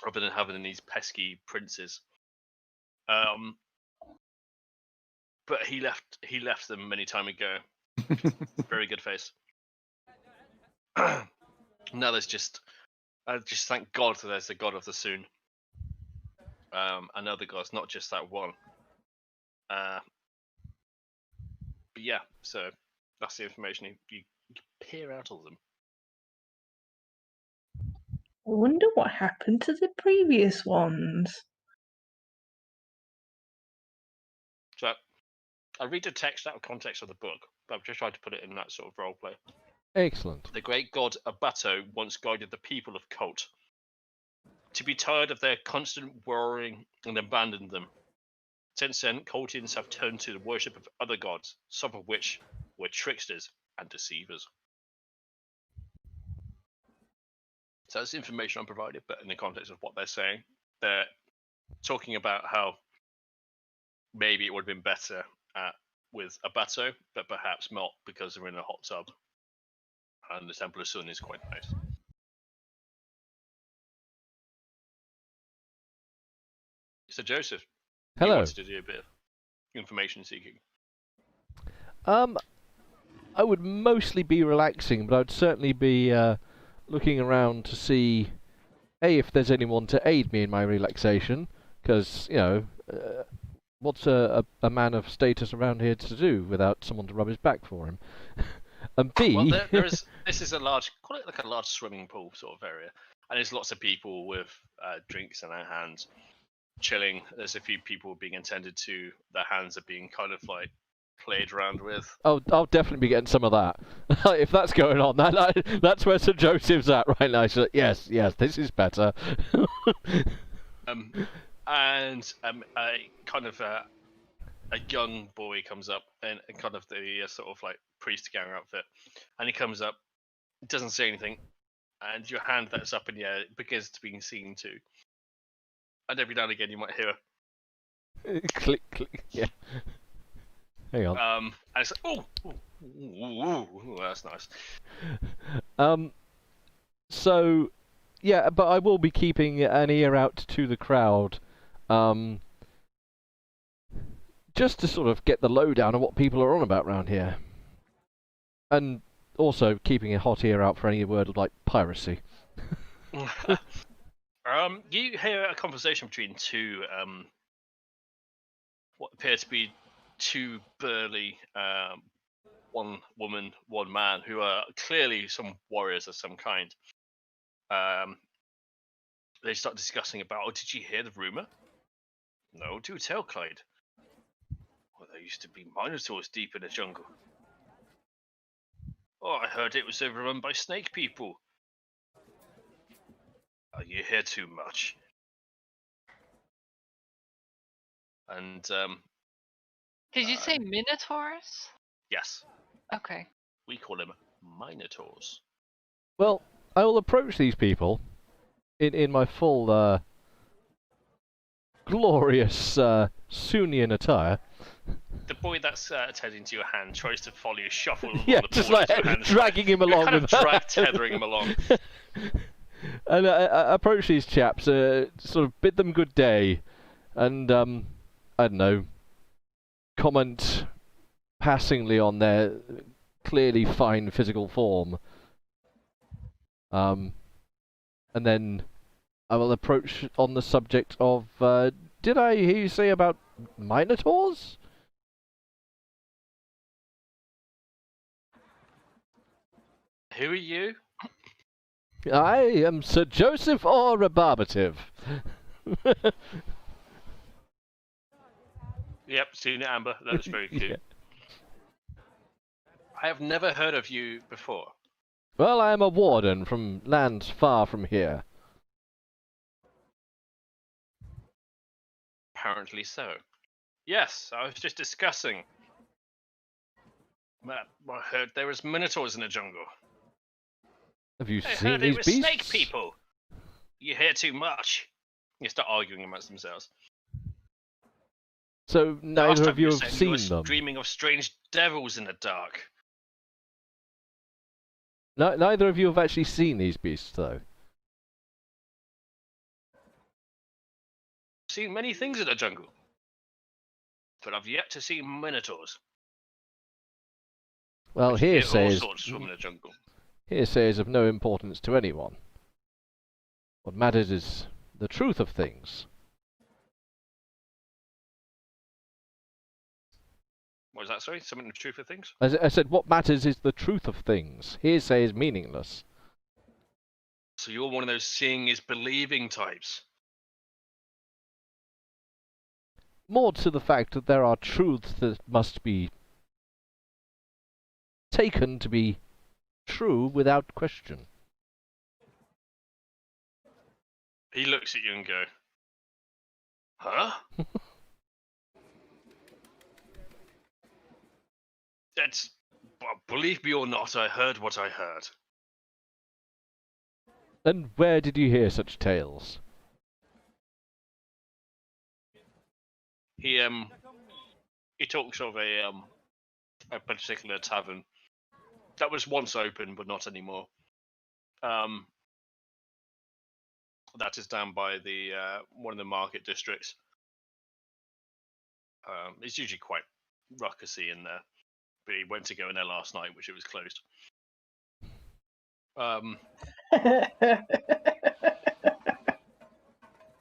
rather than having these pesky princes. But he left them many time ago. Very good face. Now there's just thank God that there's the God of the Soon. And other gods, not just that one. But yeah, so that's the information you peer out of them. I wonder what happened to the previous ones. So I read the text out of context of the book, but I've just tried to put it in that sort of role play. Excellent. The great god Abato once guided the people of Chult. To be tired of their constant worrying and abandoned them. Since then, Chultians have turned to the worship of other gods, some of which were tricksters and deceivers. So that's information I'm provided, but in the context of what they're saying, they're talking about how maybe it would have been better with Abato, but perhaps not because they're in a hot tub. And the Temple of Sun is quite nice. So Joseph, Hello. You wanted to do a bit of information seeking. I would mostly be relaxing, but I'd certainly be looking around to see, if there's anyone to aid me in my relaxation, because, what's a man of status around here to do without someone to rub his back for him? And B... Well, this is a large, call it like a large swimming pool sort of area, and there's lots of people with drinks in their hands, chilling. There's a few people being attended to. Their hands are being kind of like played around with. Oh, I'll definitely be getting some of that. If that's going on, that's where Sir Joseph's at right now. She's like, yes, this is better. A young boy comes up in kind of the sort of like priest gang outfit, and he comes up, doesn't say anything, and your hand that's up in the air begins to be seen too. And every now and again you might hear a click, click, yeah. Hang on. And it's like, ooh, that's nice. So, yeah, but I will be keeping an ear out to the crowd, just to sort of get the lowdown of what people are on about round here, and also keeping a hot ear out for any word like piracy. You hear a conversation between two, what appear to be two burly, one woman, one man, who are clearly some warriors of some kind. They start discussing about, did you hear the rumour? No, do tell, Clyde. Well, there used to be minotaurs deep in the jungle. Oh, I heard it was overrun by snake people. Oh, you hear too much. And, Did you say minotaurs? yes. Okay. We call them minotaurs. Well, I will approach these people in my full glorious Soonian attire. The boy that's attending to your hand tries to follow you, shuffle along Yeah, the just board like dragging him along. Kind of tethering him along. And I approach these chaps, sort of bid them good day, and I don't know, comment passingly on their clearly fine physical form. And then I will approach on the subject of, did I hear you say about Minotaurs? Who are you? I am Sir Joseph or Rebarbative. Yep, seen it, Amber. That was very cute. Yeah. I have never heard of you before. Well, I am a warden from lands far from here. Apparently so. Yes, I was just discussing. I heard there was minotaurs in the jungle. Have you I seen heard they these were beasts? snake people. You hear too much. You start arguing amongst themselves. So Last neither time of you were have saying seen were them. Dreaming of strange devils in the dark. Neither of you have actually seen these beasts, though. Seen many things in the jungle, but I've yet to see minotaurs. Well, Which you hear all hearsay sorts from the jungle. is of no importance to anyone. What matters is the truth of things. What was that, sorry? Something the truth of things? I said, what matters is the truth of things. Hearsay is meaningless. So you're one of those seeing is believing types. More to the fact that there are truths that must be taken to be true without question. He looks at you and go, huh? That's, believe me or not, I heard what I heard. And where did you hear such tales? He talks of a particular tavern that was once open but not anymore. That is down by the one of the market districts. It's usually quite ruckusy in there, but he went to go in there last night, which it was closed.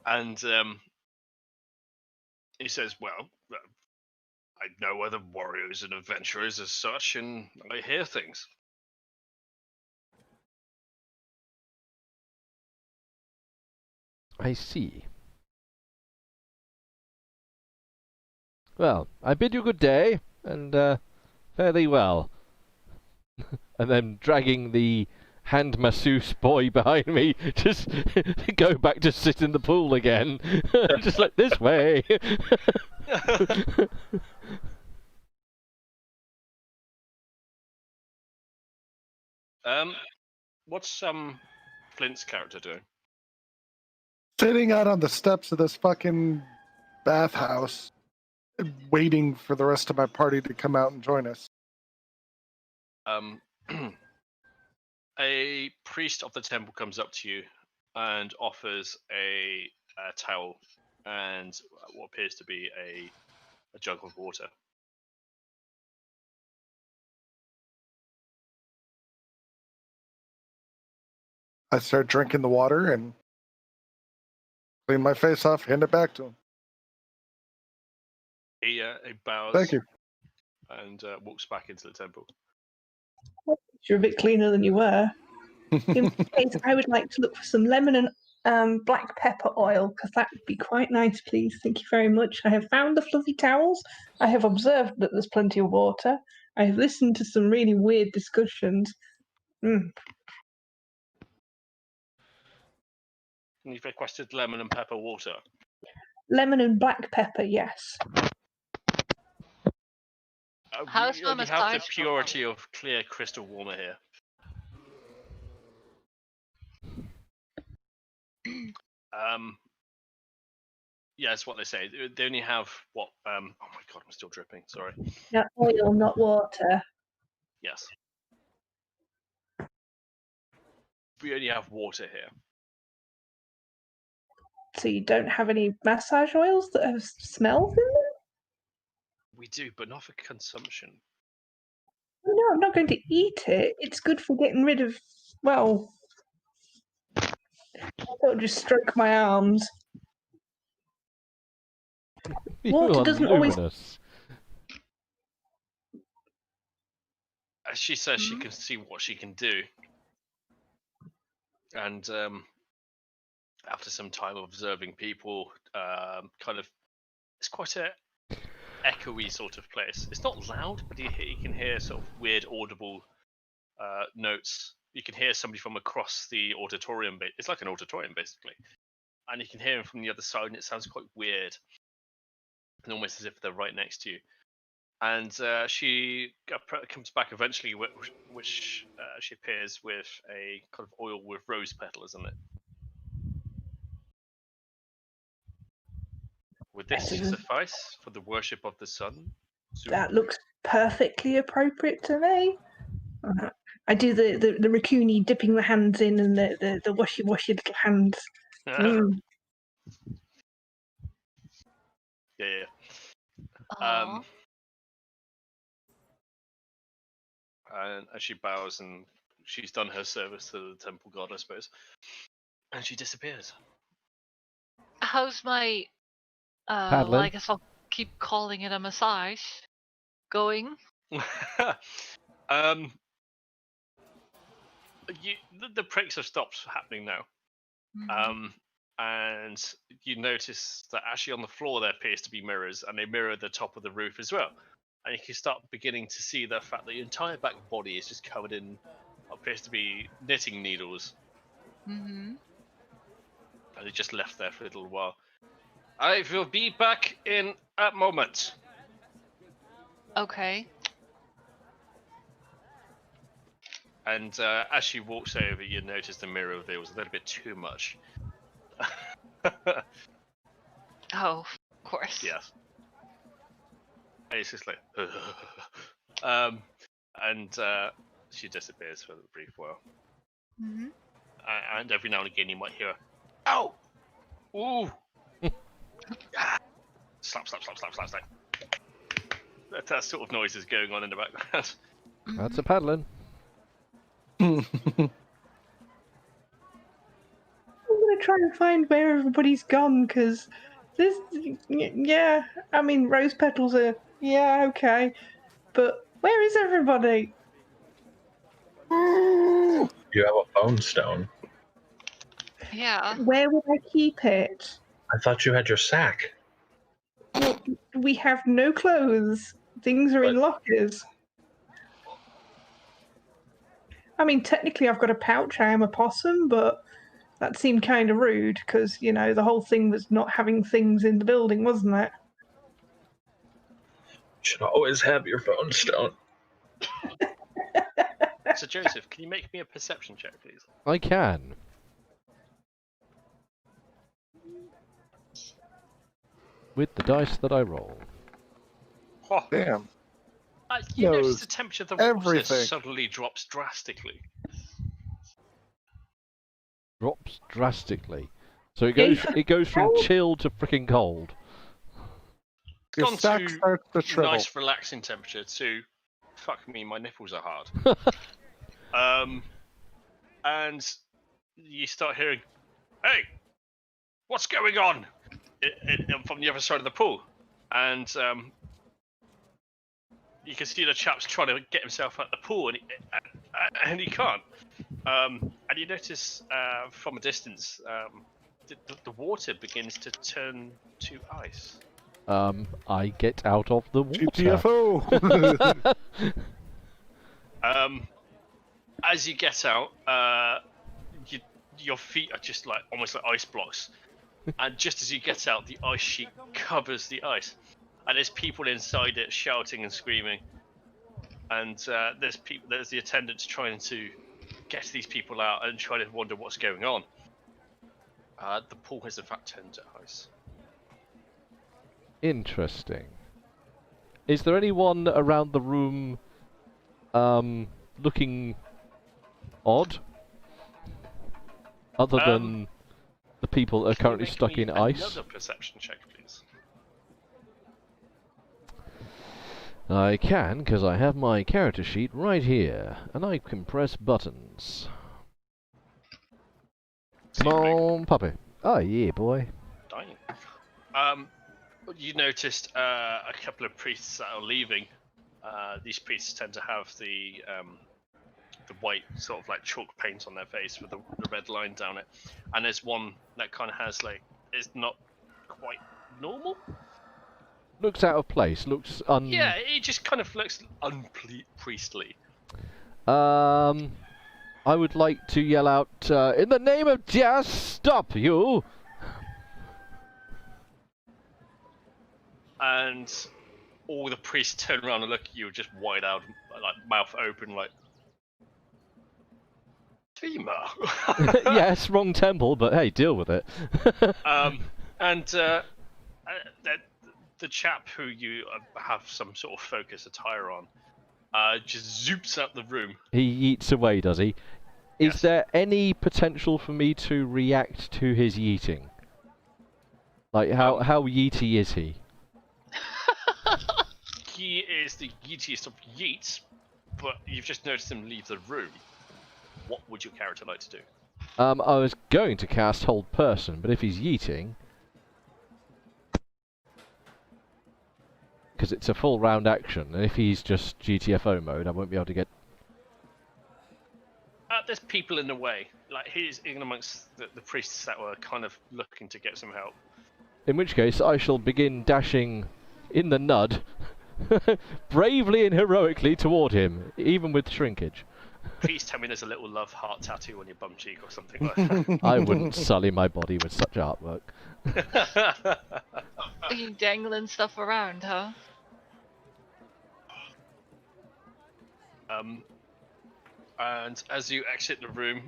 And he says, well, I know other warriors and adventurers as such, and I hear things. I see. Well, I bid you good day, and fare thee well. And then dragging the hand masseuse boy behind me, just go back to sit in the pool again. Just like, this way. What's Flint's character doing? Sitting out on the steps of this fucking bathhouse, waiting for the rest of my party to come out and join us. A priest of the temple comes up to you and offers a towel and what appears to be a jug of water. I start drinking the water and clean my face off, hand it back to him. He bows. Thank you. And walks back into the temple. You're a bit cleaner than you were. In which case, I would like to look for some lemon and black pepper oil, because that would be quite nice, please. Thank you very much. I have found the fluffy towels. I have observed that there's plenty of water. I have listened to some really weird discussions. And you've requested lemon and pepper water. Lemon and black pepper, yes. How's You my only have the massage purity of clear crystal water here. Yeah, that's what they say. They only have what? Oh my god, I'm still dripping. Sorry. Not oil, not water. Yes. We only have water here. So you don't have any massage oils that have smells in them? We do, but not for consumption. No, I'm not going to eat it. It's good for getting rid of, well, I thought just stroke my arms. You Water are doesn't always. luminous. As she says, she can see what she can do. And after some time of observing people, it's quite a echoey sort of place. It's not loud, but you can hear sort of weird audible notes. You can hear somebody from across the auditorium. It's like an auditorium, basically. And you can hear them from the other side, and it sounds quite weird. And almost as if they're right next to you. And she comes back eventually, which she appears with a kind of oil with rose petals in it. Would this suffice for the worship of the sun? That looks perfectly appropriate to me. I do the Raccoony dipping the hands in and the washy little hands. Yeah. And as she bows and she's done her service to the temple god, I suppose, and she disappears. How's my well, I guess I'll keep calling it a massage going? The pricks have stopped happening now. And you notice that actually on the floor there appears to be mirrors, and they mirror the top of the roof as well. And you can start beginning to see the fact that your entire back body is just covered in what appears to be knitting needles. And they just left there for a little while. I will be back in a moment. Okay. And as she walks over, you notice the mirror reveals a little bit too much. Oh, of course. Yes. And it's just like, and she disappears for a brief while. And every now and again, you might hear, "Ow! Ooh!" Slap. That sort of noise is going on in the background. That's a paddling. I'm gonna try and find where everybody's gone, because this, yeah, I mean, rose petals are, yeah, okay, but where is everybody? You have a bone stone. Yeah. Where would I keep it? I thought you had your sack. We have no clothes. Things are in lockers. I mean, technically I've got a pouch. I am a possum, but that seemed kind of rude because, you know, the whole thing was not having things in the building, wasn't it? You should always have your bone stone. So Joseph, can you make me a perception check, please? I can. With the dice that I roll. Oh. Damn. You notice the temperature of the water suddenly drops drastically. Drops drastically. So it goes from chill to freaking cold. It's gone to to nice relaxing temperature to fuck me, my nipples are hard. And you start hearing, "Hey, what's going on?" From the other side of the pool. And you can see the chap's trying to get himself out of the pool, and he can't. And you notice from a distance, the water begins to turn to ice. I get out of the water. GTFO! As you get out, your feet are just like almost like ice blocks. And just as you get out, the ice sheet covers the ice. And there's people inside it shouting and screaming. And there's the attendants trying to get these people out and trying to wonder what's going on. The pool has in fact turned to ice. Interesting. Is there anyone around the room looking odd? Other than the people that are currently stuck in ice? Another perception check, please. I can, because I have my character sheet right here, and I can press buttons. Come on, puppy. Oh, yeah, boy. Dying. You noticed a couple of priests that are leaving. These priests tend to have the white sort of like chalk paint on their face with the red line down it, and there's one that kind of has like it's not quite normal. Looks out of place. Looks Yeah, it just kind of looks unpriestly. I would like to yell out, in the name of just stop you! And all the priests turn around and look at you, just wide-eyed, like mouth open, like Tima. Yes, wrong temple, but hey, deal with it. And the chap who you have some sort of focus attire on, just zoops out the room. He eats away, does he? Is Yes. there any potential for me to react to his yeeting? Like, how yeety is he? He is the yeetiest of yeets, but you've just noticed him leave the room. What would your character like to do? I was going to cast Hold Person, but if he's yeeting... Because it's a full round action, and if he's just GTFO mode, I won't be able to get... There's people in the way. Like, he's in amongst the priests that were kind of looking to get some help. In which case, I shall begin dashing in the nud, bravely and heroically toward him, even with shrinkage. Please tell me there's a little love heart tattoo on your bum cheek or something like that. I wouldn't sully my body with such artwork. Are you dangling stuff around, huh? And as you exit the room,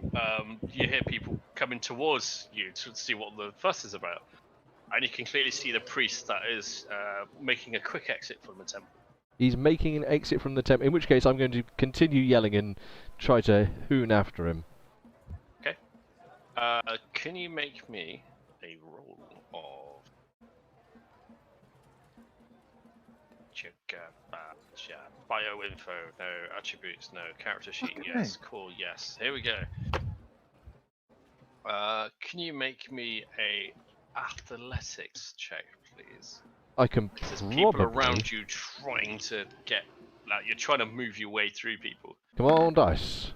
you hear people coming towards you to see what the fuss is about. And you can clearly see the priest that is making a quick exit from the temple. He's making an exit from the temple, in which case I'm going to continue yelling and try to hoon after him. Okay. Can you make me a roll of... bio info, no. Attributes, no. Character sheet, Okay. yes. Cool, yes. Here we go. Can you make me a athletics check, please? I can There's probably... people around you trying to get... Like, you're trying to move your way through people. Come on, dice.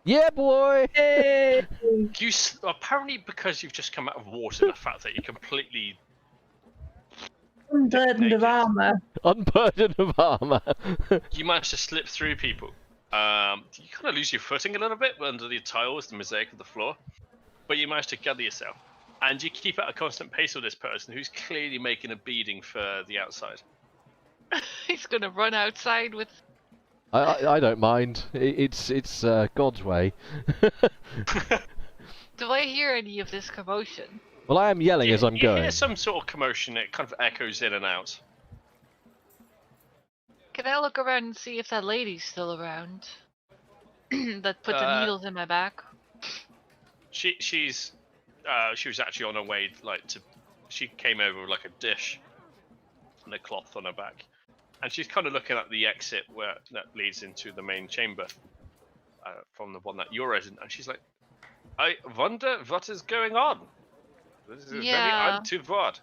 Yeah, boy! You apparently, because you've just come out of water, the fact that you're completely... Unburdened of armour. Unburdened of armour. You manage to slip through people. You kind of lose your footing a little bit under the tiles, the mosaic of the floor. But you manage to gather yourself. And you keep at a constant pace with this person who's clearly making a beating for the outside. He's gonna run outside with... I don't mind. It's God's way. Do I hear any of this commotion? Well, I am yelling as I'm you going. hear some sort of commotion, it kind of echoes in and out. Can I look around and see if that lady's still around? That put the needles in my back? She was actually on her way, she came over with like a dish and a cloth on her back. And she's kind of looking at the exit that leads into the main chamber from the one that you're in. And she's like, I wonder what is going on. This is very untoward.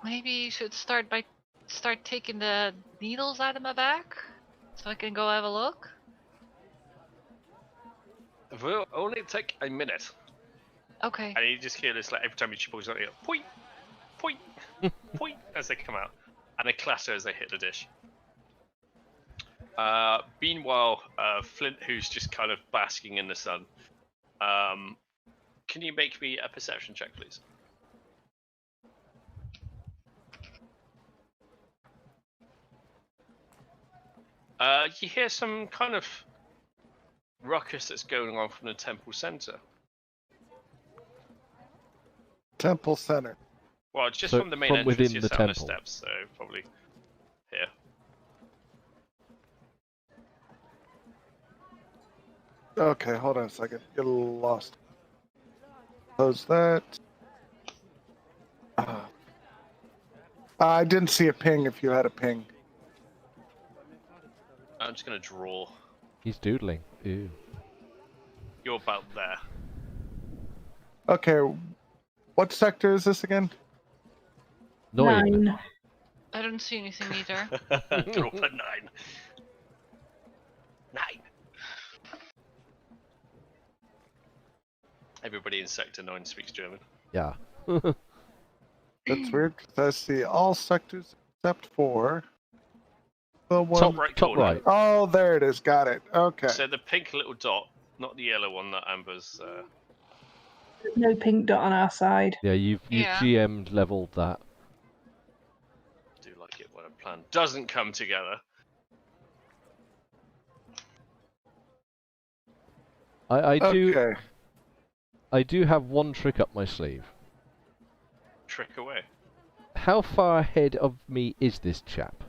Maybe you should start taking the needles out of my back, so I can go have a look. It will only take a minute. Okay. And you just hear this, like, every time she pulls out, you go, point, point, point, as they come out. And they clatter as they hit the dish. Meanwhile, Flint, who's just kind of basking in the sun, can you make me a perception check, please? You hear some kind of ruckus that's going on from the temple center. Temple center. Well, just So from the main from entrance, within you're the sat on the temple. steps, so probably here. Okay, hold on a second. Get a little lost. Close that. I didn't see a ping if you had a ping. I'm just gonna draw. He's doodling. Ew. You're about there. Okay, what sector is this again? Nine. 9. I don't see anything either. Drop a 9. 9. Everybody in Sector 9 speaks German. Yeah. That's weird. 'Cause I see all sectors except for the one. Top, right top corner. right. Oh, there it is. Got it. Okay. So the pink little dot, not the yellow one that Amber's. There's no pink dot on our side. Yeah, you've Yeah. GM'd leveled that. Do like it when a plan doesn't come together. Okay. I do have one trick up my sleeve. Trick away. How far ahead of me is this chap?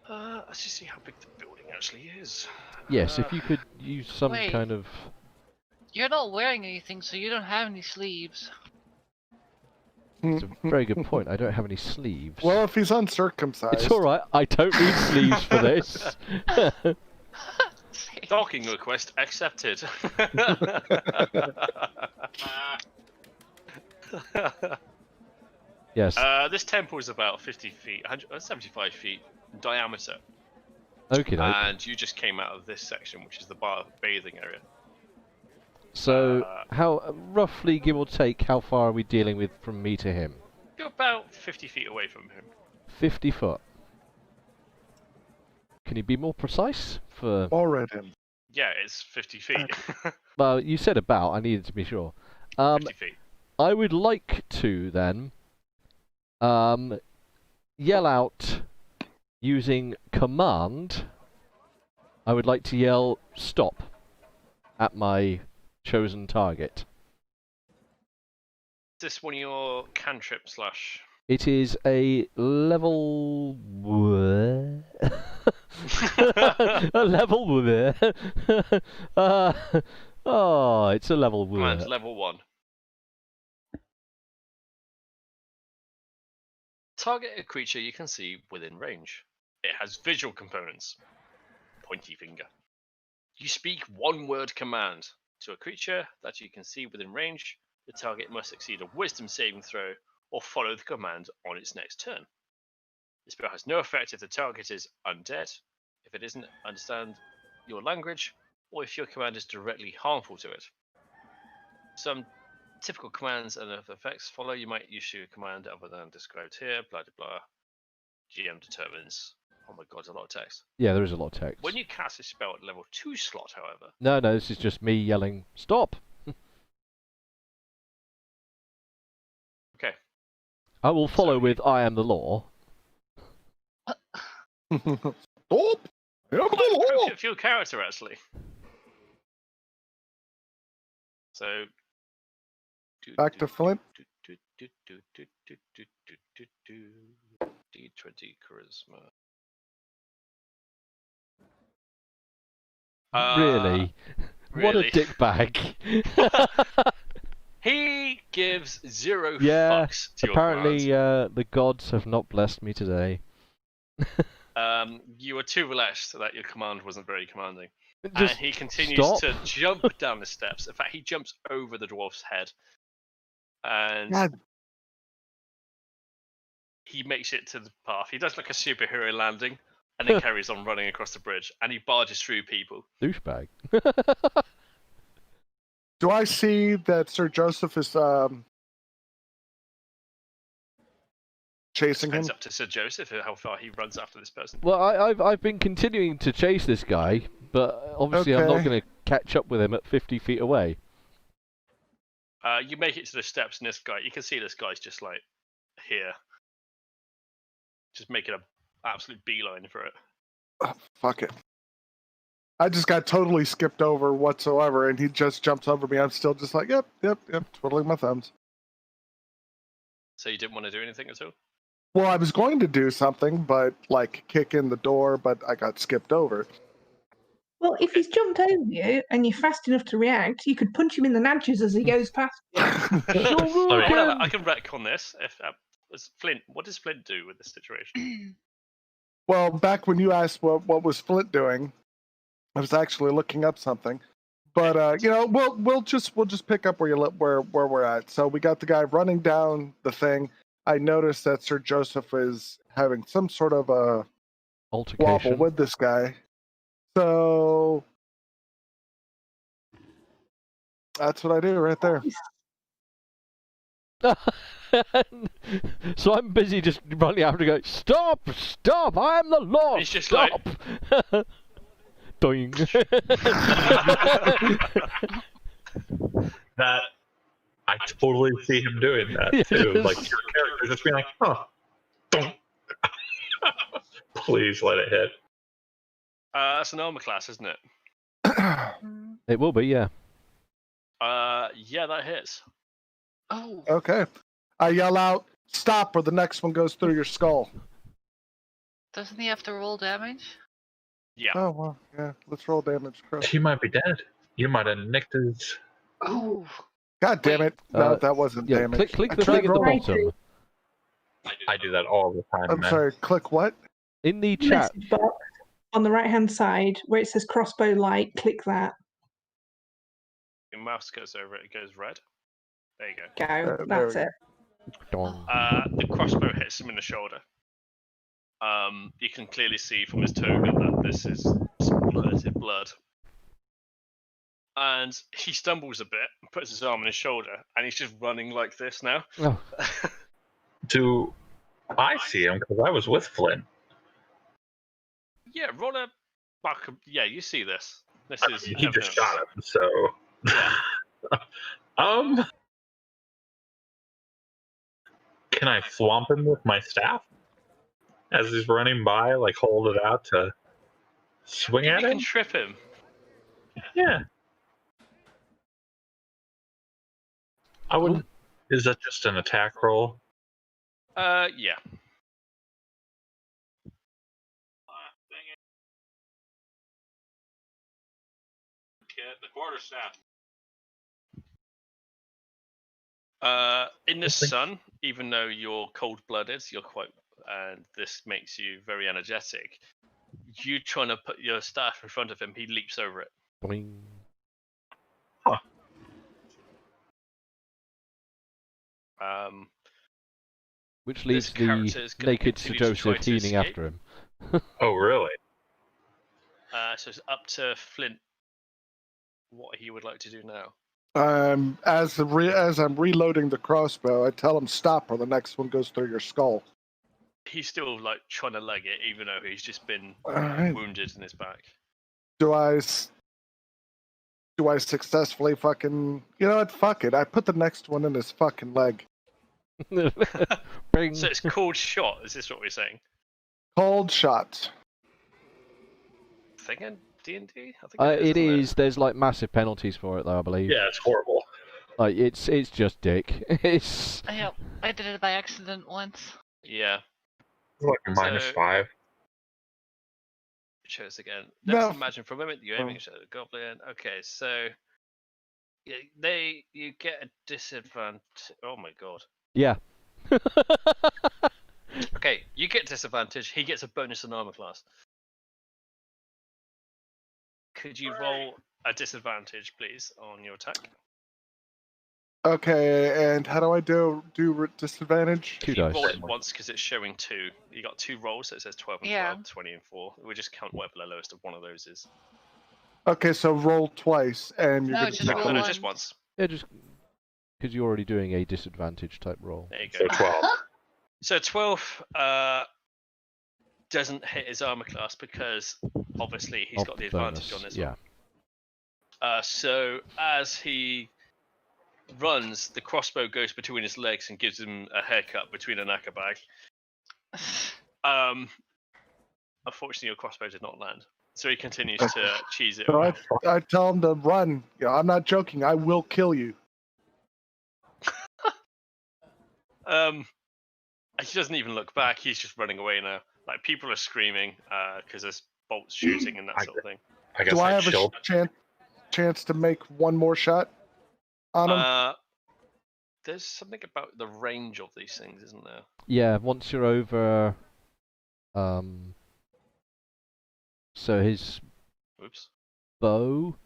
Let's just see how big the building actually is. Yes, if you could use some Wait. kind of... You're not wearing anything, so you don't have any sleeves. It's a very good point. I don't have any sleeves. Well, if he's uncircumcised. It's alright, I don't need sleeves for this. Docking request accepted. Yes. This temple is about 50 feet, 75 feet in diameter. Okay, And you just came out of this section, which is the bathing area. So, how roughly, give or take, how far are we dealing with from me to him? You're about 50 feet away from him. 50 foot. Can you be more precise? For Already. Yeah, it's 50 feet. well, you said about. I needed to be sure. 50 feet. I would like to then yell out using command. I would like to yell stop at my chosen target. Is this one of your cantrip slash? It is a level a level oh, it's a level Command level 1. Target a creature you can see within range. It has visual components. Pointy finger. You speak one word command to a creature that you can see within range. The target must succeed a wisdom saving throw or follow the command on its next turn. The spell has no effect if the target is undead, if it doesn't understand your language, or if your command is directly harmful to it. Some typical commands and effects follow. You might issue a command other than described here, blah blah blah. GM determines. Oh my god, a lot of text. Yeah, there is a lot of text. When you cast a spell at level 2 slot, however... No, this is just me yelling, stop! Okay. I will follow with I am the law. Stop! A few character, actually. So... Back to Flint. D20 charisma. Really? What a dickbag. He gives 0 yeah, fucks to apparently your the gods have not blessed me today. You were too relaxed that your command wasn't very commanding. Just and he continues stop. to jump down the steps. In fact, he jumps over the dwarf's head. And God. he makes it to the path. He does like a superhero landing and then carries on running across the bridge. And he barges through people. Douchebag. Do I see that Sir Joseph is chasing him? It's up to Sir Joseph how far he runs after this person. Well, I've been continuing to chase this guy, but obviously I'm not going to catch up with him at 50 feet away. You make it to the steps, and this guy, you can see this guy's just like here, just making an absolute beeline for it. Oh, fuck it. I just got totally skipped over whatsoever, and he just jumps over me. I'm still just like, yep, twiddling my thumbs. So you didn't want to do anything at all? Well, I was going to do something, but like kick in the door, but I got skipped over. Well, if he's jumped over you and you're fast enough to react, you could punch him in the nudges as he goes past you. I can retcon this. Flint, what does Flint do with this situation? Well, back when you asked what was Flint doing, I was actually looking up something. But we'll just pick up where we're at. So we got the guy running down the thing. I noticed that Sir Joseph is having some sort of a wobble Altercation. with this guy. So that's what I do right there. So I'm busy just running after, go, stop, stop! I am the Lord. It's just stop. Doing. That I totally see him doing that too. Yes. Like your character just being like, "Huh, don't." Please let it hit. That's an armor class, isn't it? It will be, yeah. Yeah, that hits. Oh. Okay. I yell out, stop, or the next one goes through your skull. Doesn't he have to roll damage? Yeah. Oh, well, yeah. Let's roll damage. Chris. He might be dead. You might have nicked his. Oh. God damn it. No, that wasn't Yeah, damage. click I the tried thing at the rolling- bottom. I do that all the time, I'm man. sorry, click what? In the chat. Message box on the right-hand side where it says crossbow light. Click that. Your mouse goes over it, it goes red. There you go. Go. there That's we it. Dong. The crossbow hits him in the shoulder. You can clearly see from his toga that this is splurted blood. And he stumbles a bit, puts his arm on his shoulder, and he's just running like this now. Oh. Do I see him because I was with Flynn? Yeah, roll a back. Yeah, you see this. This is He evidence. just shot him, so. Yeah. Can I thwomp him with my staff as he's running by? Like hold it out to swing You at can him? trip him. Yeah. I would. Is that just an attack roll? Yeah. The quarterstaff. In the sun, even though you're cold-blooded, you're quite, and this makes you very energetic. You trying to put your staff in front of him, he leaps over it. Boing. Which leaves the character's gonna naked Sir continue to try Joseph to healing escape. after him. Oh, really? So it's up to Flint what he would like to do now. As I'm reloading the crossbow, I tell him stop, or the next one goes through your skull. He's still like trying to leg it, even though he's just been Alright. wounded in his back. Do I successfully fucking... You know what? Fuck it. I put the next one in his fucking leg. Bing. So it's called shot. Is this what we're saying? Cold shot. Thing in D&D? I think It isn't is. There's like massive penalties for it, though, I believe. Yeah, it's horrible. Like it's just dick. It's. Yeah, I did it by accident once. Yeah. It's like a -5. Shows again. Let's No. imagine for a moment you're aiming at the goblin. Okay, so you get a disadvantage. Oh my god. Yeah. Okay, you get disadvantage. He gets a bonus in armor class. Could you roll a disadvantage, please, on your attack? Okay, and how do I do disadvantage? Two You dice. roll it once because it's showing 2. You got 2 rolls, so it says 12 and Yeah. 12, 20 and 4. We'll just count whatever the lowest of one of those is. Okay, so roll twice, and you're No, gonna just take roll No, the- no, just once. Yeah, just because you're already doing a disadvantage type roll. There you So go. 12. So 12 doesn't hit his armor class because obviously he's Of got the the advantage bonus, on this yeah. one. So as he runs, the crossbow goes between his legs and gives him a haircut between a knacker bag. Unfortunately, your crossbow did not land. So he continues to cheese it. So I tell him to run. Yeah, I'm not joking. I will kill you. He doesn't even look back. He's just running away now. Like people are screaming because there's bolts shooting and that sort of thing. I guess Do I I have a chilled. chance to make one more shot on him? There's something about the range of these things, isn't there? Yeah, once you're over. So his Oops. bow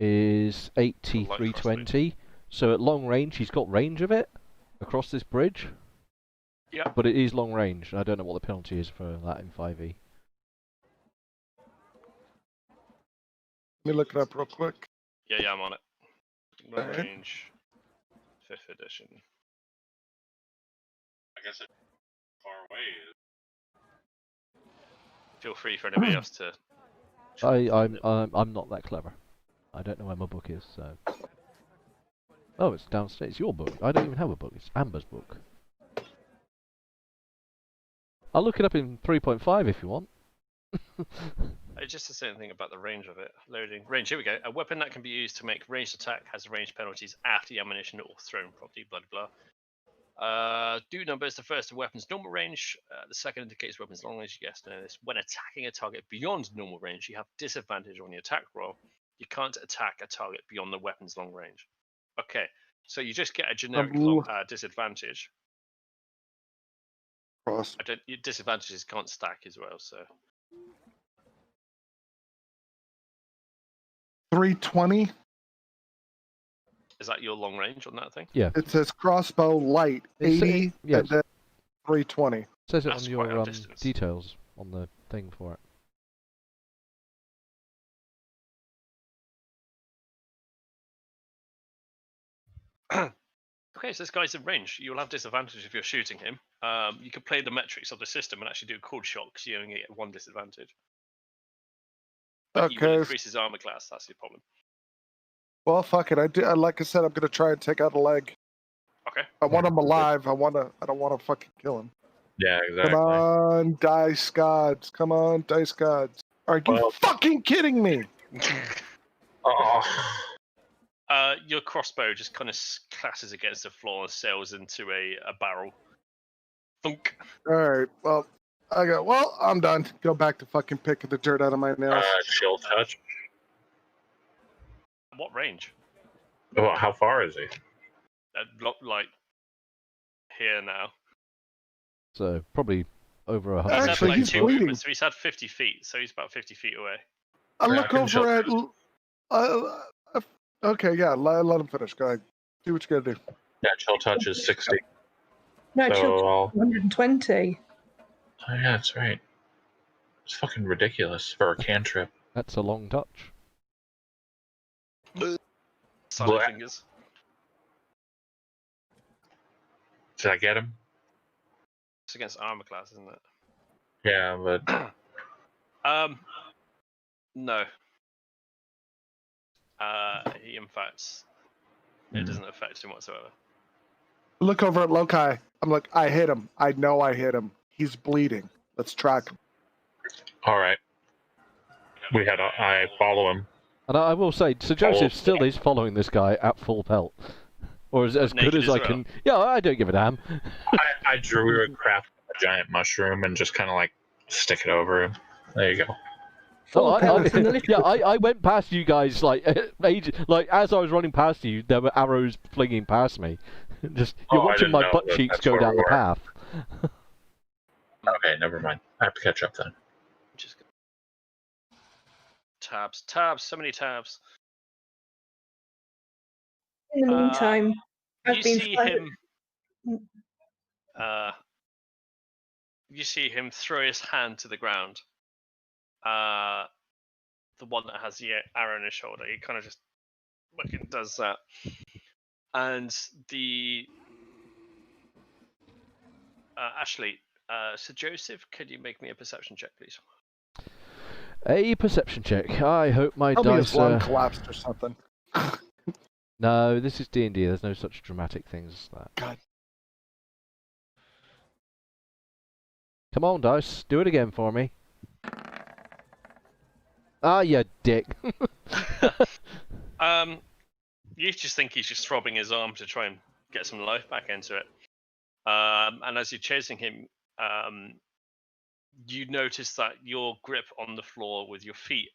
is 80, Light 320. So at long range, he's got range of it across this bridge. Yep. But it is long range. I don't know what the penalty is for that in 5e. Let me look it up real quick. Yeah, I'm on it. Long Alright. range, 5th edition. I guess it's far away. Feel free for anybody else to. I'm not that clever. I don't know where my book is, so. Oh, it's downstairs. It's your book. I don't even have a book. It's Amber's book. I'll look it up in 3.5 if you want. Just to say anything about the range of it. Loading. Range, here we go. A weapon that can be used to make ranged attack has range penalties after the ammunition or thrown properly, blah blah. Do numbers, the first of weapons normal range, the second indicates weapons long range, yes, no, this. When attacking a target beyond normal range, you have disadvantage on the attack roll. You can't attack a target beyond the weapon's long range. Okay, so you just get a generic disadvantage. Cross. Your disadvantages can't stack as well, so. 320. Is that your long range on that thing? Yeah. It says crossbow light, 80, yes. and then 320. It says it That's on quite your a distance. details on the thing for it. Okay, so this guy's in range. You'll have disadvantage if you're shooting him. You can play the metrics of the system and actually do cold shot because you only get one disadvantage. But you will Okay. increase his armor class. That's the problem. Well, fuck it. Like I said, I'm gonna try and take out a leg. Okay. I want him alive. I don't want to fucking kill him. Yeah, exactly. Come on, dice gods. Come on, dice gods. Are you fucking kidding me? Oh. Your crossbow just kind of clashes against the floor and sails into a barrel. Thunk. All right. Well, I'm done. Go back to fucking picking the dirt out of my nails. Chill touch. What range? Well, how far is he? Like here now. So probably over 100. He's Actually, had he's two bleeding. movements, so he's had 50 feet. So he's about 50 feet away. I Yeah, look I can over chill at. Okay, yeah. Let him finish. Go ahead. Do what you gotta do. Yeah, chill touch is 60. No, So Chult I'll... 120. Oh yeah, that's right. It's fucking ridiculous for a cantrip. That's a long touch. Silent Blech. fingers. Did I get him? It's against armor class, isn't it? Yeah, but No. He in fact, it doesn't affect him whatsoever. Look over at Lokai. I'm like, I hit him. I know I hit him. He's bleeding. Let's track him. all right. I follow him. And I will say, Sir Joseph still is following this guy at full pelt. Or as good Naked as I as can. Yeah, I don't give a damn. I drew a craft a giant mushroom and just kind of like stick it over him. There you go. Oh, in the little- I went past you guys like as I was running past you, there were arrows flinging past me. Just you're I watching didn't my know butt that cheeks that's go where down we the were. path. Okay, never mind. I have to catch up then. Just tabs, so many tabs. In the meantime, I've You been see finding- him. You see him throw his hand to the ground. The one that has the arrow in his shoulder. He kind of just fucking does that. And the Ashley, Sir Joseph, could you make me a perception check, please? A perception check. I hope my Tell me his dice. lung collapsed or something. No, this is D&D. There's no such dramatic things as that. God. Come on, dice. Do it again for me. Ah, you dick. You just think he's just throbbing his arm to try and get some life back into it. And as you're chasing him, you notice that your grip on the floor with your feet,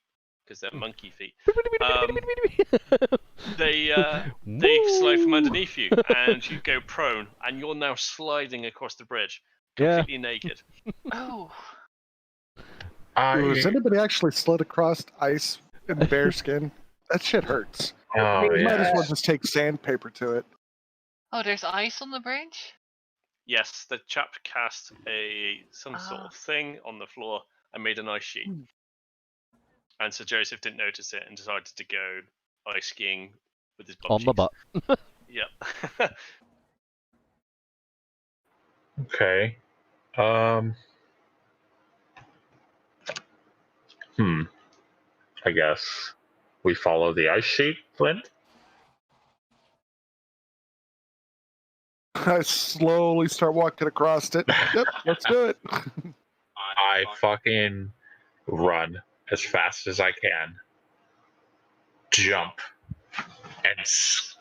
because they're monkey feet, they slide from underneath you, and you go prone, and you're now sliding across the bridge, completely naked. Oh. Has anybody actually slid across ice in bear skin? That shit hurts. Oh You might as yeah. well just take sandpaper to it. Oh, there's ice on the bridge? Yes, the chap cast some sort of thing on the floor and made an ice sheet. And Sir Joseph didn't notice it and decided to go ice skiing with his butt On my butt. Yep. Okay. I guess we follow the ice sheet, Flint. I slowly start walking across it. Yep, let's do it. I fucking run as fast as I can, jump, and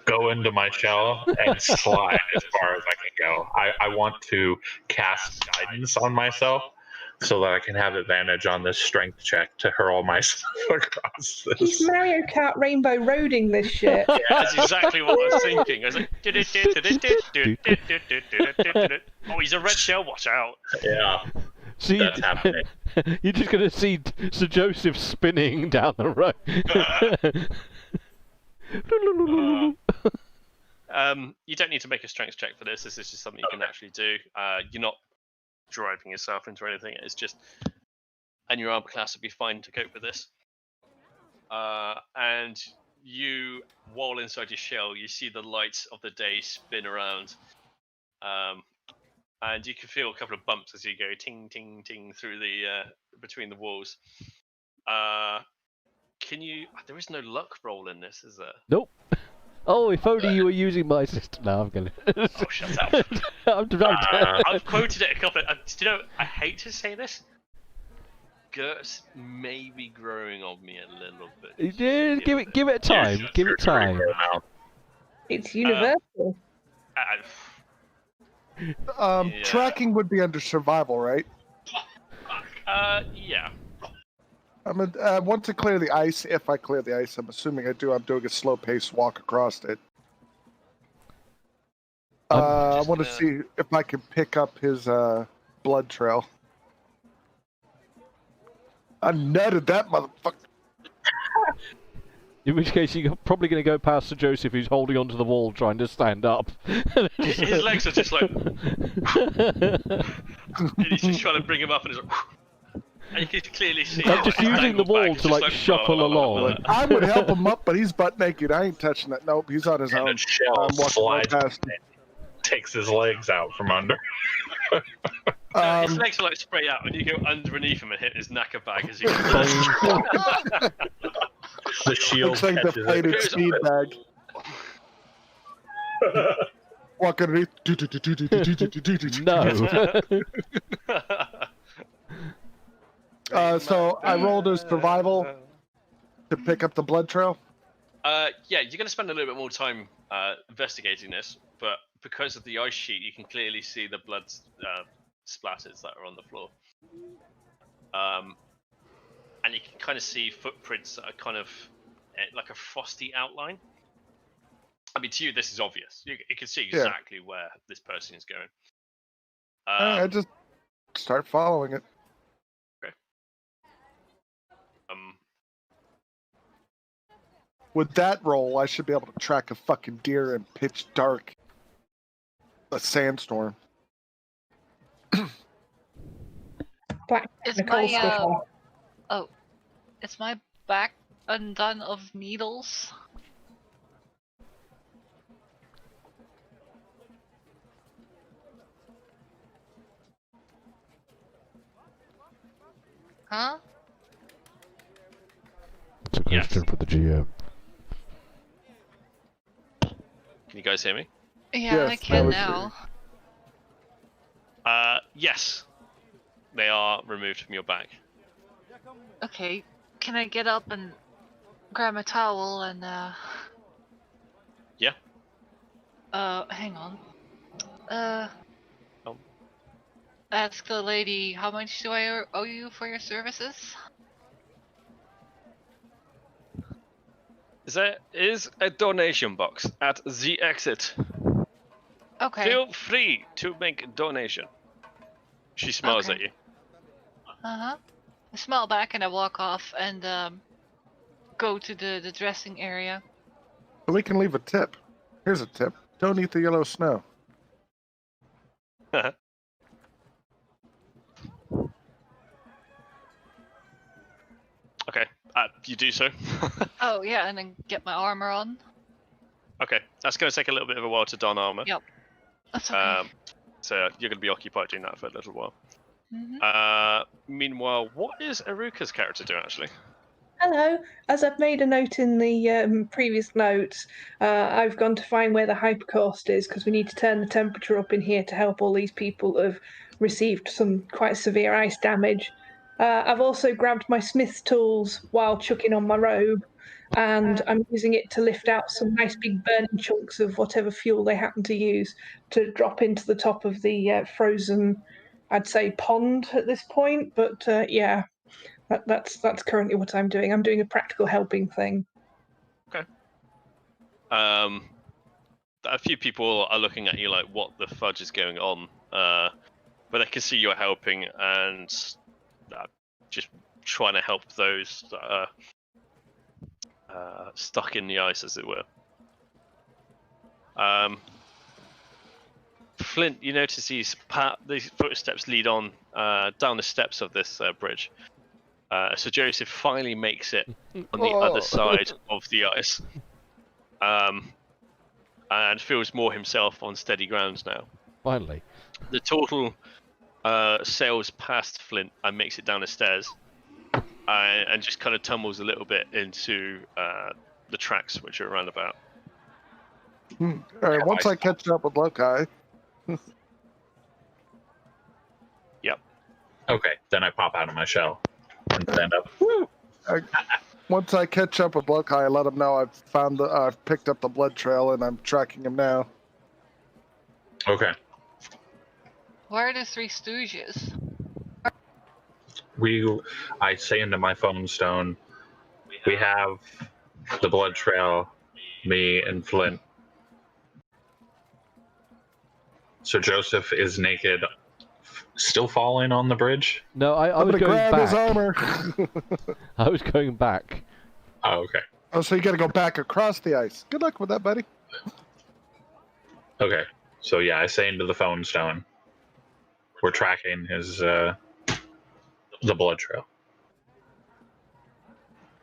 go into my shell and slide as far as I can go. I want to cast guidance on myself so that I can have advantage on this strength check to hurl myself across this. He's Mario Kart Rainbow Roading this shit. That's exactly what I was thinking. I was like, oh, he's a red shell, watch out. Yeah, See, that's happening. you're just going to see Sir Joseph spinning down the road. You don't need to make a strength check for this. This is just something you can actually do. You're not driving yourself into anything. It's just, and your armor class would be fine to cope with this. And you, while inside your shell, you see the lights of the day spin around. And you can feel a couple of bumps as you go ting, ting, ting through the between the walls. Can you? There is no luck roll in this, is there? Nope. Oh, if only you were using my system. No, I'm gonna. Oh, shut up! I've quoted it a couple. Do you know? I hate to say this. Gert's may be growing on me a little bit. Give it time. Give it time. It's universal. Tracking would be under survival, right? Yeah. I want to clear the ice. If I clear the ice, I'm assuming I do. I'm doing a slow-paced walk across it. I want to see if I can pick up his blood trail. I nutted that motherfucker. In which case, you're probably going to go past Sir Joseph, who's holding onto the wall, trying to stand up. His legs are just like... and he's just trying to bring him up, and he's like... And you can clearly see... I'm just using the wall to, like, shuffle along. I would help him up, but he's butt naked. I ain't touching that. Nope, he's on his own. And the shell slides past him. Takes his legs out from under. His legs are like spray out, and you go underneath him and hit his knacker bag as you go. The shield looks like the deflated speed bag. Walk underneath. No. So I rolled a survival to pick up the blood trail. Yeah, you're going to spend a little bit more time investigating this, but because of the ice sheet, you can clearly see the blood splatters that are on the floor. And you can kind of see footprints that are kind of like a frosty outline. I mean, to you, this is obvious. You can see exactly where this person is going. I just start following it. Okay. With that roll, I should be able to track a fucking deer in pitch dark. A sandstorm. Is my back undone of needles? Huh? It's a question for the GM. Can you guys hear me? Yeah, Yes, I can that now. Yes. They are removed from your back. Okay, can I get up and grab a towel and Yeah. Hang on. Ask the lady, how much do I owe you for your services? There is a donation box at the exit. Okay. Feel free to make a donation. She smiles at you. I smile back and I walk off and go to the dressing area. We can leave a tip. Here's a tip. Don't eat the yellow snow. Okay, you do so. Oh yeah, and then get my armor on. Okay, that's going to take a little bit of a while to don armor. Yep. That's okay. So you're going to be occupied doing that for a little while. Mhm. Meanwhile, what is Aruka's character doing actually? Hello. As I've made a note in the previous notes, I've gone to find where the hypercaust is because we need to turn the temperature up in here to help all these people that have received some quite severe ice damage. I've also grabbed my smith's tools while chucking on my robe, and I'm using it to lift out some nice big burning chunks of whatever fuel they happen to use to drop into the top of the frozen, I'd say, pond at this point. But yeah. That's currently what I'm doing. I'm doing a practical helping thing. Okay. A few people are looking at you like, what the fudge is going on? But they can see you're helping and just trying to help those that are stuck in the ice, as it were. Flint, you notice these footsteps lead on down the steps of this bridge. So Joseph finally makes it on the other side of the ice, and feels more himself on steady ground now. Finally. The total sails past Flint and makes it down the stairs, and just kind of tumbles a little bit into the tracks, which are around about. All right, once I catch up with Loki. Yep. Okay, then I pop out of my shell and stand up. Once I catch up with Loki, I let him know I've picked up the blood trail and I'm tracking him now. Okay. Where are the three stooges? I say into my phone stone, we have the blood trail, me and Flint. So Joseph is naked, still falling on the bridge? No, I was going grab back. his armor. I was going back. Oh, okay. Oh, so you gotta go back across the ice. Good luck with that, buddy. Okay. So yeah, I say into the phone stone, we're tracking his the blood trail.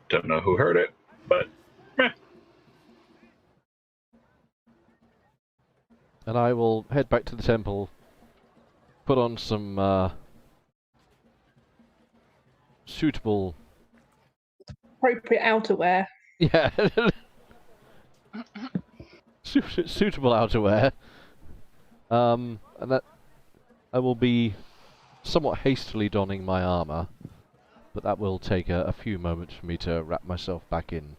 Don't know who heard it, but meh. And I will head back to the temple, put on some suitable... Appropriate outerwear. Yeah. Suitable outerwear. And that I will be somewhat hastily donning my armor, but that will take a few moments for me to wrap myself back in.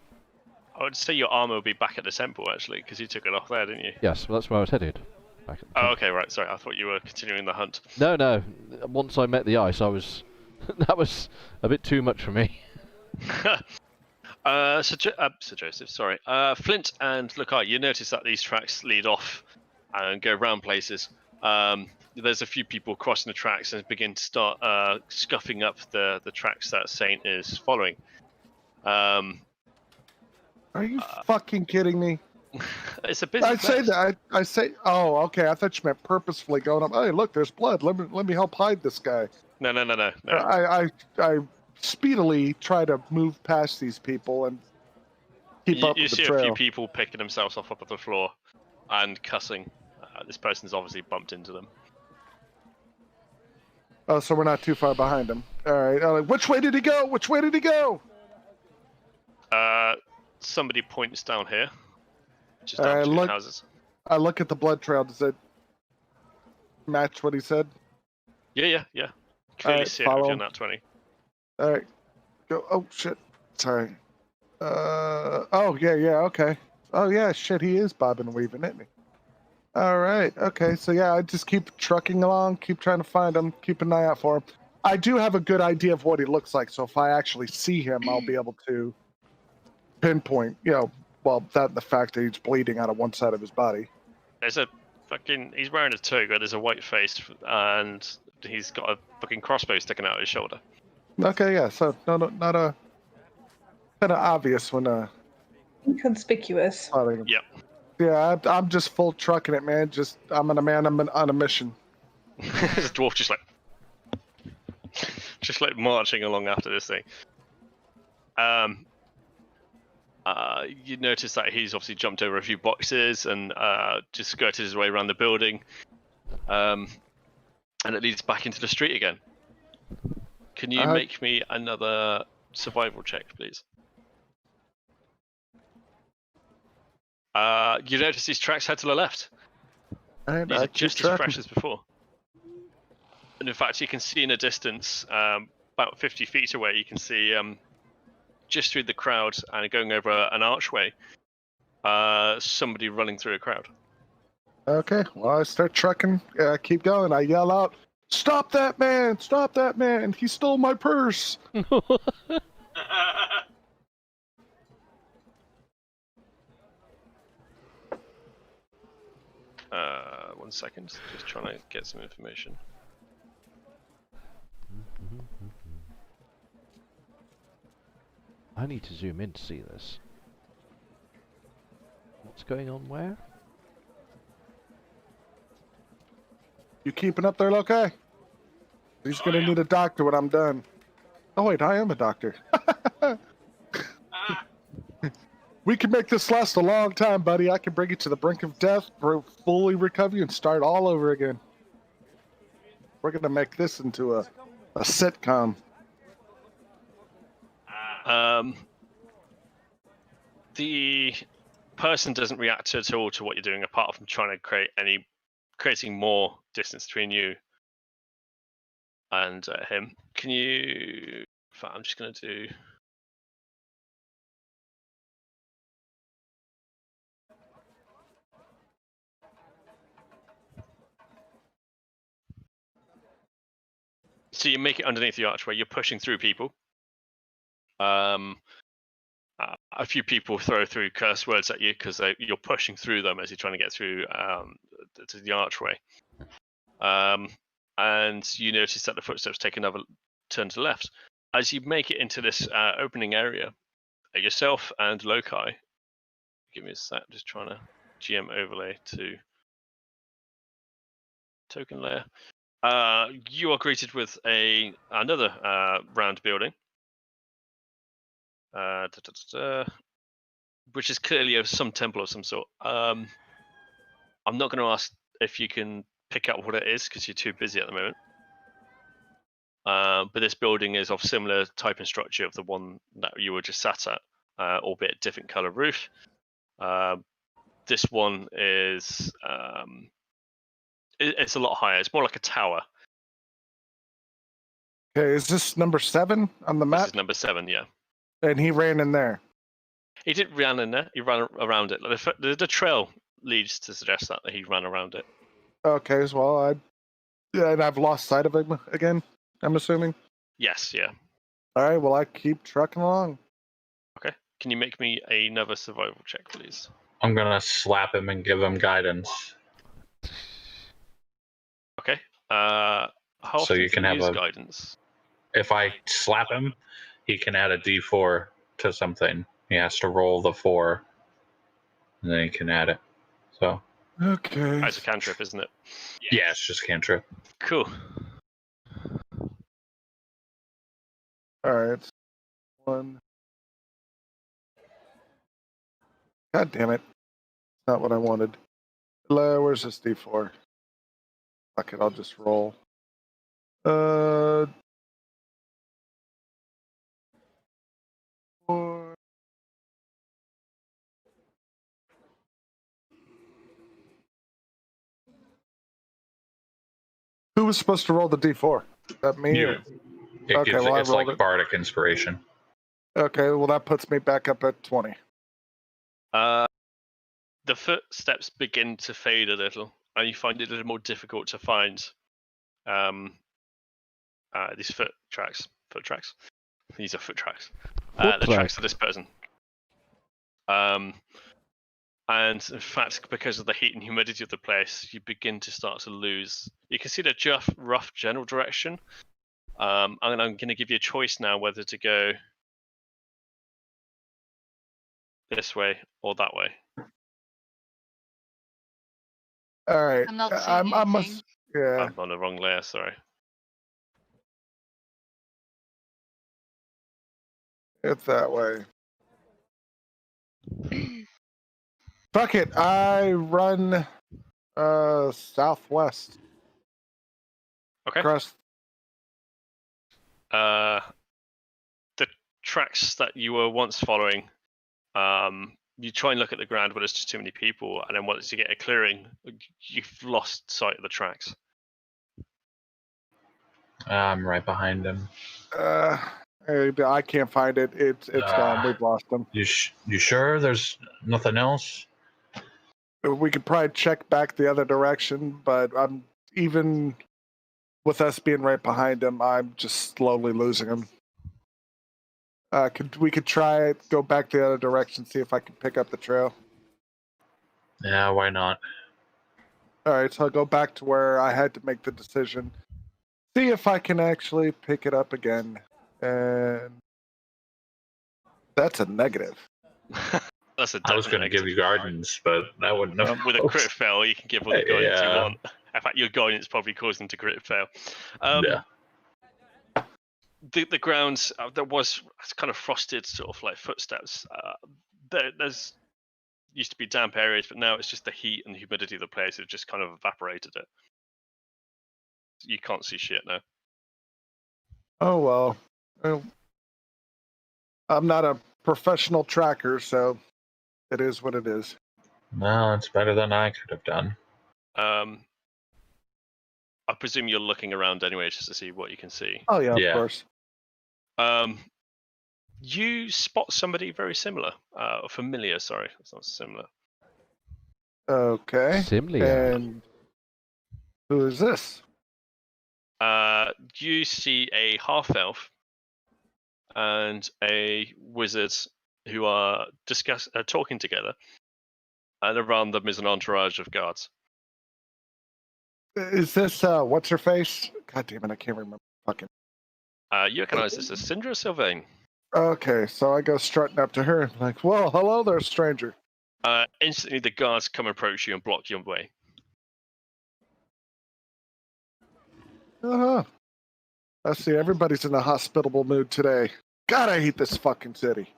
I would say your armor will be back at the temple, actually, because you took it off there, didn't you? Yes, well, that's where I was headed. Back at the temple. Okay, right. Sorry, I thought you were continuing the hunt. No. Once I met the ice, I was... that was a bit too much for me. Sir Joseph, sorry. Flint and Lukai, you notice that these tracks lead off and go round places. There's a few people crossing the tracks and begin to start scuffing up the tracks that Saint is following. Are you fucking kidding me? It's a busy I say place. that. I say. Oh, okay. I thought you meant purposefully going up. Hey, look, there's blood. Let me help hide this guy. No. I speedily try to move past these people and keep up You with the see trail. a few people picking themselves off the floor and cussing. This person's obviously bumped into them. Oh, so we're not too far behind him. All right. Which way did he go? Which way did he go? Somebody points down here. Just down between the houses. I look at the blood trail. Does it match what he said? Yeah. Clearly Alright, see it if follow you're him. not 20. All right. Go. Oh shit. Sorry. Oh yeah. Okay. Oh yeah. Shit. He is bobbing and weaving, isn't he? All right. Okay. So yeah, I just keep trucking along, keep trying to find him, keep an eye out for him. I do have a good idea of what he looks like, so if I actually see him, I'll be able to pinpoint. The fact that he's bleeding out of one side of his body. There's he's wearing a toga, there's a white face, and he's got a fucking crossbow sticking out of his shoulder. Okay. Yeah. So not a kind of obvious when Inconspicuous. Yep. Yeah, I'm just full trucking it, man. I'm on a mission. There's a dwarf just like marching along after this thing. You notice that he's obviously jumped over a few boxes and just skirted his way around the building. And it leads back into the street again. Can you make me another survival check, please? You notice these tracks head to the left. And These I are just keep as tracking. fresh as before. And in fact, you can see in a distance, about 50 feet away, you can see just through the crowd and going over an archway, somebody running through a crowd. Okay, well, I start trucking. I keep going. I yell out, "Stop that man! Stop that man! He stole my purse!" 1 second, just trying to get some information. I need to zoom in to see this. What's going on where? You keeping up there, Lokai? He's gonna need a doctor when I'm done. Oh wait, I am a doctor. We can make this last a long time, buddy. I can bring you to the brink of death, fully recover you, and start all over again. We're gonna make this into a sitcom. The person doesn't react at all to what you're doing, apart from trying to creating more distance between you and him. Can you? In fact, I'm just going to do. So you make it underneath the archway. You're pushing through people. A few people throw through curse words at you because you're pushing through them as you're trying to get through to the archway. And you notice that the footsteps take another turn to the left. As you make it into this opening area, yourself and Lokai, give me a sec, I'm just trying to GM overlay to token layer. You are greeted with another round building, which is clearly some temple of some sort. I'm not going to ask if you can pick out what it is because you're too busy at the moment. But this building is of similar type and structure of the one that you were just sat at, albeit different color roof. This one is it's a lot higher. It's more like a tower. Okay, is this number 7 on the map? This is number 7, yeah. And he ran in there. He didn't run in there. He ran around it. The trail leads to suggest that he ran around it. Okay, well, and I've lost sight of him again, I'm assuming? Yes, yeah. Alright, well, I keep trucking along. Okay. Can you make me another survival check, please? I'm gonna slap him and give him guidance. Okay. How So often you can do have use a- guidance? If I slap him, he can add a D4 to something. He has to roll the 4, and then he can add it. So Okay. That's a cantrip, isn't it? yeah, it's just cantrip. Cool. Alright. 1. God damn it. Not what I wanted. Where's this D4? Fuck it, I'll just roll. Four. Who was supposed to roll the D4? That me? You. Or? It Okay, gives, well, I it's rolled like it. bardic inspiration. Okay, well that puts me back up at 20. The footsteps begin to fade a little, and you find it a little more difficult to find these foot tracks. These are foot tracks. The tracks of this person. And in fact, because of the heat and humidity of the place, you begin to start to lose. You can see the rough general direction. And I'm going to give you a choice now whether to go this way or that way. All right. I'm not seeing anything. Yeah, I'm on the wrong layer, sorry. it's that way. Fuck it. I run southwest. Okay. Across. The tracks that you were once following, you try and look at the ground, but there's just too many people, and then once you get a clearing, you've lost sight of the tracks. I'm right behind him. I can't find it. It's gone. We've lost them. You sure there's nothing else? We could probably check back the other direction, but I'm even with us being right behind him, I'm just slowly losing him. We could try it, go back the other direction, see if I can pick up the trail. Yeah, why not? All right, so I'll go back to where I had to make the decision. See if I can actually pick it up again. And that's a negative. That's a I was going to give you guidance, but that wouldn't have. With a crit fail, you can give all the guidance you want. In fact, your guidance probably caused them to crit fail. Yeah. The grounds, there was kind of frosted sort of like footsteps. There's used to be damp areas, but now it's just the heat and the humidity of the place have just kind of evaporated it. You can't see shit now. Oh, well, I'm not a professional tracker, so it is what it is. No, it's better than I could have done. I presume you're looking around anyway just to see what you can see. Oh, yeah, of course. You spot somebody very similar, familiar, sorry, it's not similar. Okay. Similar. And who is this? You see a half-elf and a wizard who are talking together, and around them is an entourage of guards. Is this, what's her face? God damn it, I can't remember. Fucking. You recognize this as Syndra Sylvain. Okay, so I go strutting up to her, like, well, hello there, stranger. Instantly, the guards come approach you and block your way. Uh-huh. I see everybody's in a hospitable mood today. God, I hate this fucking city.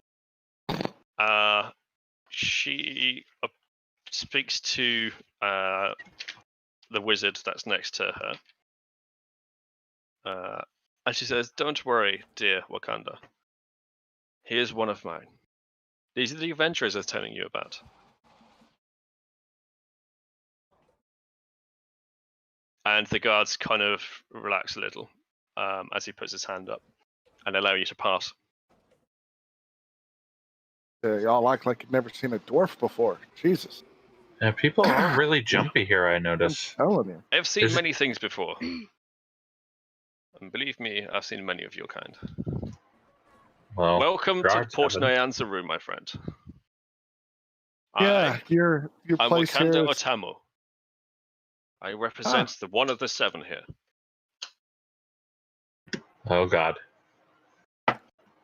She speaks to the wizard that's next to her. And she says, "Don't worry, dear Wakanda. He is one of mine. These are the adventurers I was telling you about." And the guards kind of relax a little as he puts his hand up and allow you to pass. Y'all act like you've never seen a dwarf before. Jesus. Yeah, people are really jumpy here, I notice. I'm telling you. I've seen many things before. And believe me, I've seen many of your kind. Well, welcome to Port Nyanzaru, my friend. Yeah, your I'm place Wakanda here. Otamu. I represent the one of the seven here. Oh God.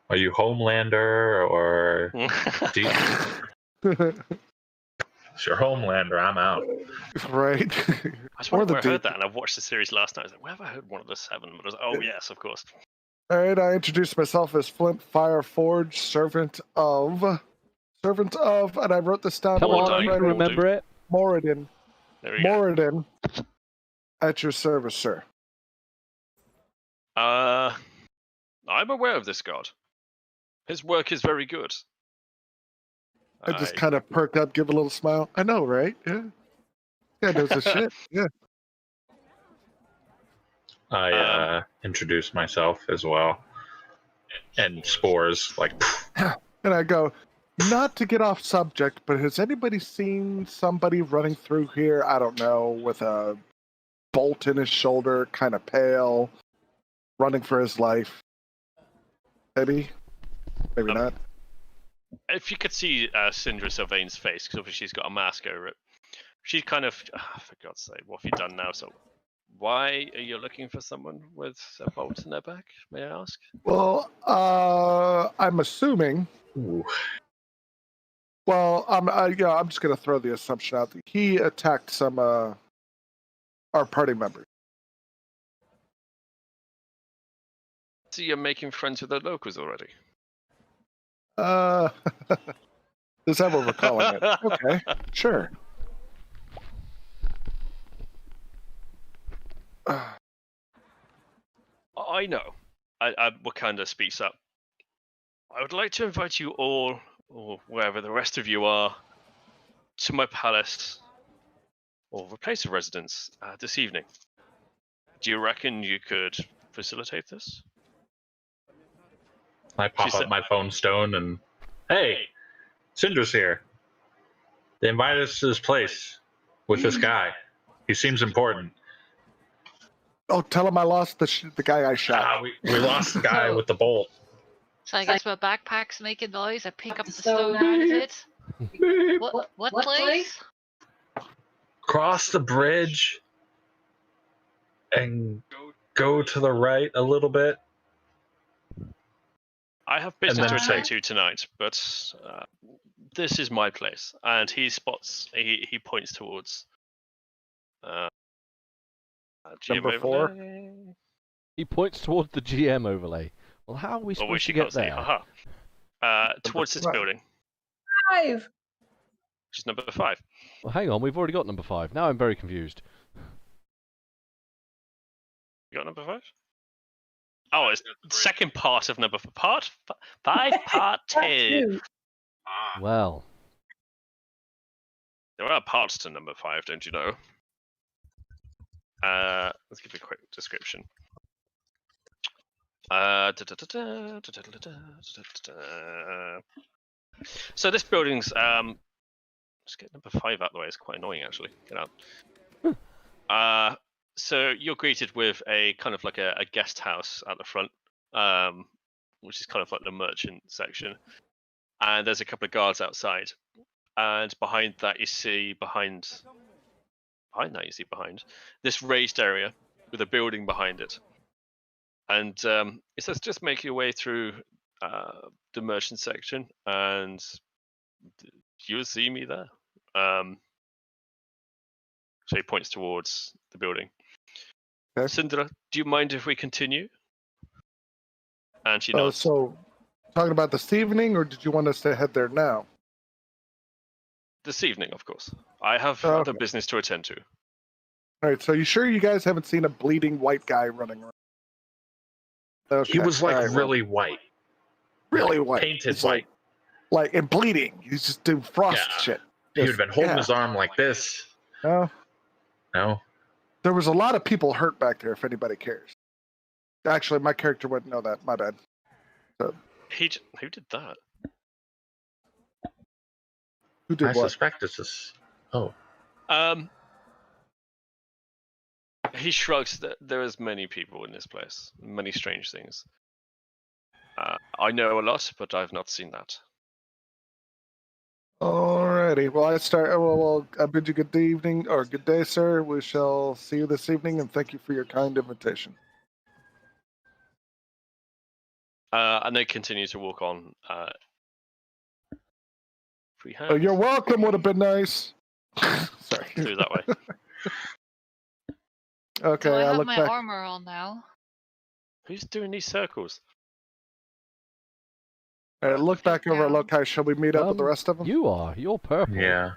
Are you Homelander or? If you're Homelander, I'm out. Right. I swear I heard that, and I watched the series last night. I was like, where have I heard one of the seven? But I was like, oh yes, of course. All right, I introduced myself as Flint Fireforge, servant of, and I wrote this down. Come on, you can remember it. Moradin. There we go. Moradin, at your service, sir. I'm aware of this god. His work is very good. I just kind of perk up, give a little smile. I know, right? Yeah. Yeah, knows his shit. Yeah. I introduce myself as well. And Spores, like. And I go, not to get off subject, but has anybody seen somebody running through here, I don't know, with a bolt in his shoulder, kind of pale, running for his life? Maybe? Maybe not. If you could see Syndra Sylvain's face, because obviously she's got a mask over it, she's kind of, for God's sake, what have you done now? So, why are you looking for someone with a bolt in their back, may I ask? Well, I'm assuming. Ooh. Well, I'm just going to throw the assumption out that he attacked some our party members. So you're making friends with the locals already? Is that what we're calling it? Okay, sure. I know. Wakanda speaks up. I would like to invite you all, or wherever the rest of you are, to my palace, or a place of residence, this evening. Do you reckon you could facilitate this? I pop up my phone stone and, hey, Syndra's here. They invited us to this place with this guy. He seems important. Oh, tell him I lost the guy I shot. We lost the guy with the bolt. So I guess my backpack's making noise. I pick up the stone out of it. What place? Cross the bridge and go to the right a little bit. I have business to attend to tonight, but this is my place. And he points towards Number 4. He points towards the GM overlay. Well, how are we supposed to get there? Towards this building. 5. Which is number 5. Well, hang on, we've already got number 5. Now I'm very confused. You got number 5? Oh, it's the second part of number 5. Part 5, part 2. Well. There are parts to number 5, don't you know? Let's give you a quick description. So this building's let's get number 5 out of the way. It's quite annoying actually. Get out. So you're greeted with a kind of like a guest house at the front, which is kind of like the merchant section, and there's a couple of guards outside, and behind that you see behind this raised area with a building behind it. And it says just make your way through the merchant section and you'll see me there. So he points towards the building. Okay. Syndra, do you mind if we continue? And she nods. So, talking about this evening, or did you want us to head there now? This evening, of course. I have other business to attend to. All right, so you sure you guys haven't seen a bleeding white guy running around? Okay. He was really white. Really white. Painted white. Like, and bleeding. He's just doing frost shit. He would have been holding his arm like this. No. There was a lot of people hurt back there, if anybody cares. Actually, my character wouldn't know that. My bad. So. Who did that? Who did what? I suspect it's this. Oh. He shrugs. That there is many people in this place. Many strange things. I know a lot, but I've not seen that. Alrighty. Well, I bid you good evening, or good day, sir. We shall see you this evening, and thank you for your kind invitation. And they continue to walk on. Free hands. Oh, you're welcome would have been nice. Sorry. Through that way. Okay, So I have look my back. armor on now. Who's doing these circles? Look back over at Lokai. Shall we meet up with the rest of them? You're purple. Yeah.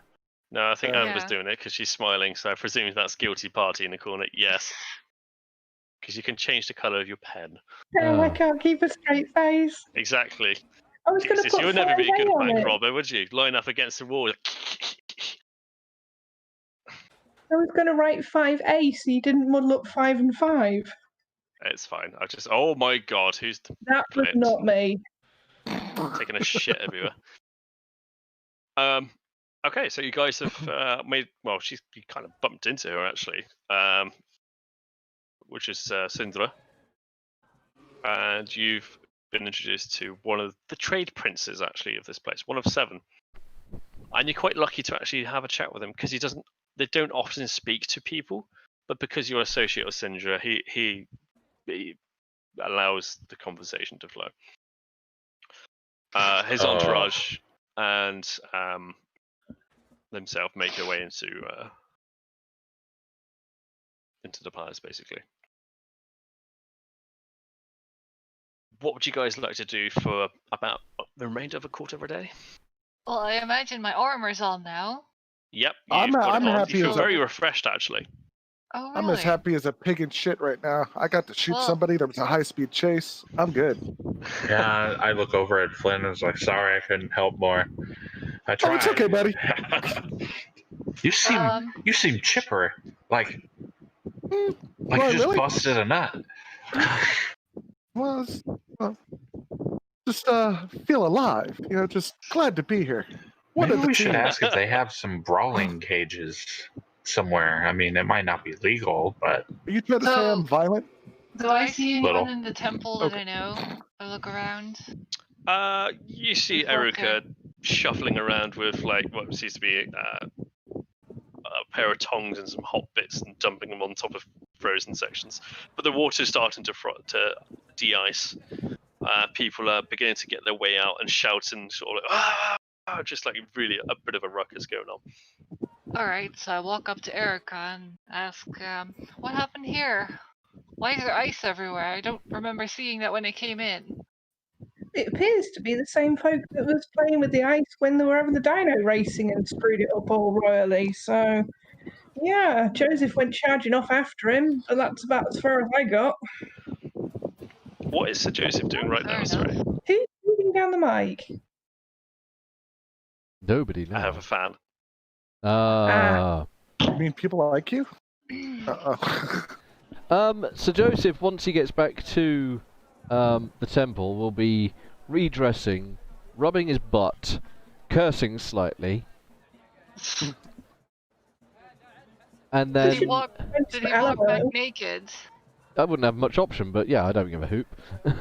No, I think Amber's doing it because she's smiling, so I presume that's guilty party in the corner. Yes. Because you can change the colour of your pen. No, I can't keep a straight face. Exactly. I was going to put You would never be a good 5A on bank it. robber, would you? Line up against the wall. I was going to write 5A so you didn't muddle up 5 and 5. It's fine. Oh my god, who's That was not me. taking a shit everywhere? Okay, so you guys have made. Well, you kind of bumped into her actually, which is Syndra, and you've been introduced to one of the trade princes actually of this place, one of 7, and you're quite lucky to actually have a chat with him because they don't often speak to people, but because you're associate with Syndra, he allows the conversation to flow. His entourage and themselves make their way into the palace, basically. what would you guys like to do for about the remainder of a quarter of a day? Well, I imagine my armor's on now. Yep, I'm you've got it on. happy You feel as very refreshed, actually. Oh, really? I'm as happy as a pig in shit right now. I got to shoot Well- somebody. There was a high-speed chase. I'm good. Yeah, I look over at Flynn and was like, sorry I couldn't help more. I tried. Oh, it's okay, buddy. You seem chipper. Like Well, you just really? busted a nut. Well, just feel alive. You know, just glad to be here. One Maybe of the we should team. ask if they have some brawling cages somewhere. I mean, it might not be legal, but Are you trying to say So- I'm violent? Do I see anyone Little. in the temple that I know? I look around. You see Okay. Erica shuffling around with like what seems to be a pair of tongs and some hot bits and dumping them on top of frozen sections. But the water's starting to de-ice. People are beginning to get their way out and shouting, sort of just like really a bit of a ruckus going on. Alright, so I walk up to Erica and ask, what happened here? Why is there ice everywhere? I don't remember seeing that when I came in. It appears to be the same folk that was playing with the ice when they were having the dino racing and screwed it up all royally. So, yeah, Joseph went charging off after him, but that's about as far as I got. What is Sir Joseph doing right now? Fair Sorry, Who's moving down the mic? Nobody I have a knows. fan. You mean people like you? Sir Joseph, once he gets back to the temple, will be redressing, rubbing his butt, cursing slightly, and Did then he walk back naked? I wouldn't have much option, but yeah, I don't give a hoop. Yeah,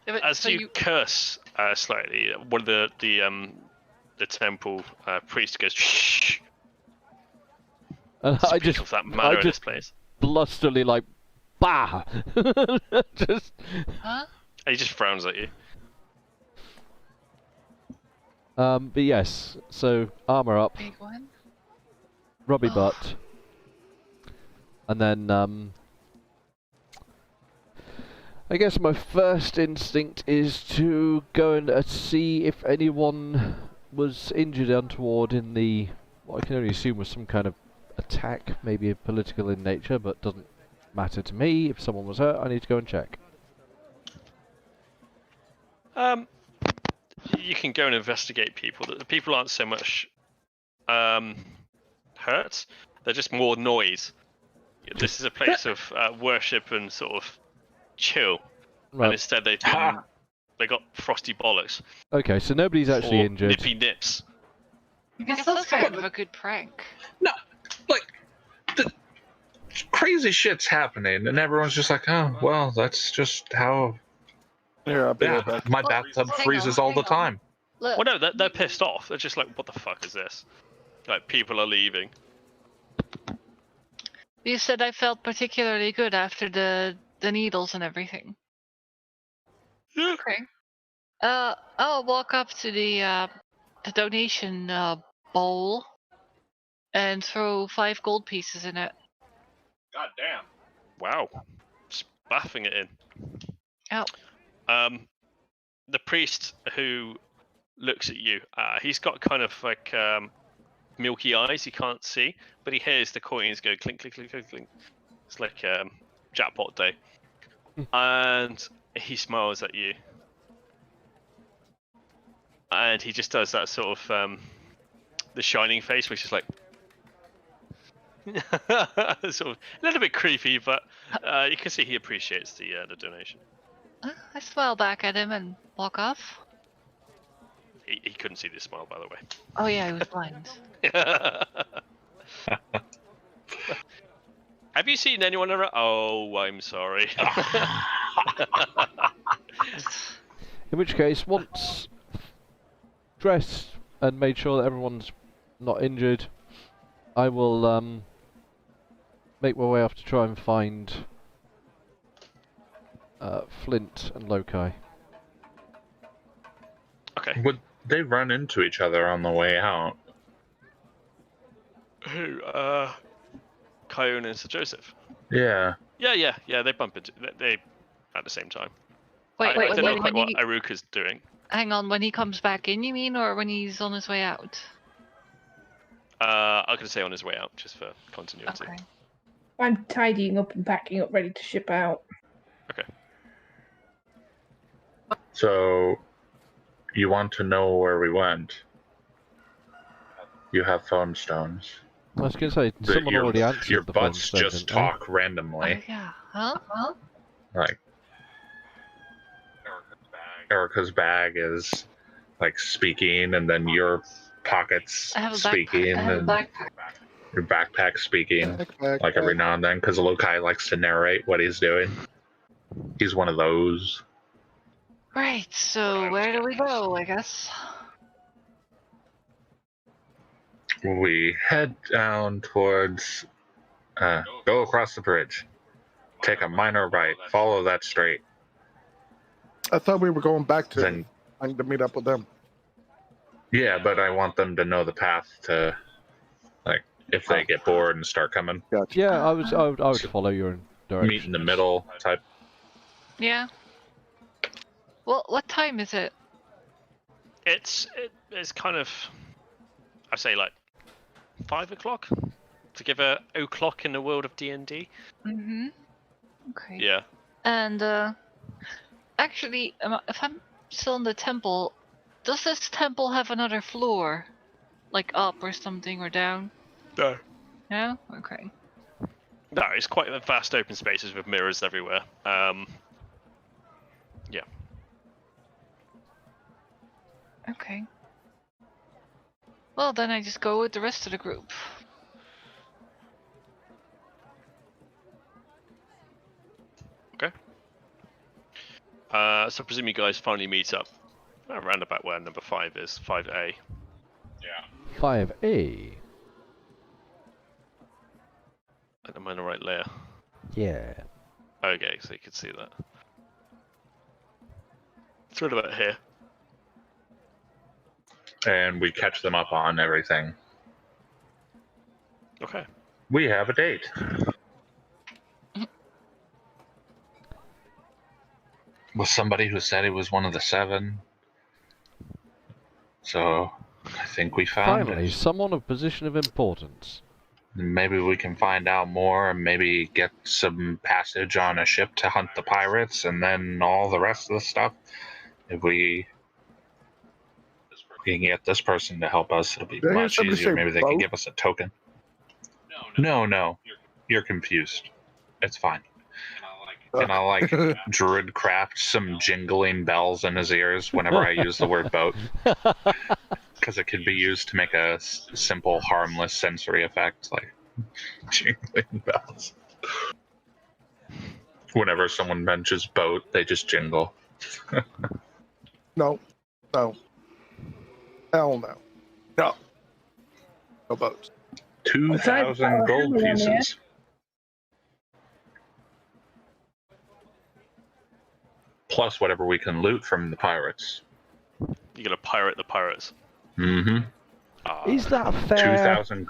but- As so you curse slightly, one of the temple priest goes, "Shh." And I Speak just of that manner in this just place. blusterly like, bah! Just Huh? And he just frowns at you. but yes, so armor up, Big one? rubby butt, and then I guess my first instinct is to go and see if anyone was injured untoward in the, what I can only assume was some kind of attack, maybe political in nature, but doesn't matter to me. If someone was hurt, I need to go and check. You can go and investigate people. The people aren't so much hurt; they're just more noise. This is a place of worship and sort of chill, and Right. instead they got frosty bollocks Okay, so nobody's actually or injured. nippy nips. I guess that's kind of a good prank. no, like crazy shit's happening, and everyone's just like, oh, well, that's just how. Here, I'll be Yeah, right back. my bathtub hang freezes on, all the hang on. time. Look, Well, no, they're pissed off. They're just like, what the fuck is this? Like, people are leaving. you said I felt particularly good after the needles and everything. Yeah. Okay. I'll walk up to the donation bowl and throw 5 gold pieces in it. God damn. Wow. Just baffing it in. Oh. The priest who looks at you, he's got kind of like milky eyes, he can't see, but he hears the coins go clink, clink, clink, clink, clink. It's like jackpot day. And he smiles at you. And he just does that sort of the shining face, which is like sort of a little bit creepy, but you can see he appreciates the donation. I smile back at him and walk off. He couldn't see this smile, by the way. Oh yeah, he was blind. Have you seen anyone around? Oh, I'm sorry. In which case, once dressed and made sure that everyone's not injured, I will make my way off to try and find Flint and Lokai. Okay. Would they run into each other on the way out? Who? Kyone and Sir Joseph. Yeah. Yeah. They bump into they at the same time. Wait, I don't know when quite what he... Aruka's doing. Hang on, when he comes back in, you mean, or when he's on his way out? I'm gonna say on his way out, just for continuity. Okay. I'm tidying up and packing up, ready to ship out. Okay. So, you want to know where we went? You have phone stones. I was going to say, someone already answered your the phone butts stone, just didn't they? talk randomly. Yeah. Huh? Like, Erica's bag is like speaking, and then your pockets I have a speaking, and your backpack speaking, like every now and then, because Lokai likes to narrate what he's doing. He's one of those. Right, so where do we go, I guess? We head down towards. Go across the bridge. Take a minor right. Follow that straight. I thought we were going back to Then, to meet up with them. yeah, but I want them to know the path to, like, if they get bored and start coming. Gotcha. Yeah, I would follow your direction. Meet in the middle type. Yeah. Well, what time is it? It's kind of, I'd say like 5 o'clock to give a o'clock in the world of D&D. Mm-hmm. Okay. Yeah. And actually, if I'm still in the temple, does this temple have another floor, like up or something, or down? No. No. Okay. No, it's quite vast open spaces with mirrors everywhere. Yeah. Okay. Well, then I just go with the rest of the group. Okay. So I presume you guys finally meet up around about where number 5 is, 5A. Yeah. 5A. Am I in the right layer? Yeah. Okay, so you can see that. It's right about here. And we catch them up on everything. Okay. We have a date. With somebody who said he was one of the 7. So, I think we found Finally, it. someone of position of importance. Maybe we can find out more and maybe get some passage on a ship to hunt the pirates and then all the rest of the stuff. If we can get this person to help us, it'll be Did I hear much somebody easier. say Maybe they can boat? give us a token. No. You're confused. It's fine. And I like Druid craft some jingling bells in his ears whenever I use the word boat. Because it could be used to make a simple, harmless sensory effect, like jingling bells. Whenever someone mentions boat, they just jingle. No. Hell no. No. No boats. 2,000 gold pieces. Plus whatever we can loot from the pirates. You're gonna pirate the pirates. Mm-hmm. Is that fair? 2,000.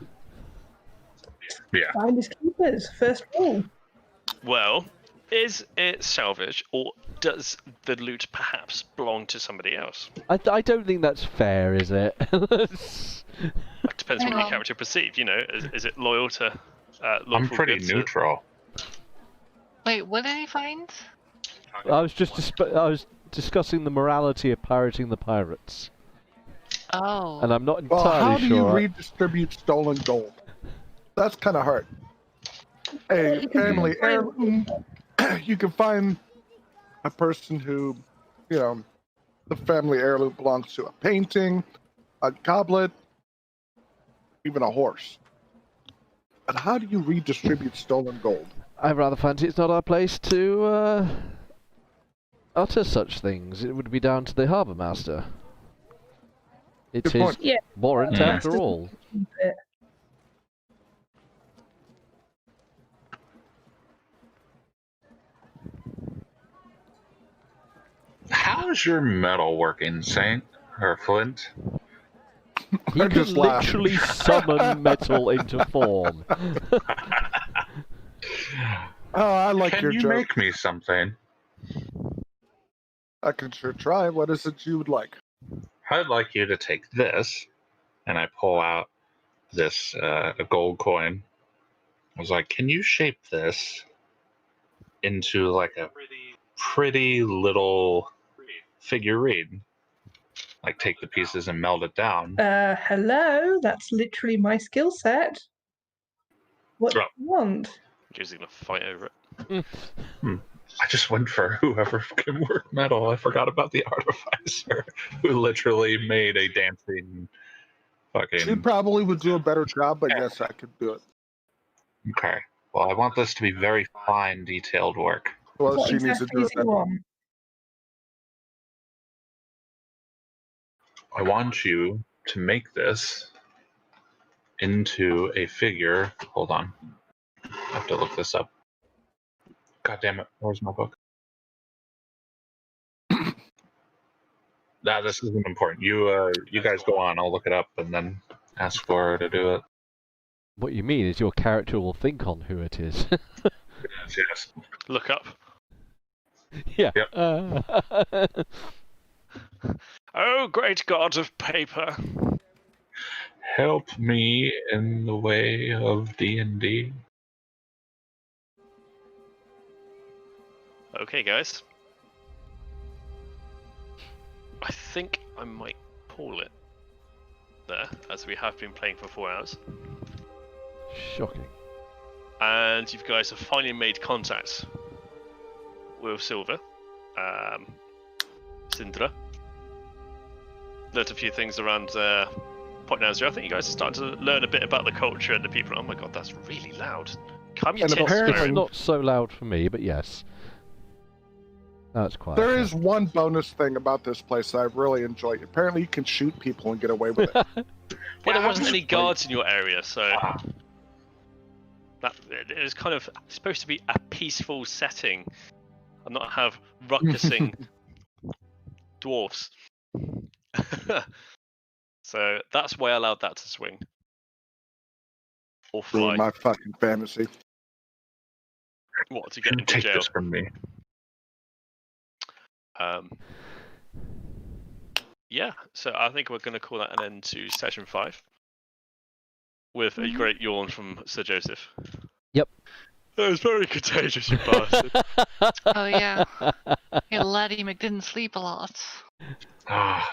Yeah. Finders keepers, first rule. Well, is it salvage, or does the loot perhaps belong to somebody else? I don't think that's fair, is it? It depends what Hang your on. character perceived. You know, is it loyal to? I'm lawful pretty good to- neutral. Wait, what did he find? I was just I was discussing the morality of pirating the pirates, Oh. and I'm not Well, entirely how do you sure. redistribute stolen gold? That's kind of hard. A family heirloom. You can find a person who, the family heirloom belongs to a painting, a goblet, even a horse. But how do you redistribute stolen gold? I rather fancy it's not our place to utter such things. It would be down to the harbour master. It's Good his point. Yeah. warrant Yeah. after all. How's your metal working, Saint? Or Flint? He I can just laughed. literally summon metal into form. Oh, I like Can your you joke. make me something? I can sure try. What is it you would like? I'd like you to take this, and I pull out this a gold coin. I was like, can you shape this into like a pretty little figurine? Like take the pieces and meld it down. Hello, that's literally my skill set. What do you want? He's gonna fight over it. I just went for whoever can work metal. I forgot about the artificer who literally made a dancing fucking. She probably would do a better job, but yes, I could do it. Okay. Well, I want this to be very fine, detailed work. Well, What she needs to exactly do is it. it want? I want you to make this into a figure. Hold on. I have to look this up. God damn it. Where's my book? Nah, this isn't important. You guys go on. I'll look it up and then ask for her to do it. What you mean is your character will think on who it is. Yes. Look up. Yeah. Yep. Oh, great god of paper. Help me in the way of D&D. Okay, guys. I think I might call it there, as we have been playing for 4 hours. Shocking. And you guys have finally made contact with Silver. Syndra. Learned a few things around Point Nazir. I think you guys are starting to learn a bit about the culture and the people. Oh my god, that's really loud. Calm your And tits, apparently- Spirit. It's not so loud for me, but yes. That's quiet. There is one bonus thing about this place that I really enjoy. Apparently, you can shoot people and get away with it. Well, there wasn't any guards in your area, so that it was kind of supposed to be a peaceful setting, and not have ruckusing dwarfs. So that's why I allowed that to swing or fly. Ruin my fucking fantasy. What, to get into Take jail? this from me. Yeah, so I think we're going to call that an end to session 5 with a great yawn from Sir Joseph. Yep. That was very contagious, you bastard. Oh yeah. Yeah, Laddie Mc didn't sleep a lot. I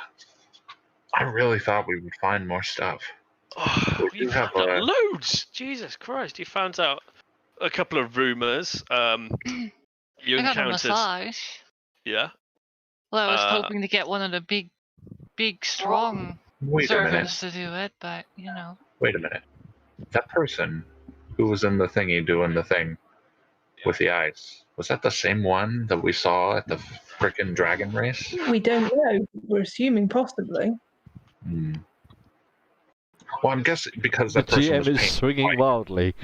really thought we would find more stuff. Oh, We you do have found out a- loads! Jesus Christ, you found out a couple of rumours. You I got a encountered... massage. Yeah? Well, I was hoping to get one of the big, strong Wait a minute. servants to do it, but you know. Wait a minute. That person who was in the thingy doing the thing with the ice, was that the same one that we saw at the frickin' dragon race? We don't know. We're assuming possibly. Hmm. Well, I'm guessing because The that person GM was is painted swinging white. wildly.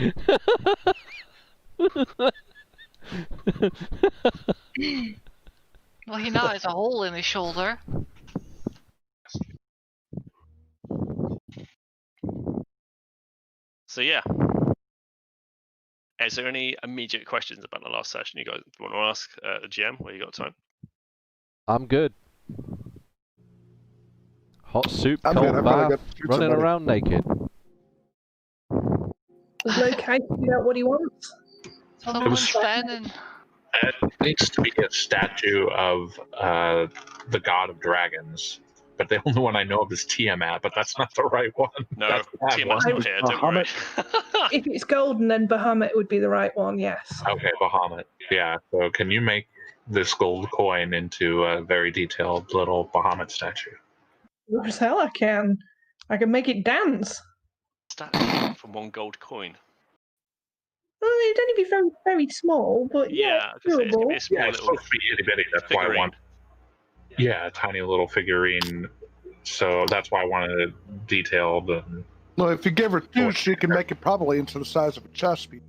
Well, he now has a hole in his shoulder. So yeah. Is there any immediate questions about the last session you guys want to ask the GM while you got time? I'm good. Hot soup, I'm cold good. I've really bath, got to shoot running somebody. around naked. Does Lokai figure out what he wants? Someone's standing. It needs to be a statue of the god of dragons. But the only one I know of is Tiamat, but that's not the right one. No, That's the bad Tiamat's one. not here, don't worry. If it's golden, then Bahamut would be the right one, yes. Okay, Bahamut. Yeah, so can you make this gold coin into a very detailed little Bahamut statue? Sure as hell I can. I can make it dance. Statue from 1 gold coin. Well, it'd only be very, very small, but Yeah, I was gonna say, it's doable. gonna be a small Yeah, it's little supposed to be itty bitty. That's why I figurine. want. Yeah, a tiny little figurine. So that's why I wanted it detailed. And Well, if you give her 2, she can make it probably into the size of a chess piece.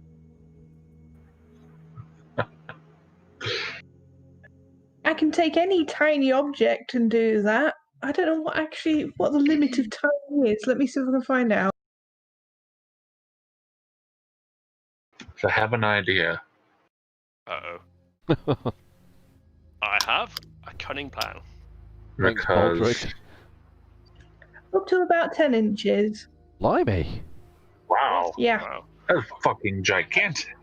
I can take any tiny object and do that. I don't know what the limit of tiny is. Let me see if I can find out. to have an idea. Uh-oh. I have a cunning plan. Thanks, Because Baldric. Up to about 10 inches. Blimey. wow, Yeah. Wow. that's fucking gigantic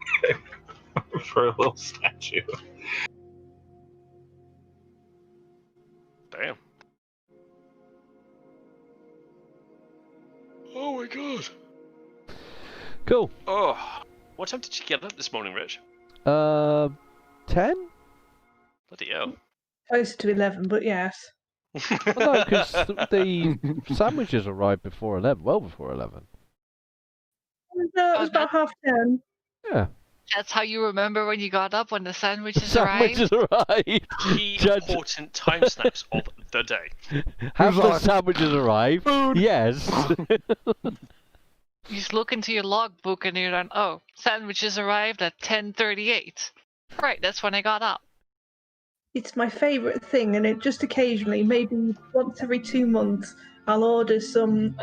for a little statue. Damn. Oh my god. Cool. Oh. What time did you get up this morning, Rich? 10? Bloody hell. Close to 11, but yes. Well, no, because the sandwiches arrived before 11. Well before 11. No, it was about 10:30. Yeah. That's how you remember when you got up when the sandwiches Sandwiches arrived. Key Judge, important time snaps of the day. have Who's the on? sandwiches arrived? Food. Yes. You just look into your logbook and you're like, oh, sandwiches arrived at 10:38. Right, that's when I got up. It's my favourite thing, and it just occasionally, maybe once every 2 months, I'll order some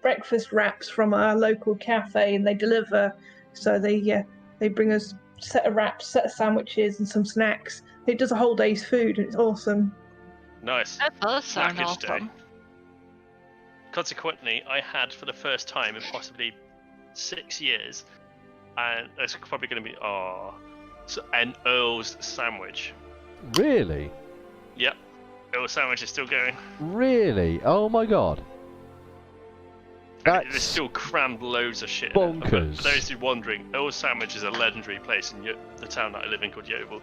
breakfast wraps from our local cafe, and they deliver. So they bring us a set of wraps, set of sandwiches, and some snacks. It does a whole day's food, and it's awesome. Nice. That does sound Snackage day. awesome. Consequently, I had for the first time in possibly 6 years, and it's probably going to be an Earl's sandwich. Really? Yep, Earl's sandwich is still going. Really? Oh my god. And there's That's still crammed loads of shit. in it. bonkers. For those who are wondering, Earl's Sandwich is a legendary place in the town that I live in called Yeovil,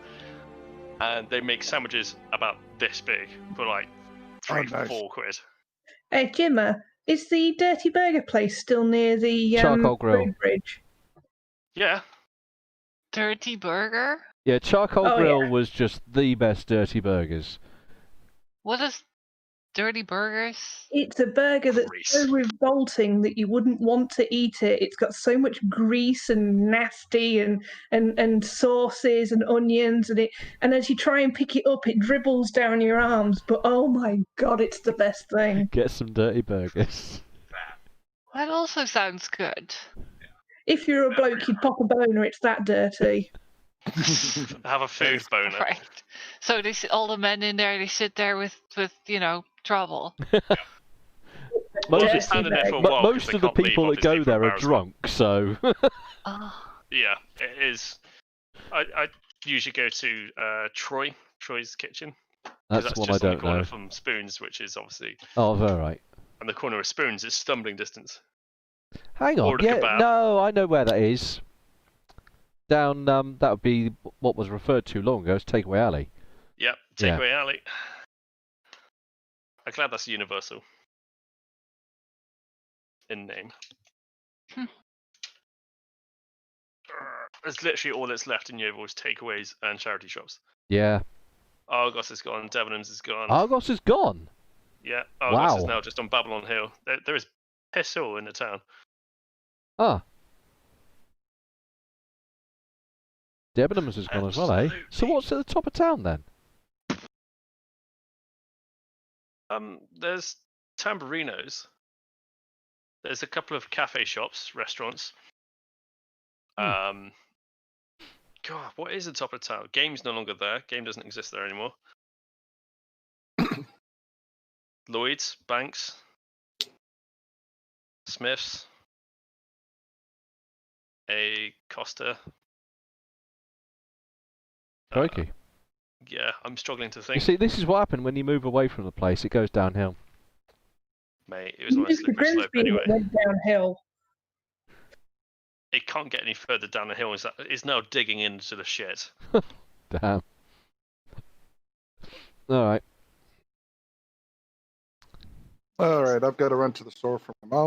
and they make sandwiches about this big for like Oh, 3 nice. 4 quid. Hey, Jimmer, is the Dirty Burger place still near the Charcoal grill. road bridge? Yeah, Dirty burger? Yeah, Charcoal Oh, Grill was just the best dirty burgers. What is dirty burgers? It's a burger that's Grease. so revolting that you wouldn't want to eat it. It's got so much grease and nasty and sauces and onions and as you try and pick it up, it dribbles down your arms. But oh my god, it's the best thing. Get some dirty burgers. That also sounds good. If you're a bloke, you'd pop a boner. It's that dirty. have a food boner. Right. So they sit, all the men in there, they sit there with trouble. Most, Yeah. They're standing there for a mo- while 'cause most they of the can't leave, people that obviously, go for there are embarrassment. drunk, so. Oh, Yeah, it is. I usually go to Troy's kitchen. 'Cause That's one I just on the don't corner know. from Spoons, which is obviously Oh, very right. on the corner of Spoons. It's stumbling distance. Hang on. Or the Yeah, kebab. no, I know where that is. Down, that would be what was referred to long ago as Takeaway Alley. Yep, Yeah. Takeaway Alley. I'm glad that's universal in name. It's literally all that's left in Yeovil is takeaways and charity shops. Yeah. Argos is gone. Debenhams is gone. Argos is gone. Yeah, Argos is Wow. now just on Babylon Hill. There is piss all in the town. Ah. Debenhams has gone as well, eh? So what's at the top of town then? There's Tamburinos. There's a couple of cafe shops, restaurants. God, what is the top of town? Game's no longer there. Game doesn't exist there anymore. Lloyd's, Banks, Smith's, a Costa. Crikey. Yeah, I'm struggling to You think. see, this is what happened when you move away from the place. It goes downhill. Mate, it was on a Mr. slippery slope Grimsby anyway. went downhill. It can't get any further down the hill. It's now digging into the shit. Damn. Alright. All right, I've got to run to the store for my mom.